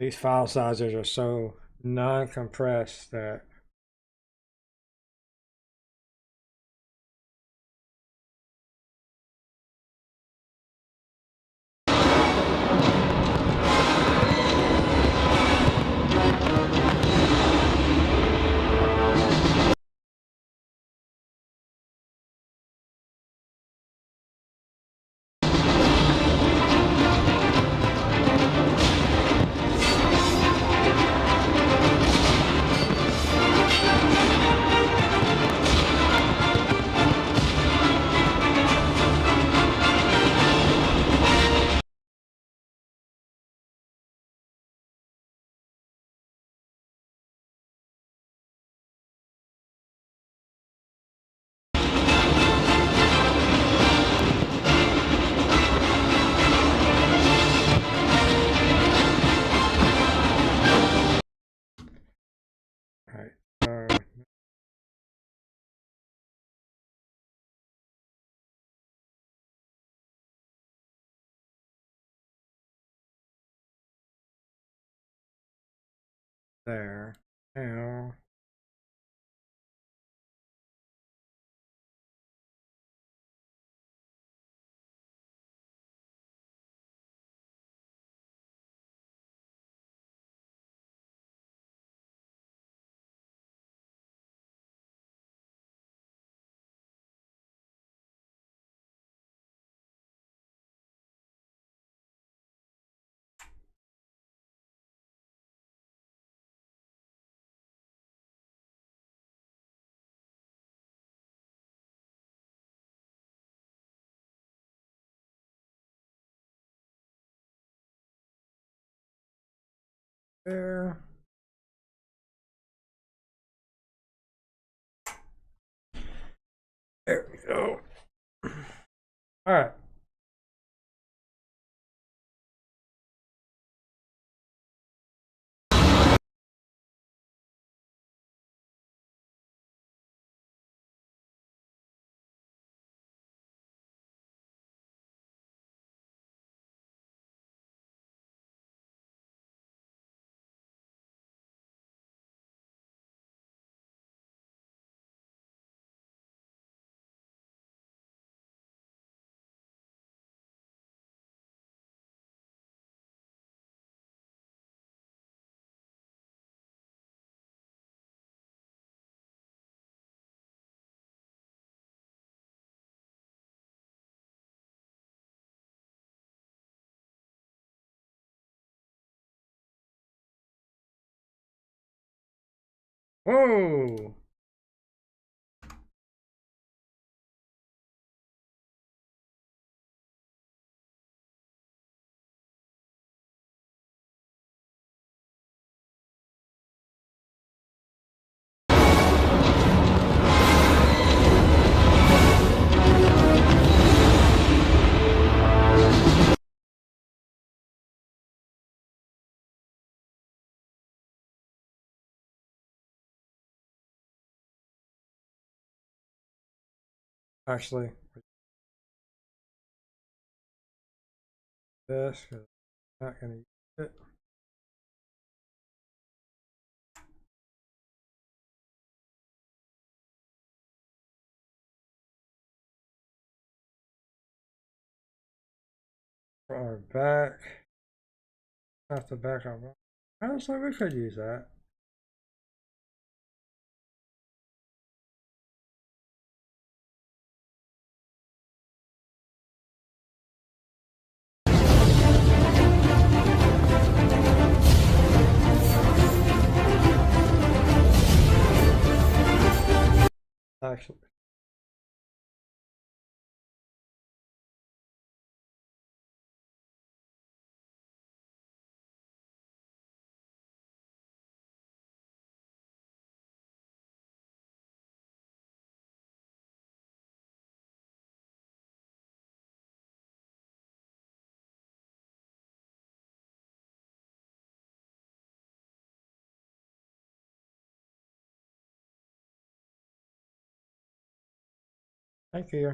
Speaker 5: These file sizes are so non-compressed that right. There. Now. There. There we go. All right. Whoa. Actually, this is not going to use it. For our back, have to back up. Honestly, we could use that. Actually, Thank you.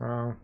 Speaker 5: Oh.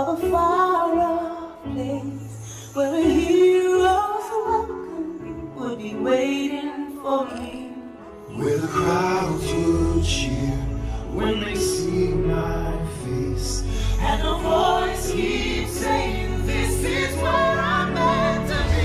Speaker 4: of a far-off place where a hero's welcome would be waiting for me.
Speaker 14: Where the crowds would cheer when they see my face,
Speaker 4: And a voice keeps saying, this is where I'm meant to be.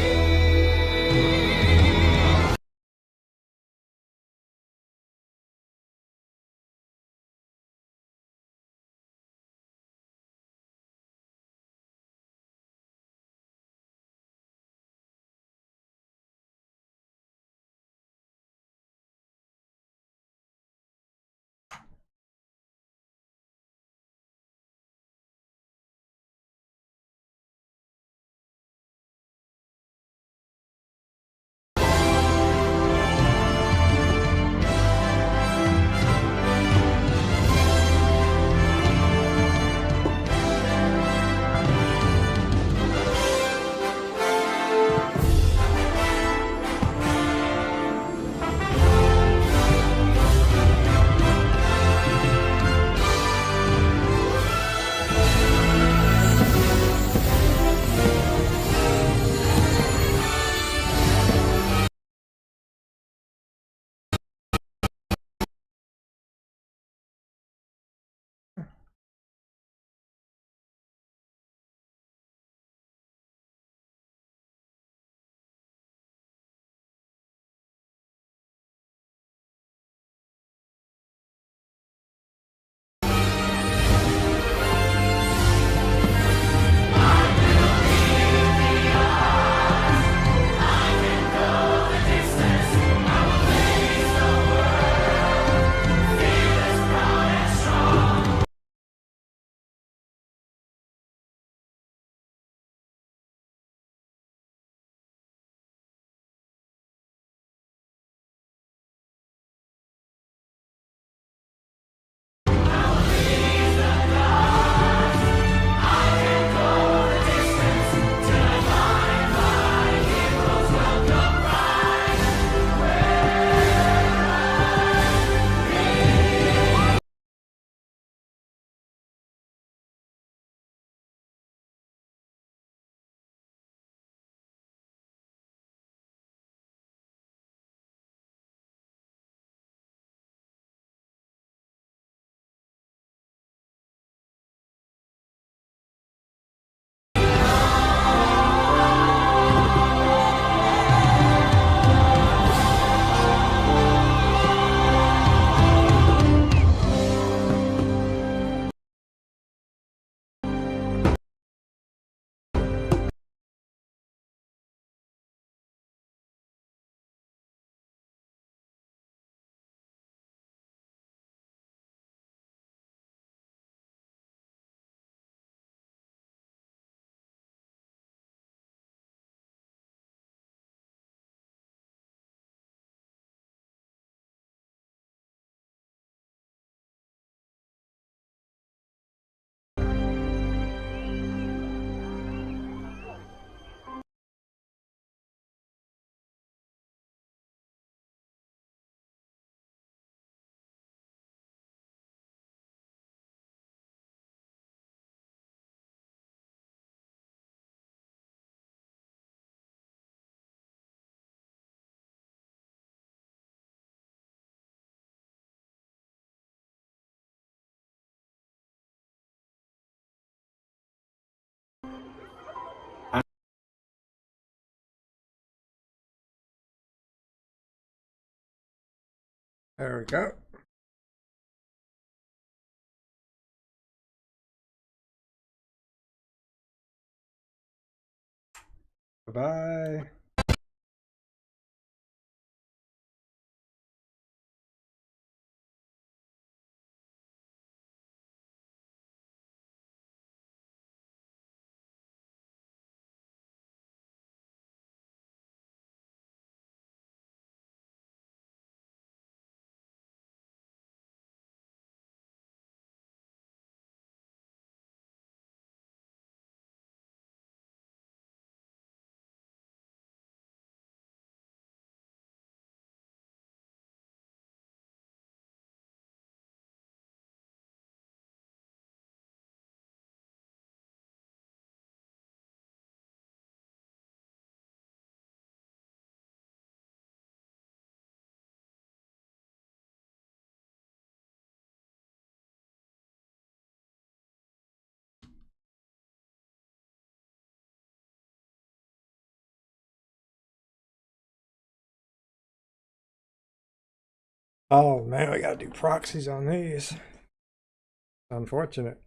Speaker 5: There we go. Bye-bye. Oh man, we gotta do proxies on these. Unfortunate.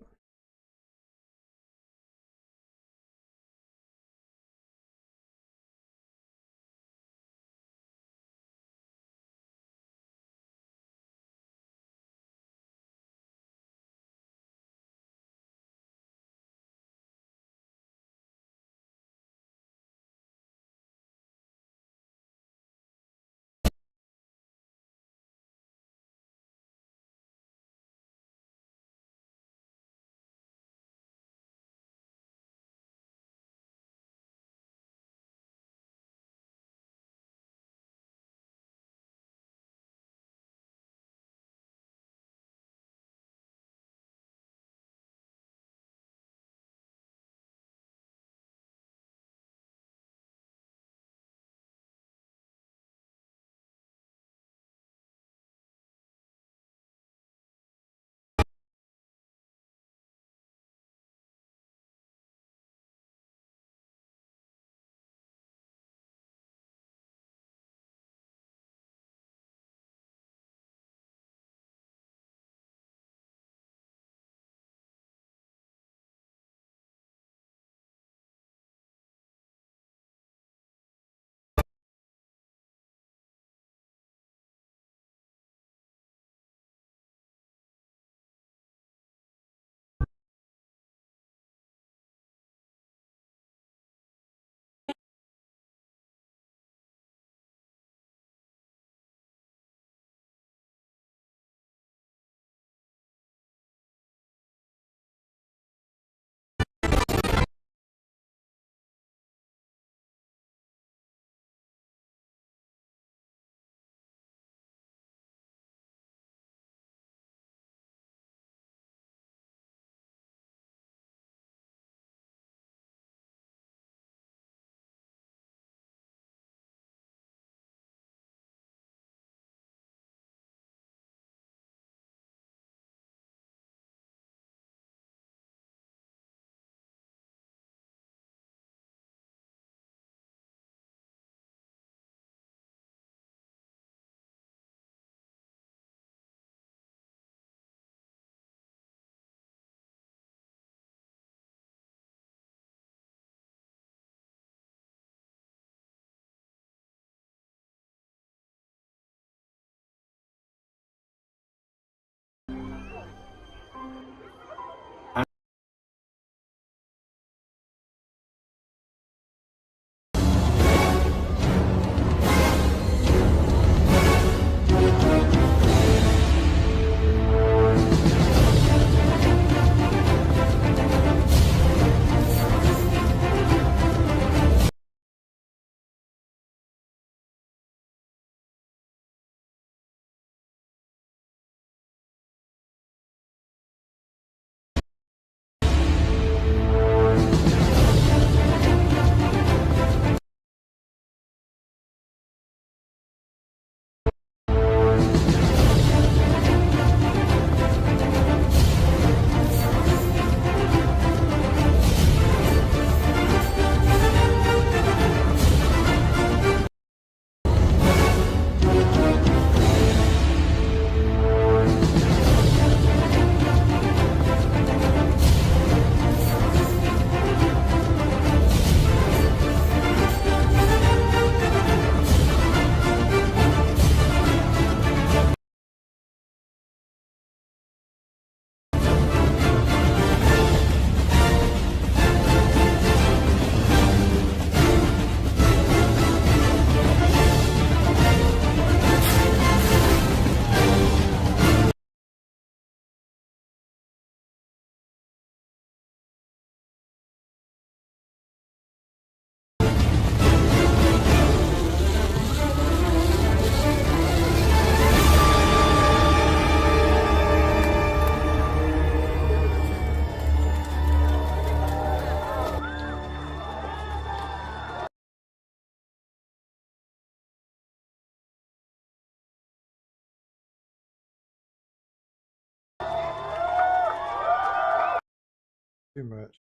Speaker 5: Too much.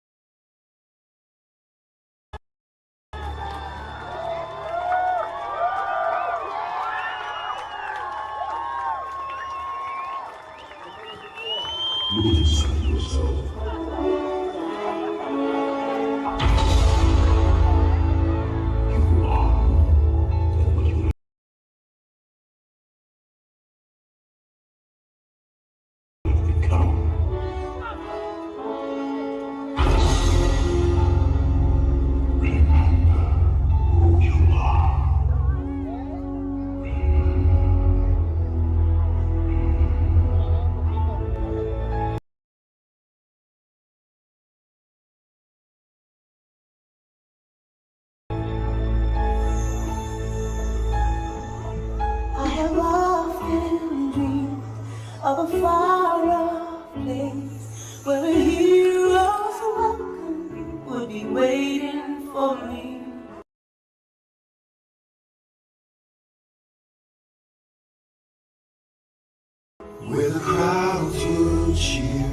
Speaker 13: Lose your soul. You are what you have become.
Speaker 4: Of a far-off place where a hero's welcome would be waiting for me.
Speaker 14: Where the crowds will cheer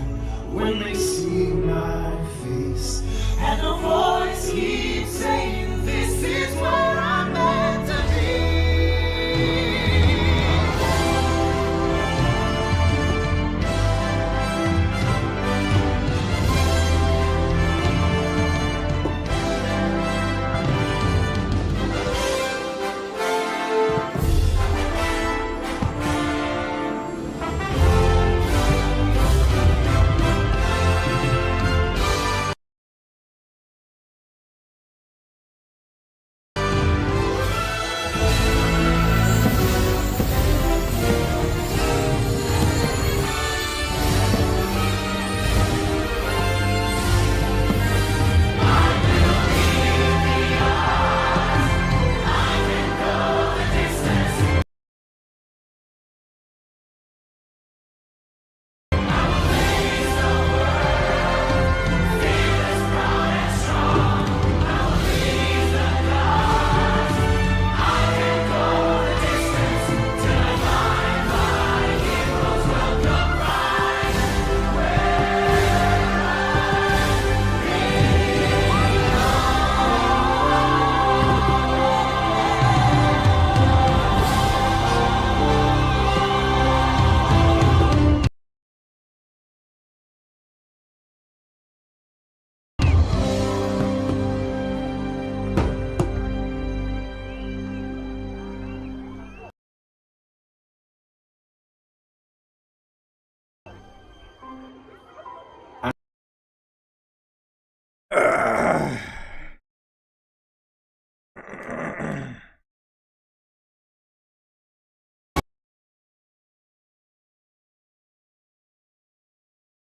Speaker 14: when they see my face,
Speaker 4: And a voice keeps saying, this is where I'm meant to be.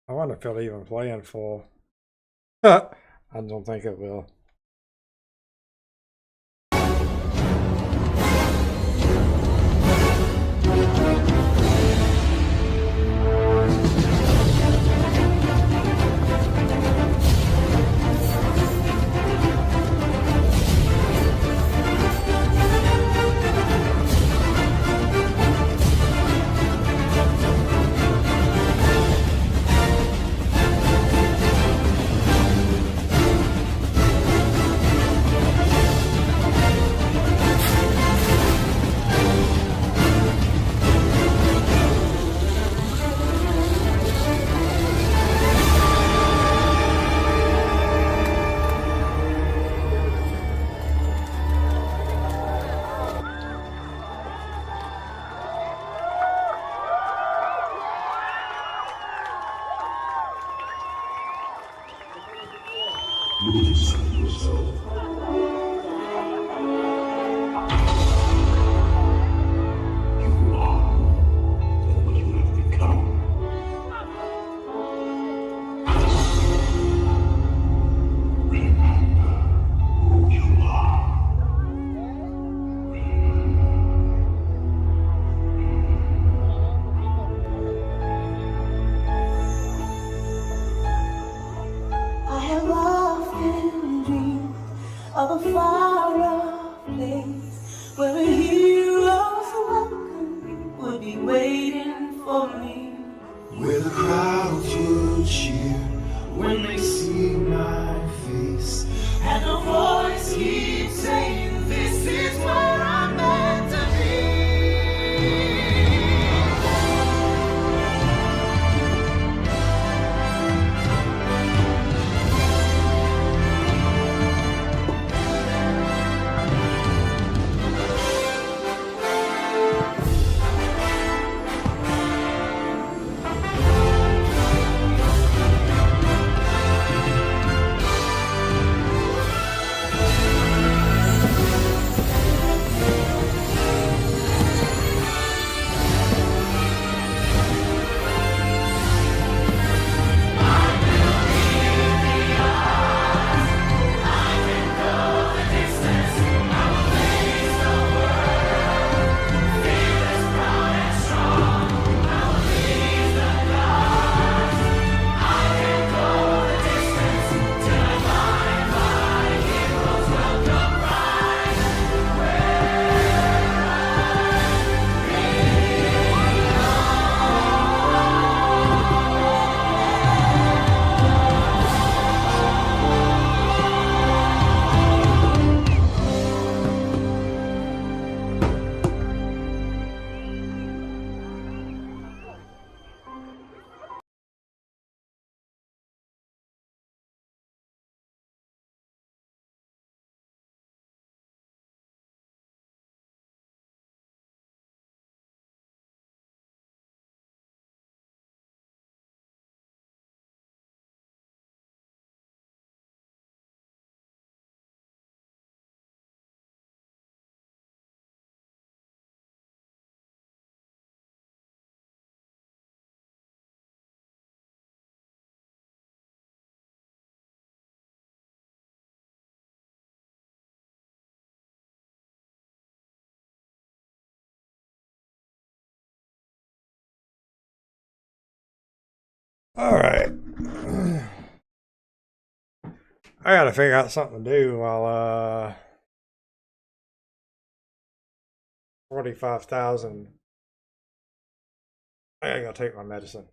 Speaker 5: I wonder if it'll even play in full. I don't think it will.
Speaker 13: Lose your soul. You are what you have become. Remember who you are.
Speaker 4: I have often dreamed of a far-off place where a hero's welcome would be waiting for me.
Speaker 14: where the crowds will cheer when they see my face,
Speaker 4: And a voice keeps saying, this is where I'm meant to be.
Speaker 5: All right. I gotta figure out something to do while 45,000. I gotta go take my medicine.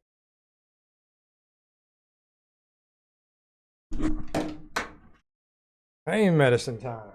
Speaker 5: Pain medicine time.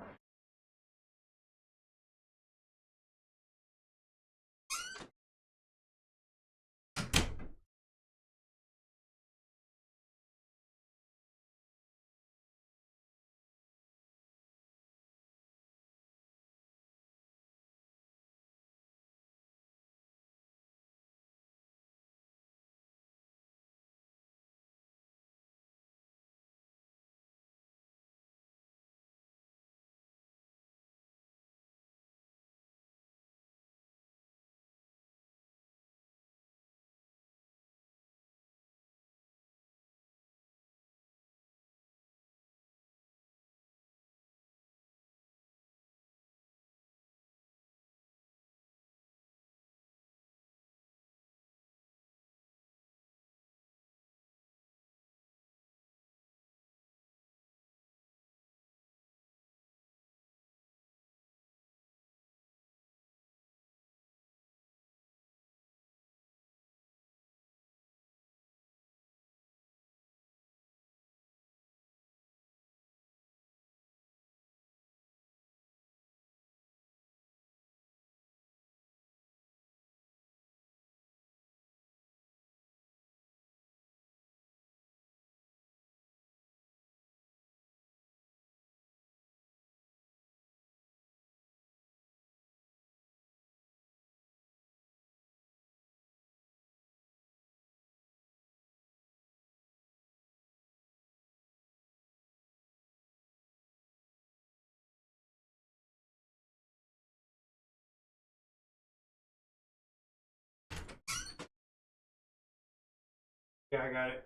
Speaker 5: Yeah, I got it.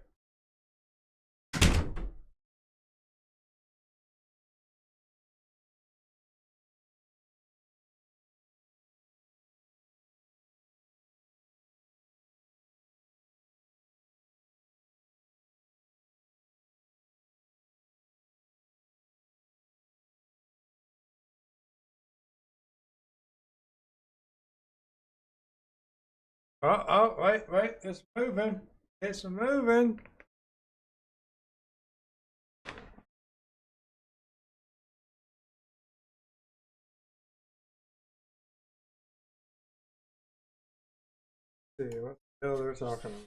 Speaker 5: Wait, it's moving. It's moving. Let's see what the hell they're talking about.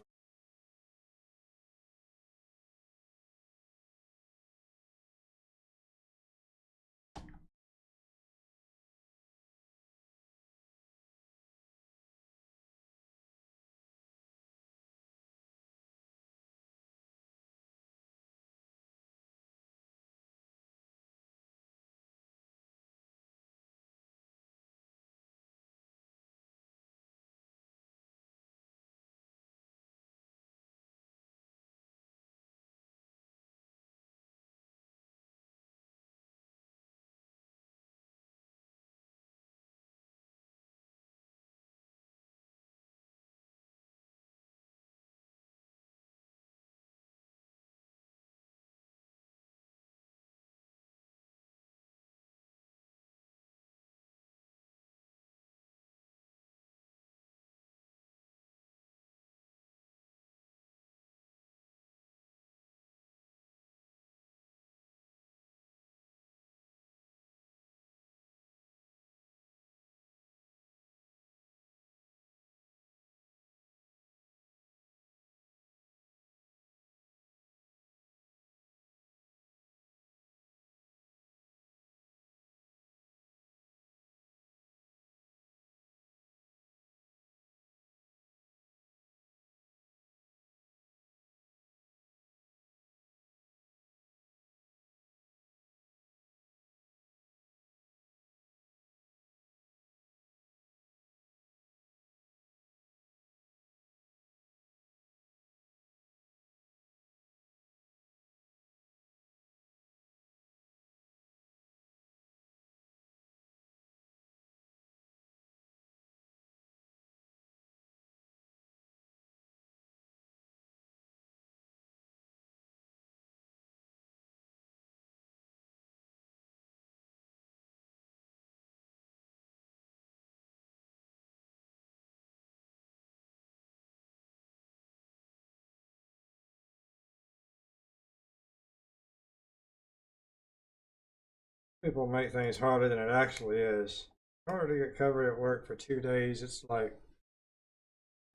Speaker 5: People make things harder than it actually is. In order to get covered at work for 2 days, it's like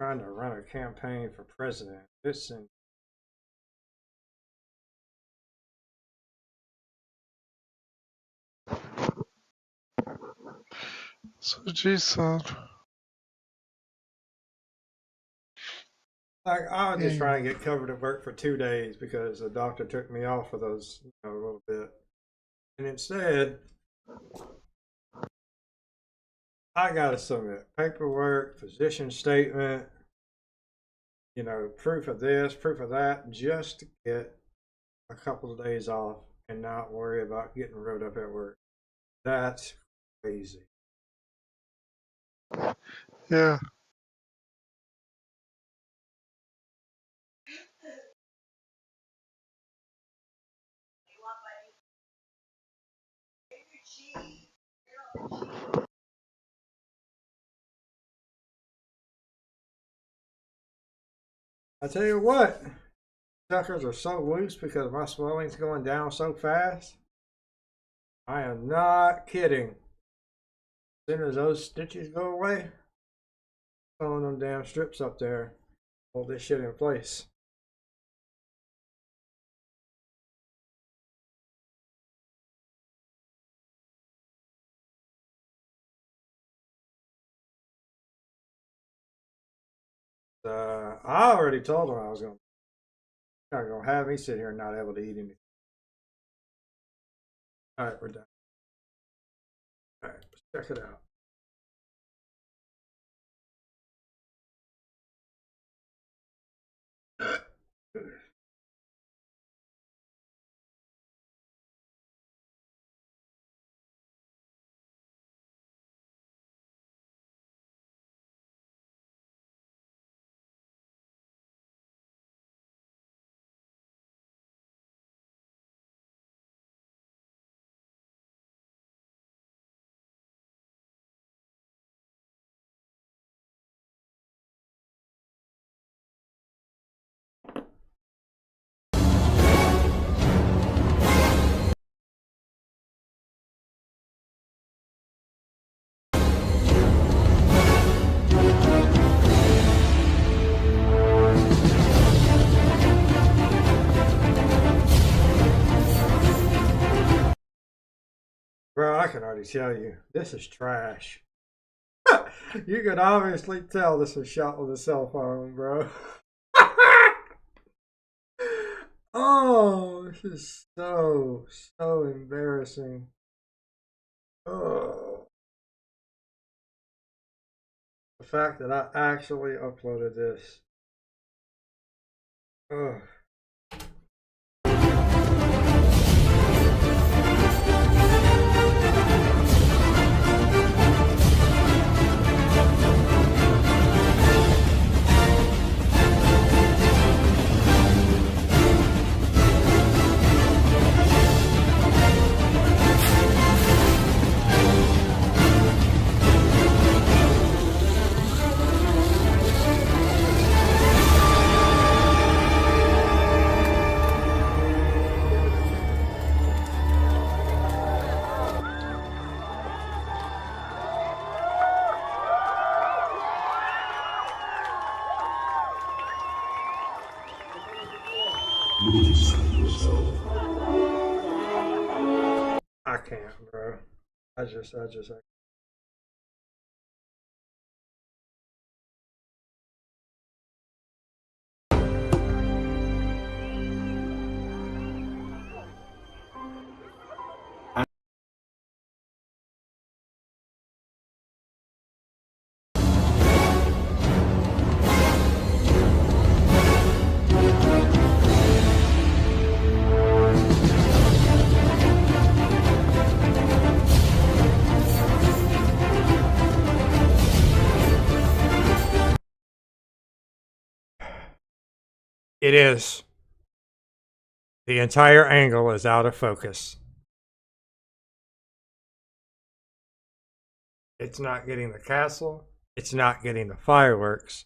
Speaker 5: trying to run a campaign for president. Listen.
Speaker 7: So G said.
Speaker 5: Like, I was just trying to get covered at work for 2 days because the doctor took me off for those, a little bit. And instead, I gotta submit paperwork, physician statement, proof of this, proof of that, just to get a couple of days off and not worry about getting wrote up at work. That's crazy.
Speaker 7: Yeah.
Speaker 5: I tell you what, suckers are so loose because my swelling's going down so fast. I am not kidding. As soon as those stitches go away, throwing them damn strips up there, hold this shit in place. I already told them I was not gonna have me sit here and not able to eat anything. All right, we're done. All right, let's check it out. Bro, I can already tell you, this is trash. You can obviously tell this was shot with a cell phone, bro. Oh, this is so embarrassing. Oh. The fact that I actually uploaded this. Ugh. I can't, bro. I just. It is. The entire angle is out of focus. It's not getting the castle. It's not getting the fireworks.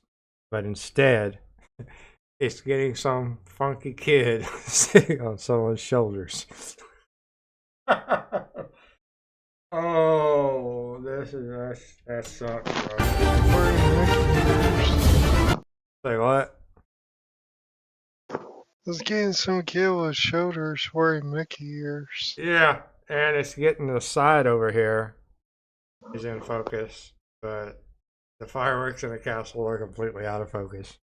Speaker 5: But instead, it's getting some funky kid sitting on someone's shoulders. Oh, that sucks, bro. Say what?
Speaker 7: Let's get some kid with shoulders wearing Mickey ears.
Speaker 5: Yeah, and it's getting the side over here is in focus, but the fireworks in the castle are completely out of focus.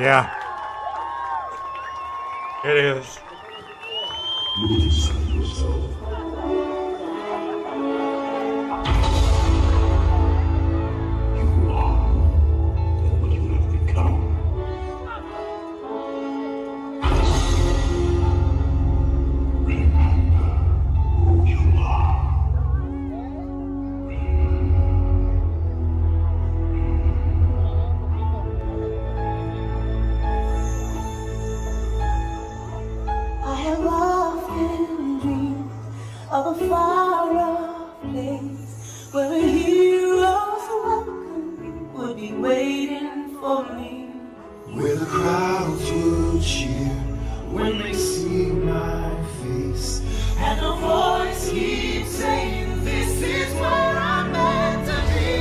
Speaker 5: Yeah, it is.
Speaker 4: I have often dreamed of a far-off place where a hero's welcome would be waiting for me.
Speaker 14: Where the crowds will cheer when they see my face,
Speaker 4: And a voice keeps saying, this is where I'm meant to be.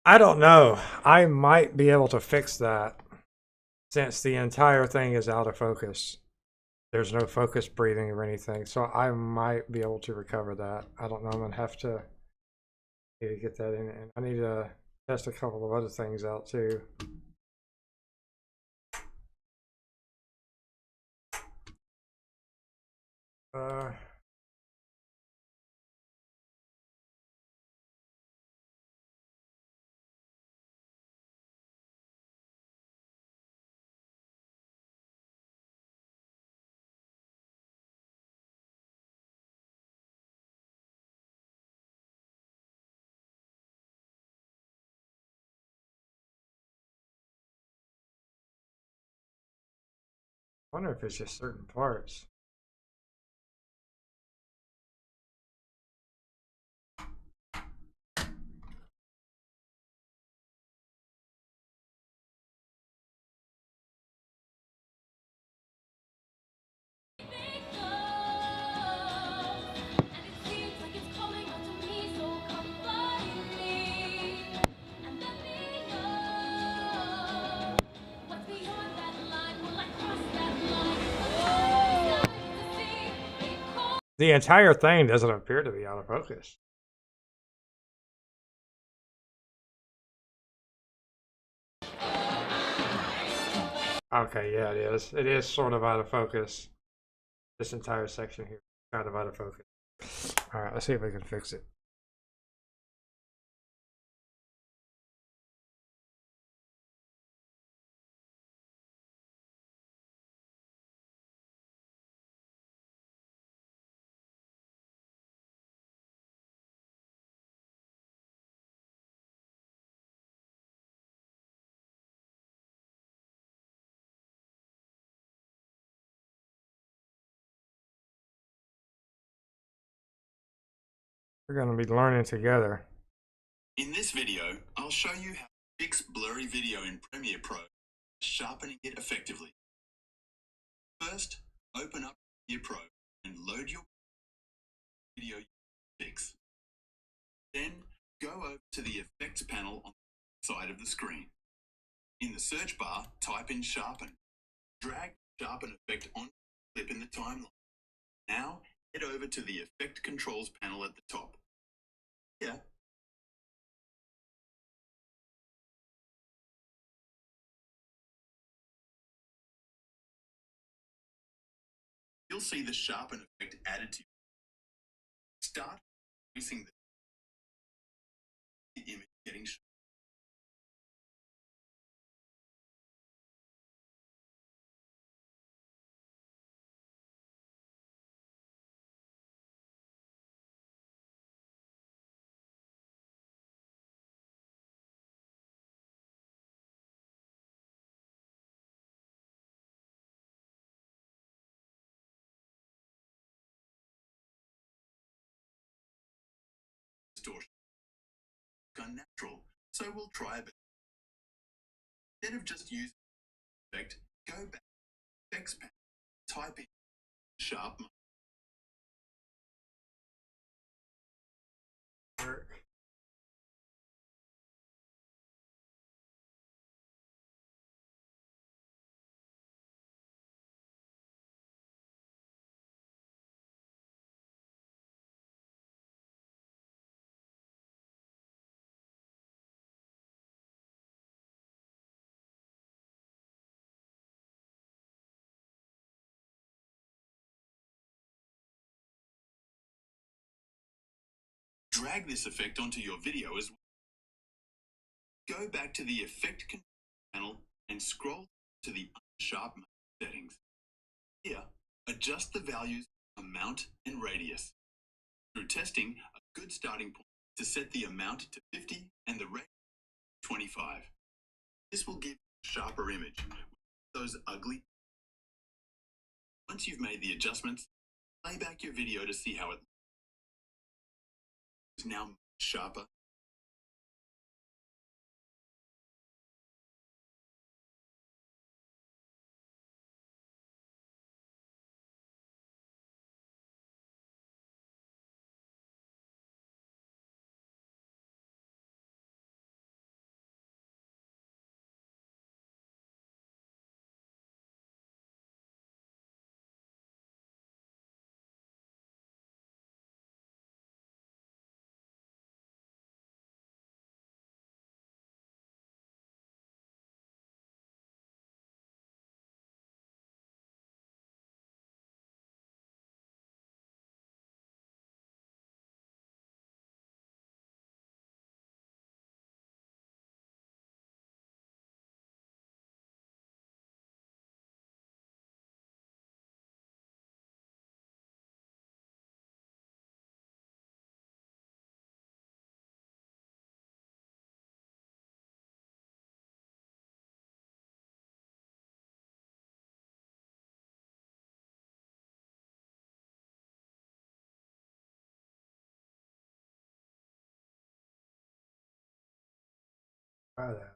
Speaker 5: I don't know. I might be able to fix that since the entire thing is out of focus. There's no focus breathing or anything, so I might be able to recover that. I don't know. I'm gonna have to need to get that in, and I need to test a couple of other things out too. I wonder if it's just certain parts. The entire thing doesn't appear to be out of focus. Okay, yeah, it is. It is sort of out of focus. This entire section here, kind of out of focus. All right, let's see if we can fix it. We're going to be learning together.
Speaker 15: In this video, I'll show you how to fix blurry video in Premiere Pro, sharpening it effectively. First, open up Premiere Pro and load your video you fix. Then, go over to the Effects panel on the side of the screen. In the search bar, type in Sharpen. Drag the Sharpen effect on the clip in the timeline. Now, head over to the Effect Controls panel at the top. Here, you'll see the Sharpen effect added to you. Start increasing the image getting sharp. Distortion. Unnatural, so we'll try a bit. Instead of just using the effect, go back to the Effects panel, type in Sharp Mode. Drag this effect onto your video as well. Go back to the Effect Control panel and scroll to the Sharp Mode settings. Here, adjust the values amount and radius. Through testing, a good starting point is to set the amount to 50 and the radius to 25. This will give a sharper image with those ugly. Once you've made the adjustments, play back your video to see how it is now much sharper.
Speaker 5: Try that.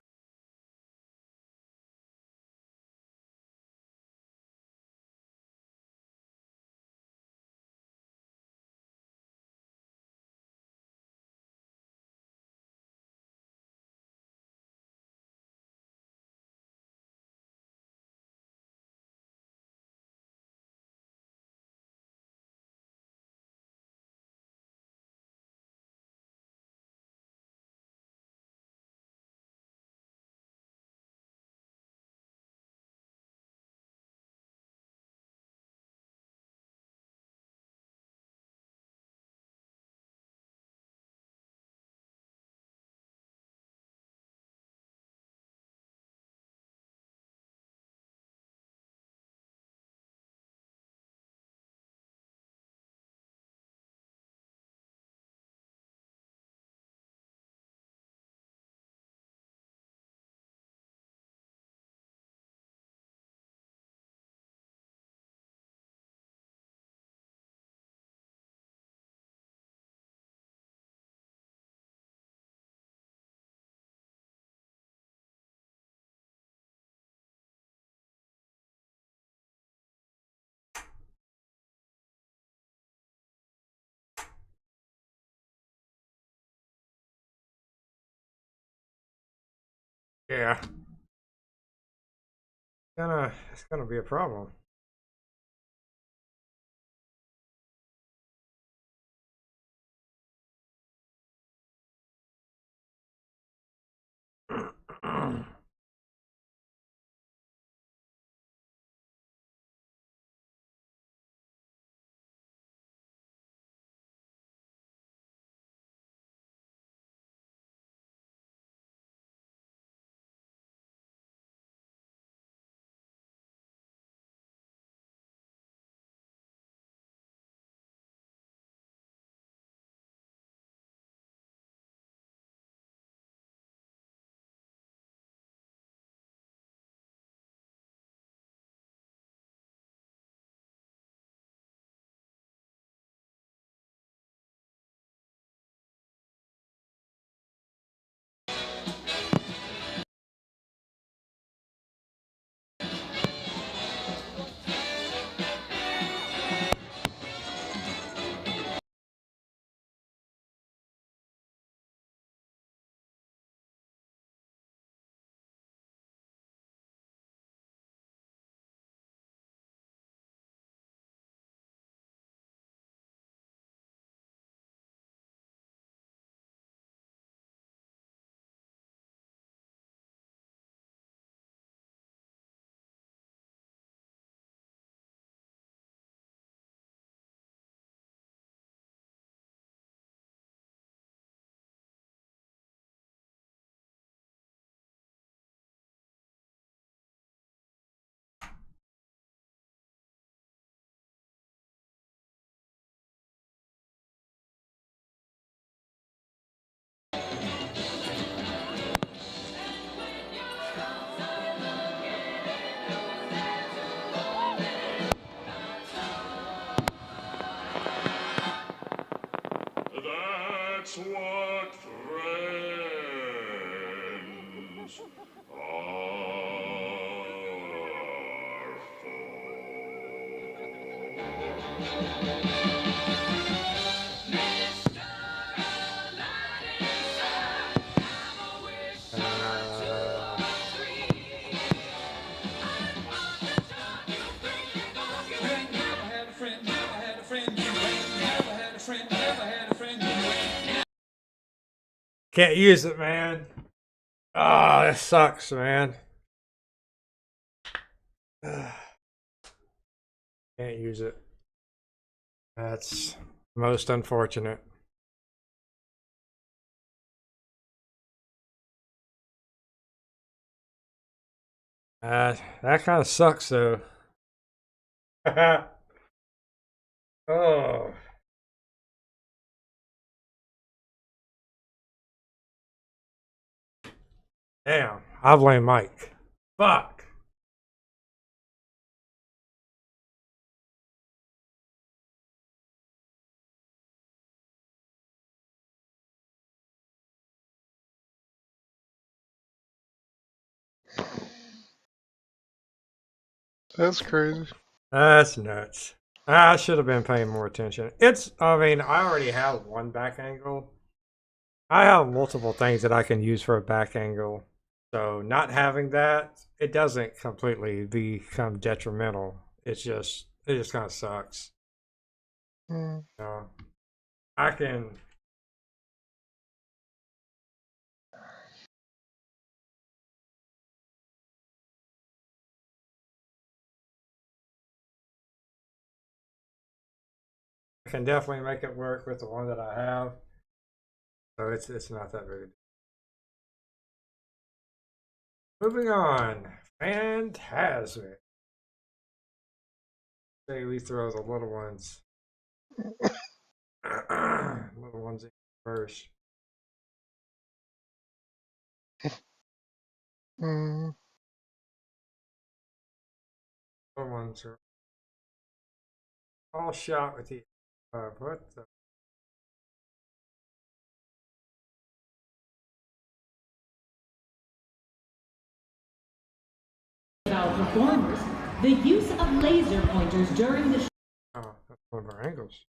Speaker 5: Yeah. It's gonna be a problem.
Speaker 6: That's what friends are
Speaker 5: Can't use it, man. Ah, that sucks, man. Can't use it. That's most unfortunate. That kind of sucks, though. Oh. Damn, I blame Mike. Fuck.
Speaker 7: That's crazy.
Speaker 5: That's nuts. I should have been paying more attention. I mean, I already have one back angle. I have multiple things that I can use for a back angle. So not having that, it doesn't completely become detrimental. It just kind of sucks.
Speaker 7: Mm.
Speaker 5: I can definitely make it work with the one that I have. So it's not that big. Moving on, Fantasmic. Say we throw the little ones, little ones in first.
Speaker 7: Mm.
Speaker 5: Little ones are all shot with the. What the?
Speaker 10: Our performers, the use of laser pointers during the
Speaker 5: Oh, that's one of our angles.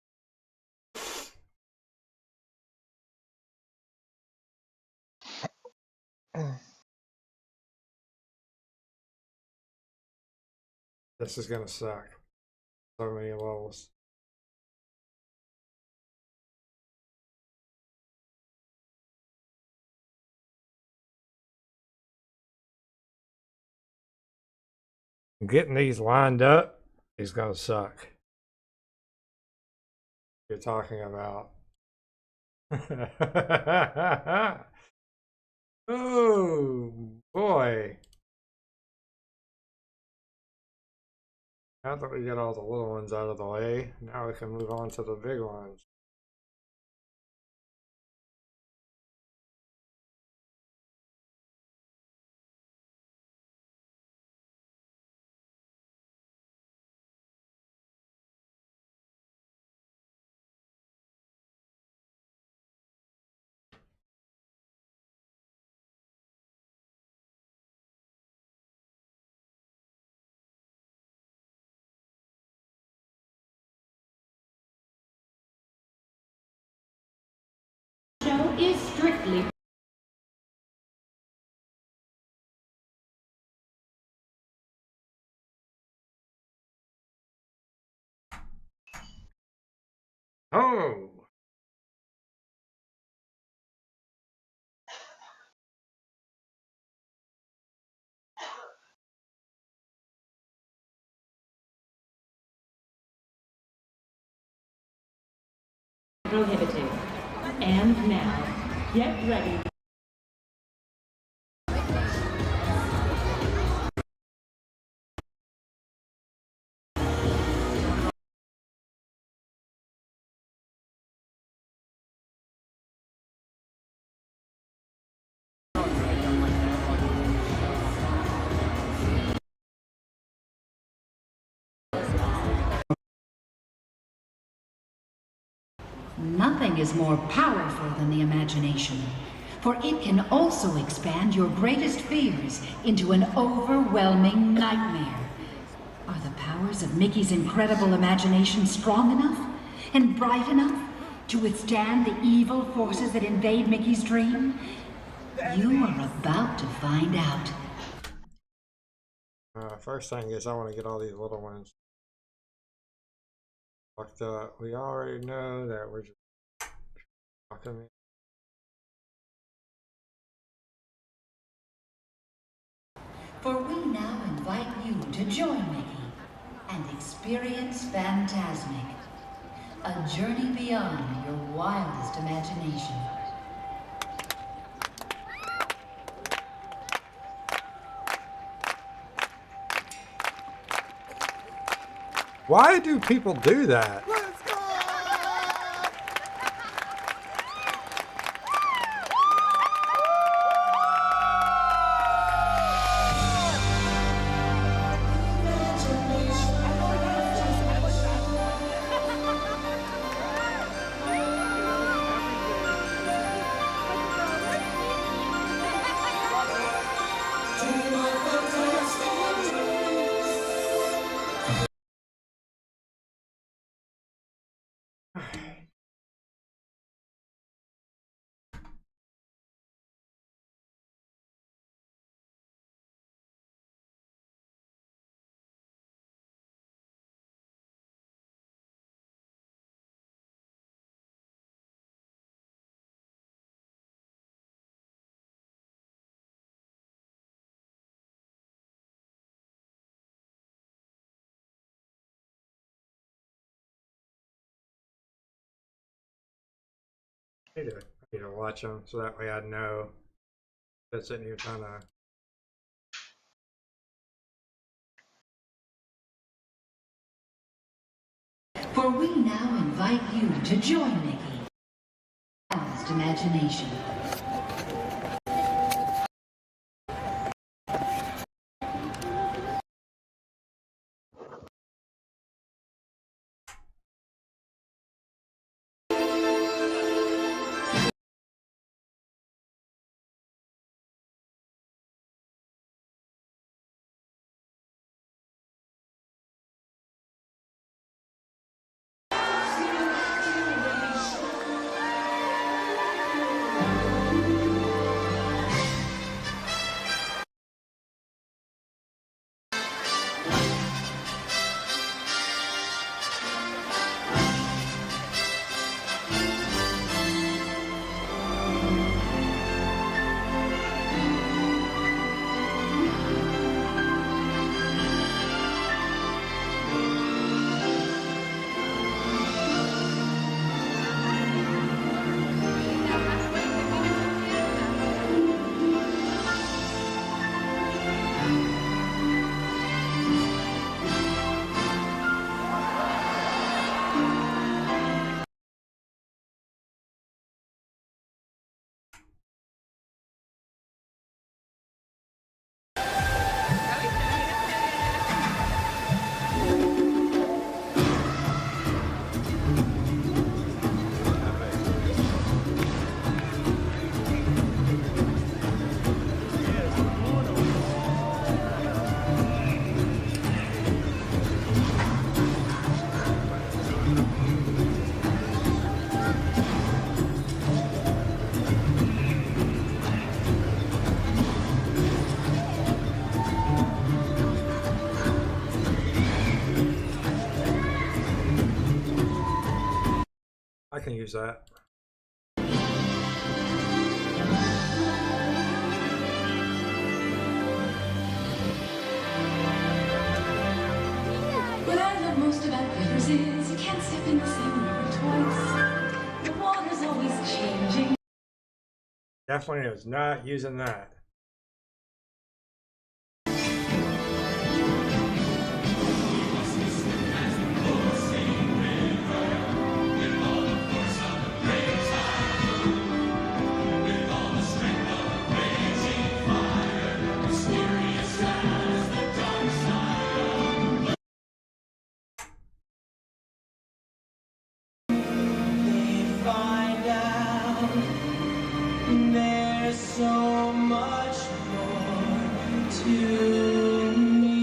Speaker 5: This is gonna suck. So many levels. Getting these lined up is gonna suck. You're talking about. Oh boy. Now that we get all the little ones out of the way, now we can move on to the big ones.
Speaker 10: Show is strictly
Speaker 5: Oh!
Speaker 10: prohibited. And now, get ready.
Speaker 16: Nothing is more powerful than the imagination, for it can also expand your greatest fears into an overwhelming nightmare. Are the powers of Mickey's incredible imagination strong enough and bright enough to withstand the evil forces that invade Mickey's dream? You are about to find out.
Speaker 5: First thing is I want to get all these little ones fucked up. We already know that we're just fucking me.
Speaker 16: For we now invite you to join Mickey and experience Fantasmic, a journey beyond your wildest imagination.
Speaker 5: Why do people do that? I need to watch them so that way I know if it's sitting here trying to.
Speaker 16: For we now invite you to join Mickey. Balanced imagination.
Speaker 5: can use that.
Speaker 4: What I love most about rivers is you can't step in the same river twice. The water's always changing.
Speaker 5: Definitely is not using that.
Speaker 14: Find out there's so much more to me.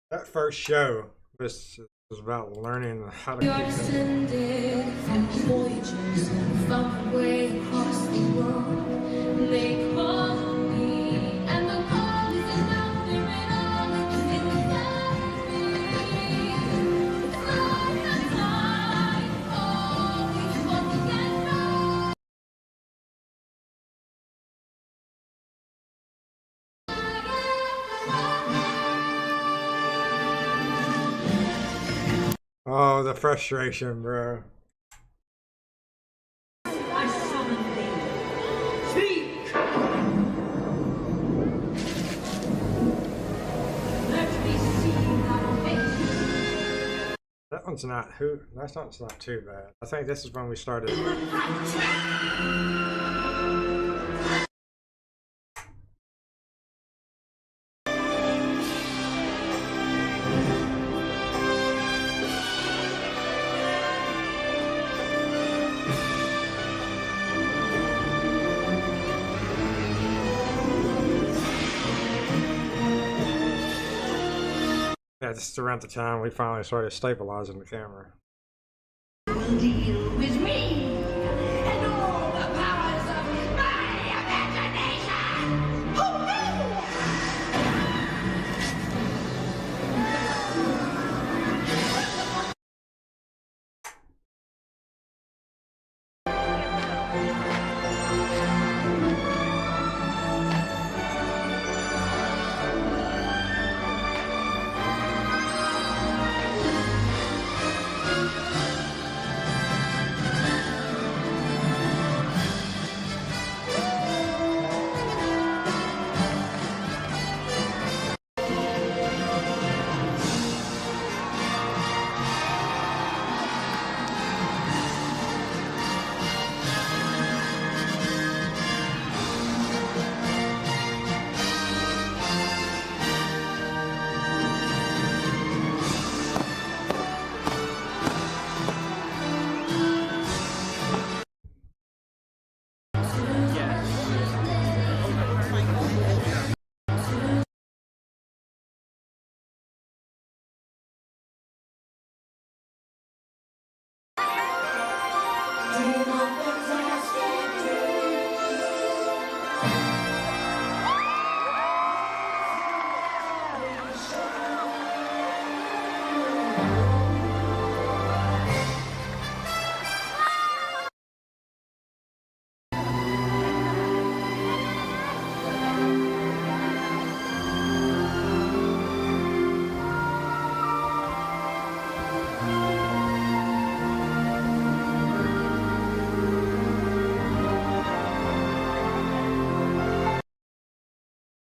Speaker 5: That first show was about learning how to
Speaker 4: We are
Speaker 5: keep them.
Speaker 4: descended from voyagers from way across the world. They call me, and the call is enough. They're in all that's inside me. It's like the tide, always once again.
Speaker 5: Oh, the frustration, bro.
Speaker 10: I summon thee. Speak! Let me see thy face.
Speaker 5: That one's not that's not too bad. I think this is when we started. Yeah, this is around the time we finally started stabilizing the camera.
Speaker 4: Will deal with me and all the powers of my imagination.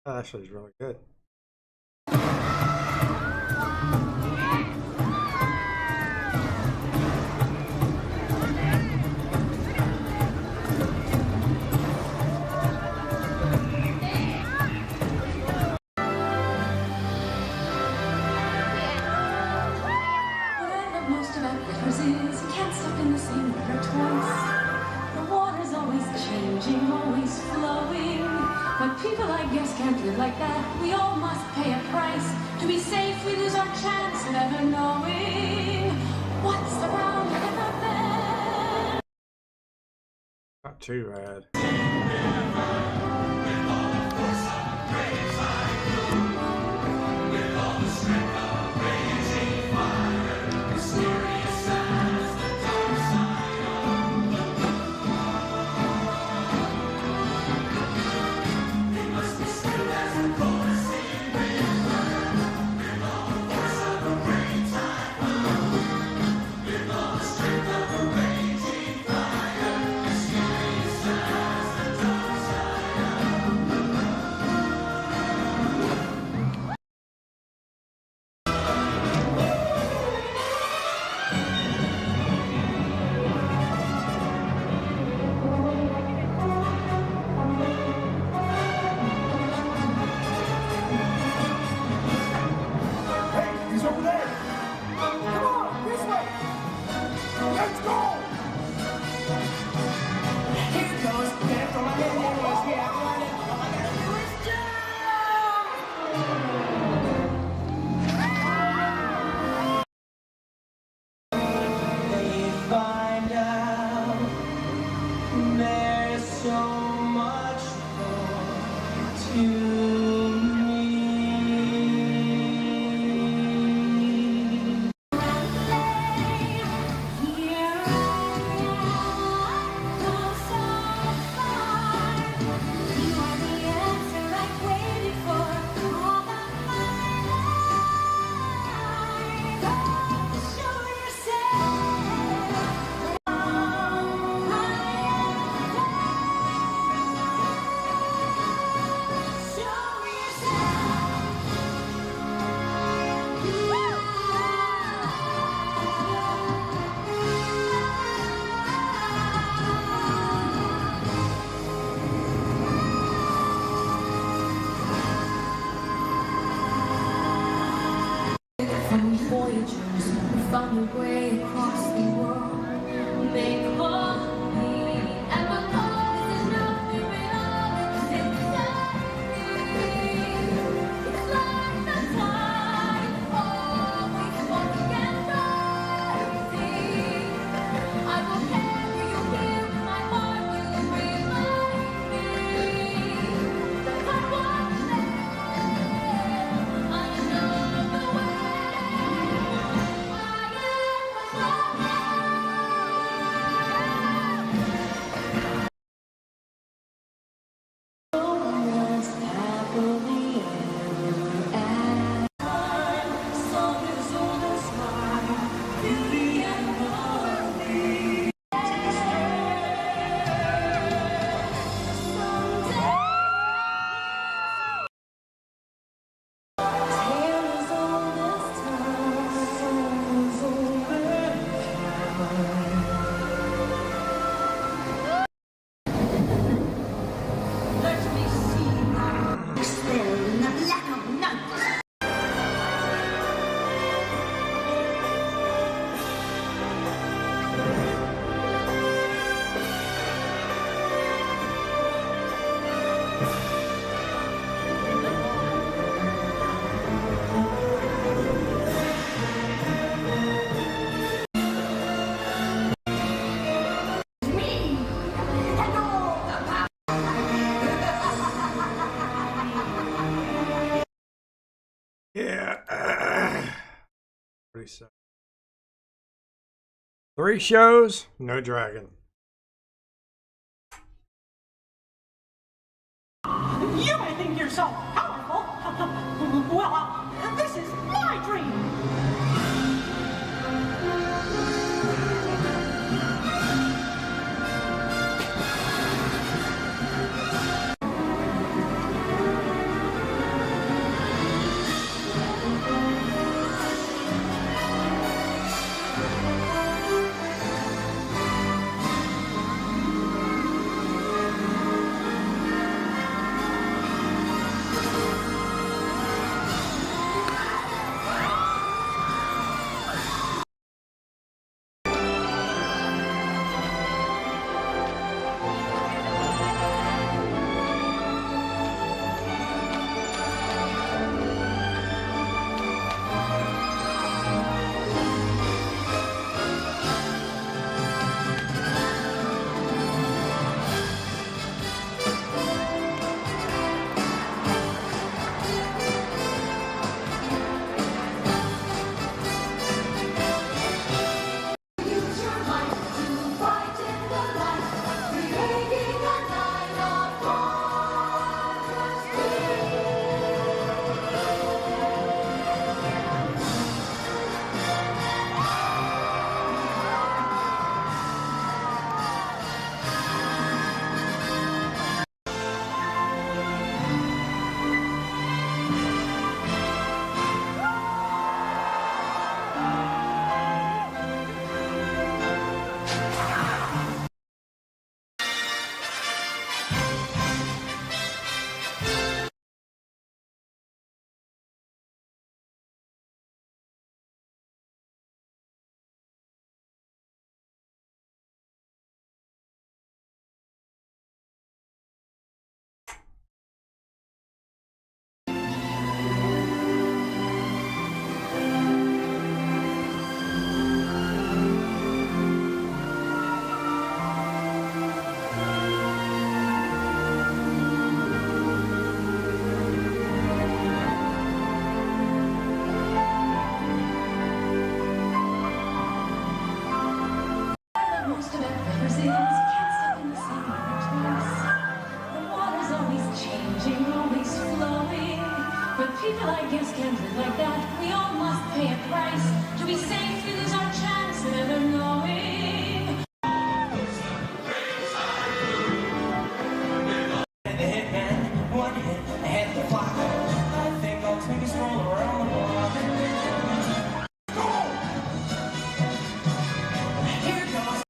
Speaker 5: That actually is really good.
Speaker 4: can't live like that. We all must pay a price. To be safe, we lose our chance, never knowing what's around the bend.
Speaker 5: Not too bad.
Speaker 4: Voyagers who found their way across the world. They call me, and my call is nothing but all that's inside me. It's like the tide, always walking and rising. I will carry you here, my heart will remind me that I was there. I know the way.
Speaker 5: Yeah. Pretty sad. 3 shows, no dragon.
Speaker 10: You may think you're so powerful. Well, this is my dream.
Speaker 4: just can't live like that. We all must pay a price. To be safe, we lose our chance of ever knowing.
Speaker 14: The hitman, one hit, ahead of the clock. I think I'll take a stroll around the block. Here goes.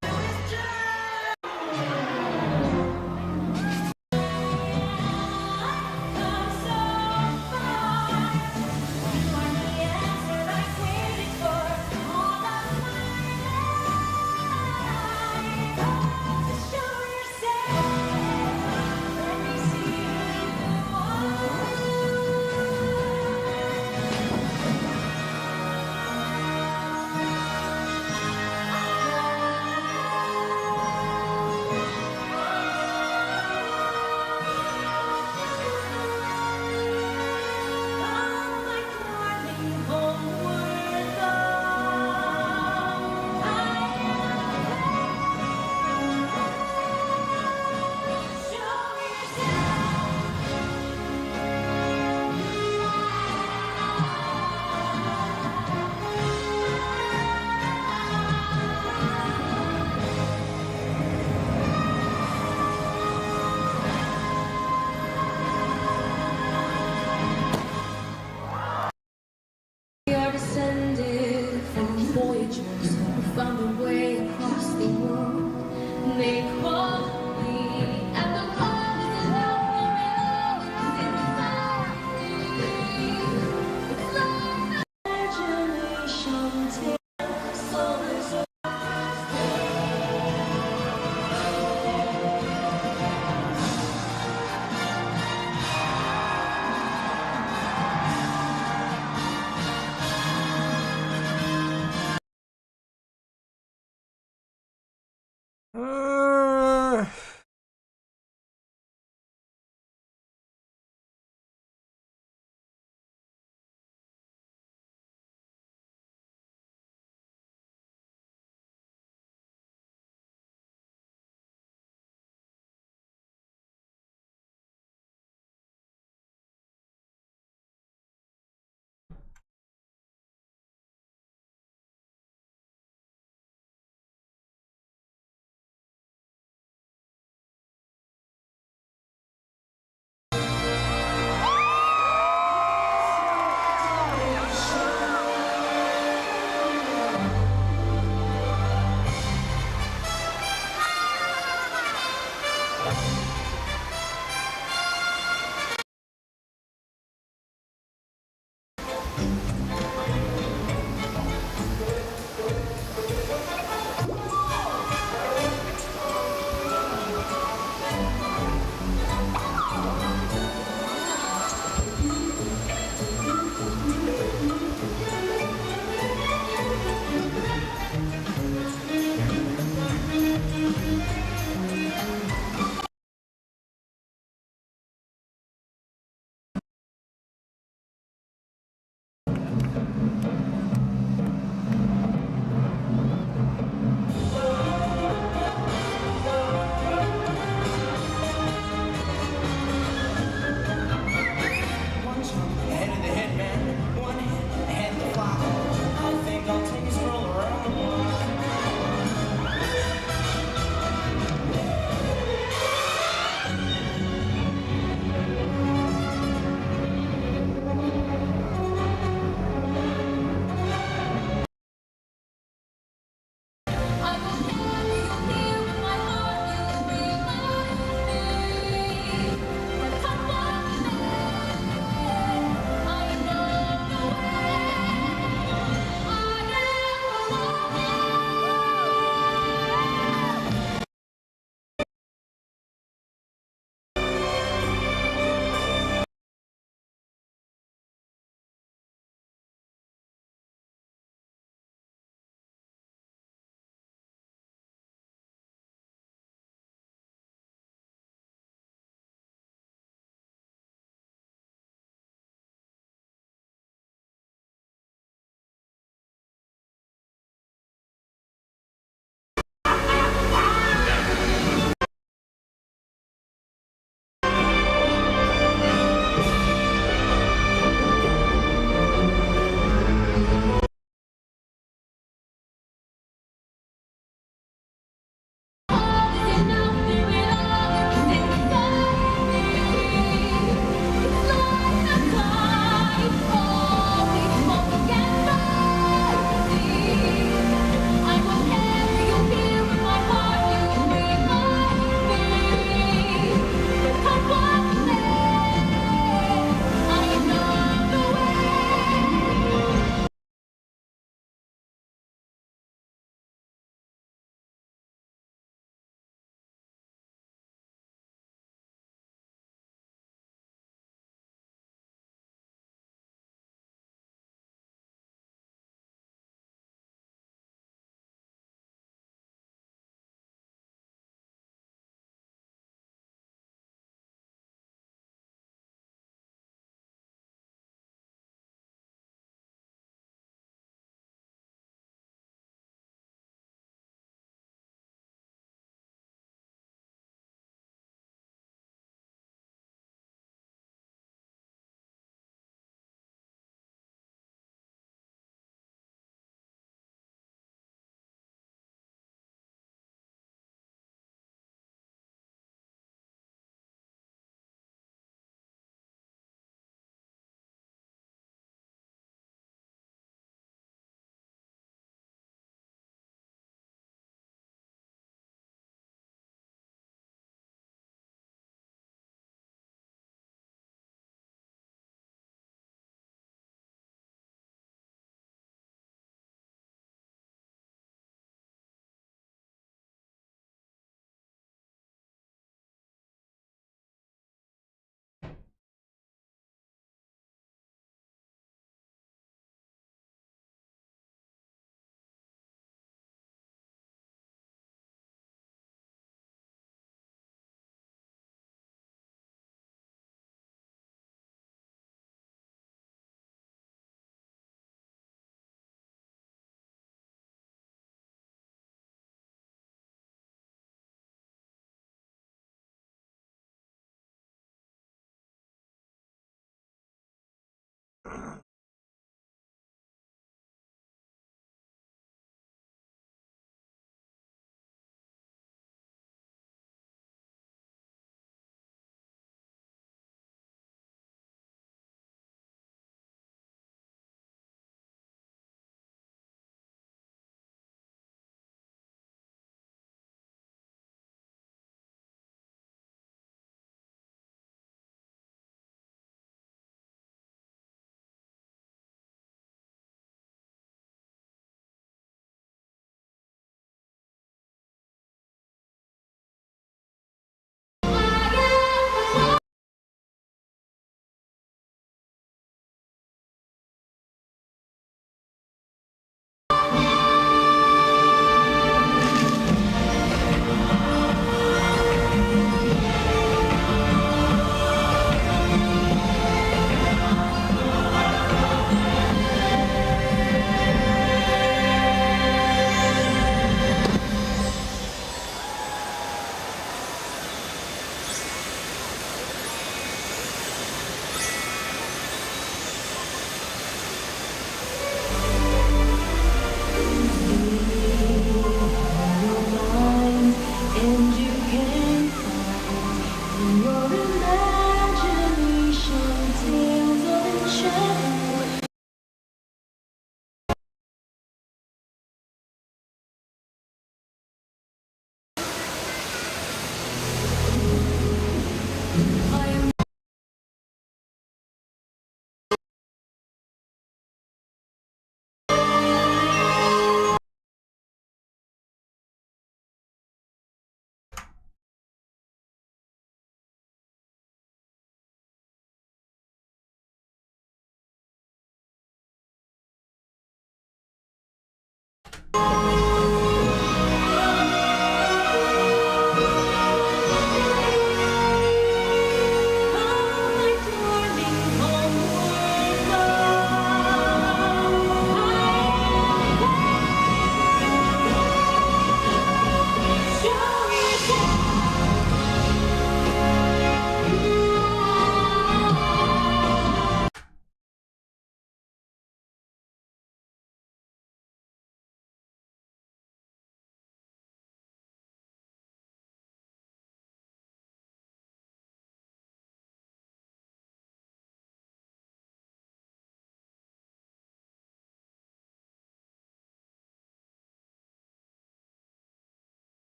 Speaker 4: We are descended from voyagers who found their way across the world. They call me, and the world is enough for me. It's like imagination takes so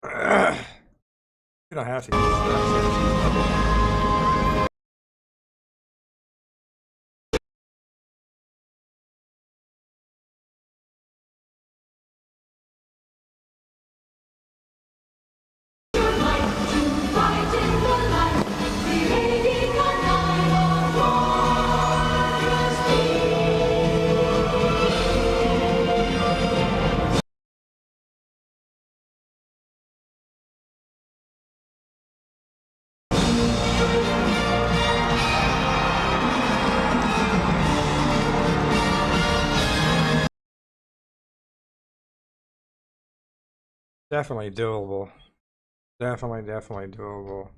Speaker 5: You don't have to use that. Definitely doable. Definitely doable.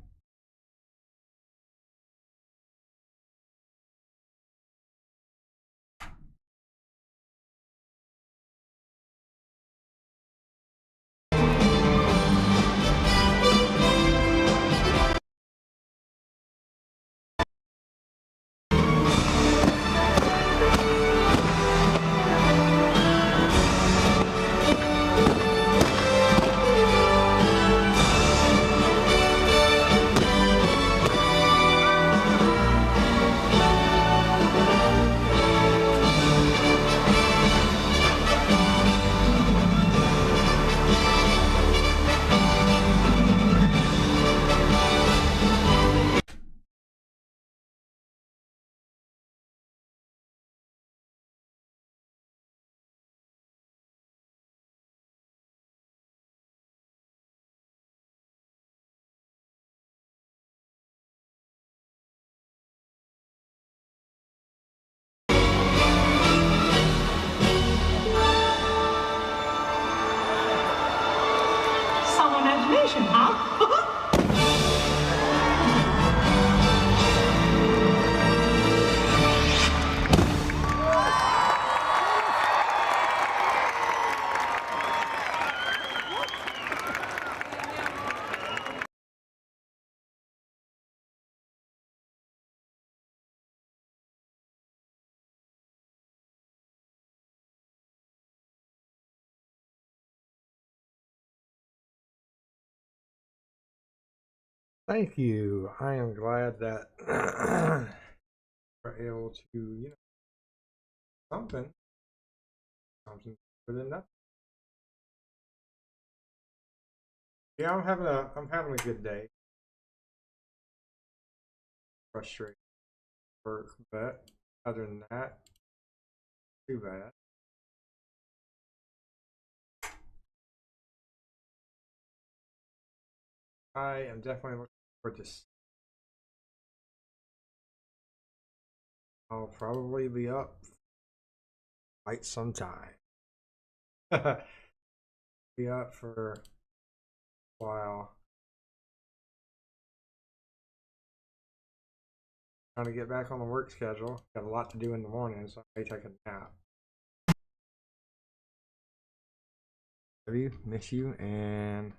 Speaker 10: Some imagination, huh?
Speaker 5: Thank you. I am glad that we're able to, you know, something better than nothing. Yeah, I'm having a good day. Frustrated work, but other than that, too bad. I am definitely looking forward to this. I'll probably be up quite some time. Be up for a while. Trying to get back on the work schedule. Got a lot to do in the morning, so I may take a nap. Love you, miss you, and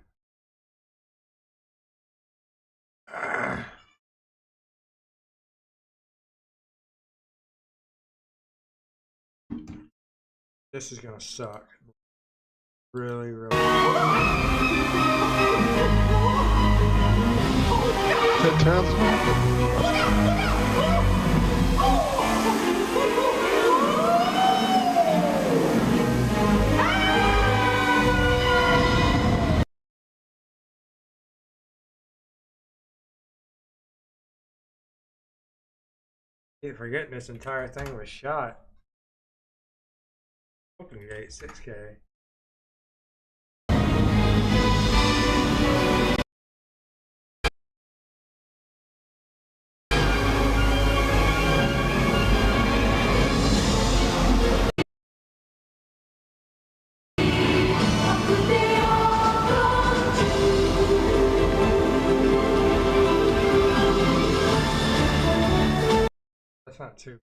Speaker 5: this is gonna suck. Really, really. Keep forgetting this entire thing was shot. Open gate 6K. That's not too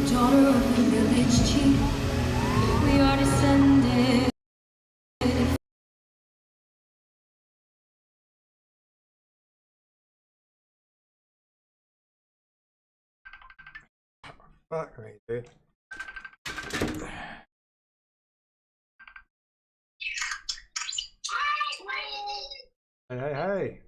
Speaker 4: daughter of the village chief. We are descended.
Speaker 5: Fuck me, dude. Hey, hey, hey.